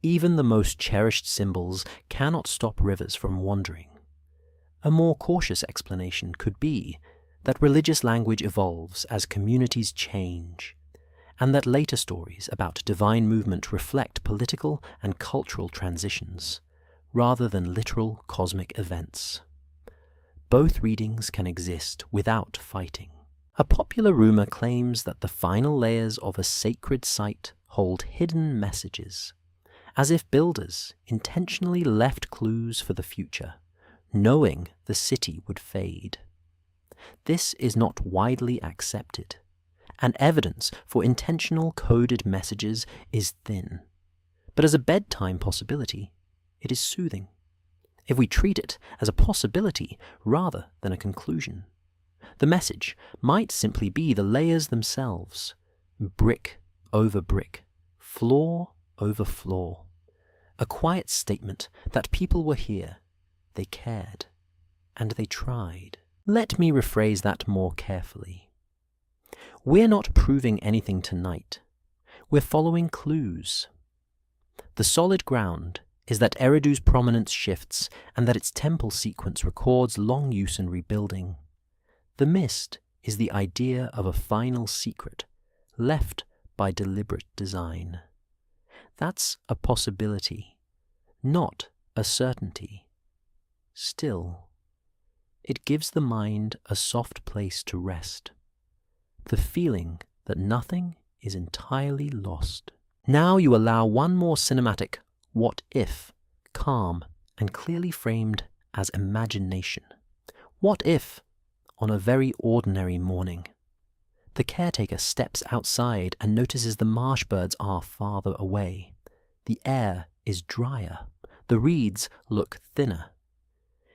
Even the most cherished symbols cannot stop rivers from wandering. A more cautious explanation could be that religious language evolves as communities change, and that later stories about divine movement reflect political and cultural transitions, rather than literal cosmic events. Both readings can exist without fighting. A popular rumor claims that the final layers of a sacred site hold hidden messages, as if builders intentionally left clues for the future, knowing the city would fade. This is not widely accepted, and evidence for intentional coded messages is thin. But as a bedtime possibility, it is soothing. If we treat it as a possibility rather than a conclusion, the message might simply be the layers themselves, brick over brick, floor over floor. A quiet statement that people were here, they cared, and they tried. Let me rephrase that more carefully. We're not proving anything tonight. We're following clues. The solid ground is that Eridu's prominence shifts and that its temple sequence records long use and rebuilding. The mist is the idea of a final secret left by deliberate design. That's a possibility, not a certainty. Still, it gives the mind a soft place to rest, the feeling that nothing is entirely lost. Now you allow one more cinematic what if, calm and clearly framed as imagination. What if, on a very ordinary morning, the caretaker steps outside and notices the marsh birds are farther away. The air is drier. The reeds look thinner.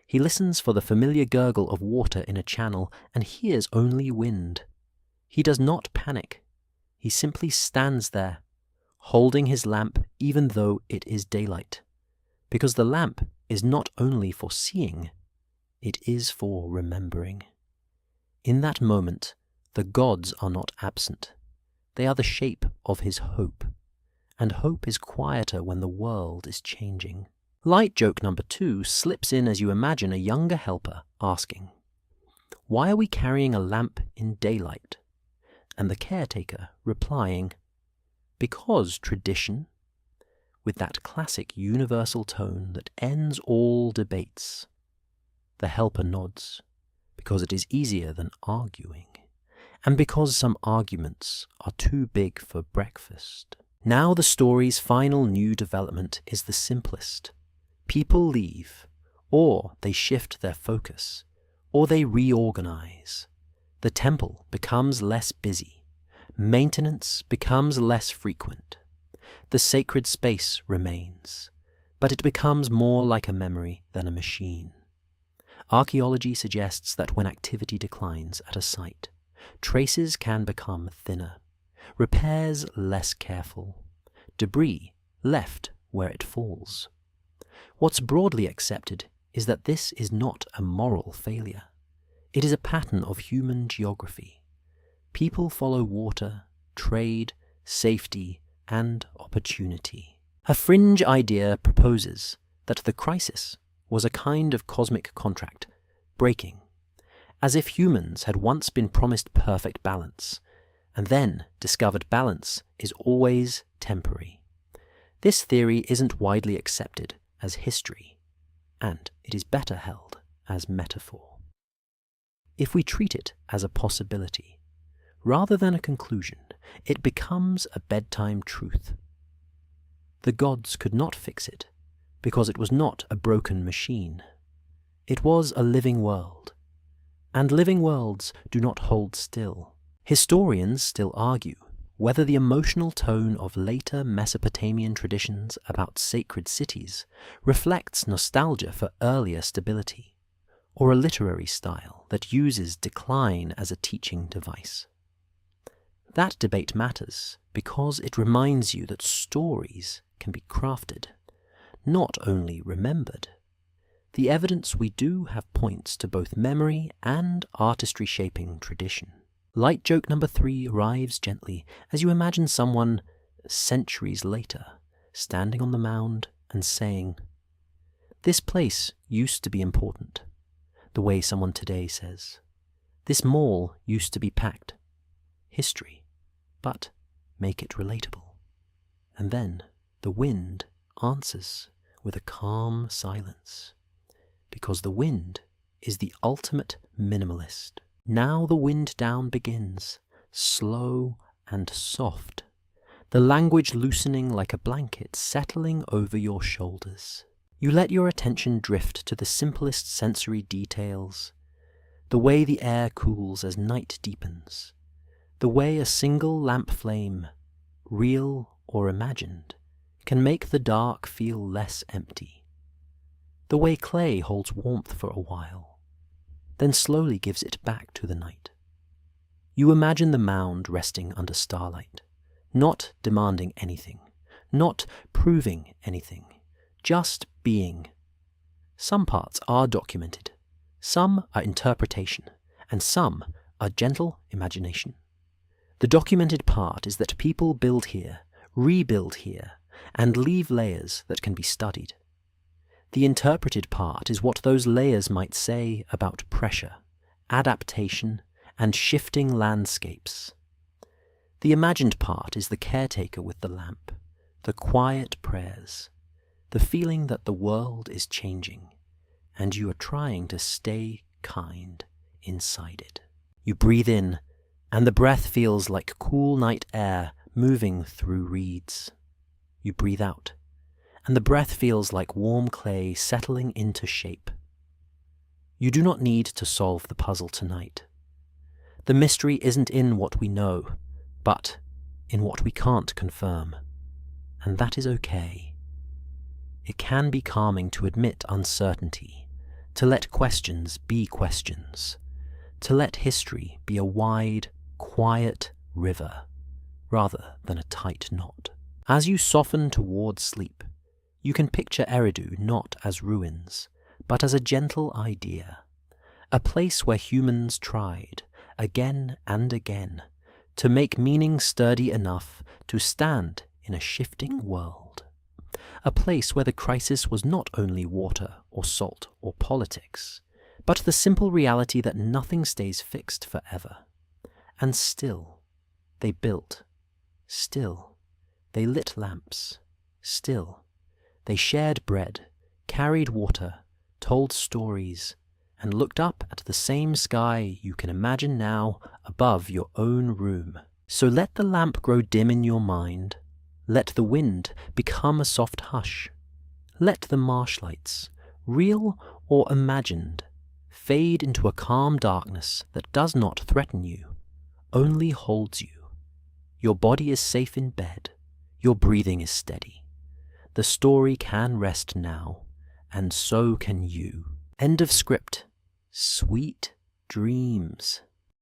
He listens for the familiar gurgle of water in a channel and hears only wind. He does not panic. He simply stands there, holding his lamp even though it is daylight, because the lamp is not only for seeing, it is for remembering. In that moment, the gods are not absent. They are the shape of his hope, and hope is quieter when the world is changing. Light joke number 2 slips in as you imagine a younger helper asking, "Why are we carrying a lamp in daylight?" And the caretaker replying, "Because tradition," with that classic universal tone that ends all debates. The helper nods, because it is easier than arguing, and because some arguments are too big for breakfast. Now the story's final new development is the simplest. People leave, or they shift their focus, or they reorganize. The temple becomes less busy. Maintenance becomes less frequent. The sacred space remains, but it becomes more like a memory than a machine. Archaeology suggests that when activity declines at a site, traces can become thinner, repairs less careful, debris left where it falls. What's broadly accepted is that this is not a moral failure. It is a pattern of human geography. People follow water, trade, safety, and opportunity. A fringe idea proposes that the crisis was a kind of cosmic contract, breaking, as if humans had once been promised perfect balance, and then discovered balance is always temporary. This theory isn't widely accepted as history, and it is better held as metaphor. If we treat it as a possibility, rather than a conclusion, it becomes a bedtime truth. The gods could not fix it, because it was not a broken machine. It was a living world, and living worlds do not hold still. Historians still argue whether the emotional tone of later Mesopotamian traditions about sacred cities reflects nostalgia for earlier stability, or a literary style that uses decline as a teaching device. That debate matters because it reminds you that stories can be crafted, not only remembered. The evidence we do have points to both memory and artistry shaping tradition. Light joke number 3 arrives gently as you imagine someone, centuries later, standing on the mound and saying, "This place used to be important," the way someone today says. "This mall used to be packed." History, but make it relatable. And then the wind answers with a calm silence, because the wind is the ultimate minimalist. Now the wind down begins, slow and soft, the language loosening like a blanket settling over your shoulders. You let your attention drift to the simplest sensory details, the way the air cools as night deepens, the way a single lamp flame, real or imagined, can make the dark feel less empty. The way clay holds warmth for a while, then slowly gives it back to the night. You imagine the mound resting under starlight, not demanding anything, not proving anything, just being. Some parts are documented, some are interpretation, and some are gentle imagination. The documented part is that people build here, rebuild here, and leave layers that can be studied. The interpreted part is what those layers might say about pressure, adaptation, and shifting landscapes. The imagined part is the caretaker with the lamp, the quiet prayers, the feeling that the world is changing, and you are trying to stay kind inside it. You breathe in, and the breath feels like cool night air moving through reeds. You breathe out, and the breath feels like warm clay settling into shape. You do not need to solve the puzzle tonight. The mystery isn't in what we know, but in what we can't confirm. And that is okay. It can be calming to admit uncertainty, to let questions be questions, to let history be a wide, quiet river, rather than a tight knot. As you soften towards sleep, you can picture Eridu not as ruins, but as a gentle idea, a place where humans tried, again and again, to make meaning sturdy enough to stand in a shifting world. A place where the crisis was not only water or salt or politics, but the simple reality that nothing stays fixed forever. And still, they built. Still, they lit lamps. Still, they shared bread, carried water, told stories, and looked up at the same sky you can imagine now above your own room. So let the lamp grow dim in your mind. Let the wind become a soft hush. Let the marsh lights, real or imagined, fade into a calm darkness that does not threaten you, only holds you. Your body is safe in bed. Your breathing is steady. The story can rest now, and so can you. End of script. Sweet dreams.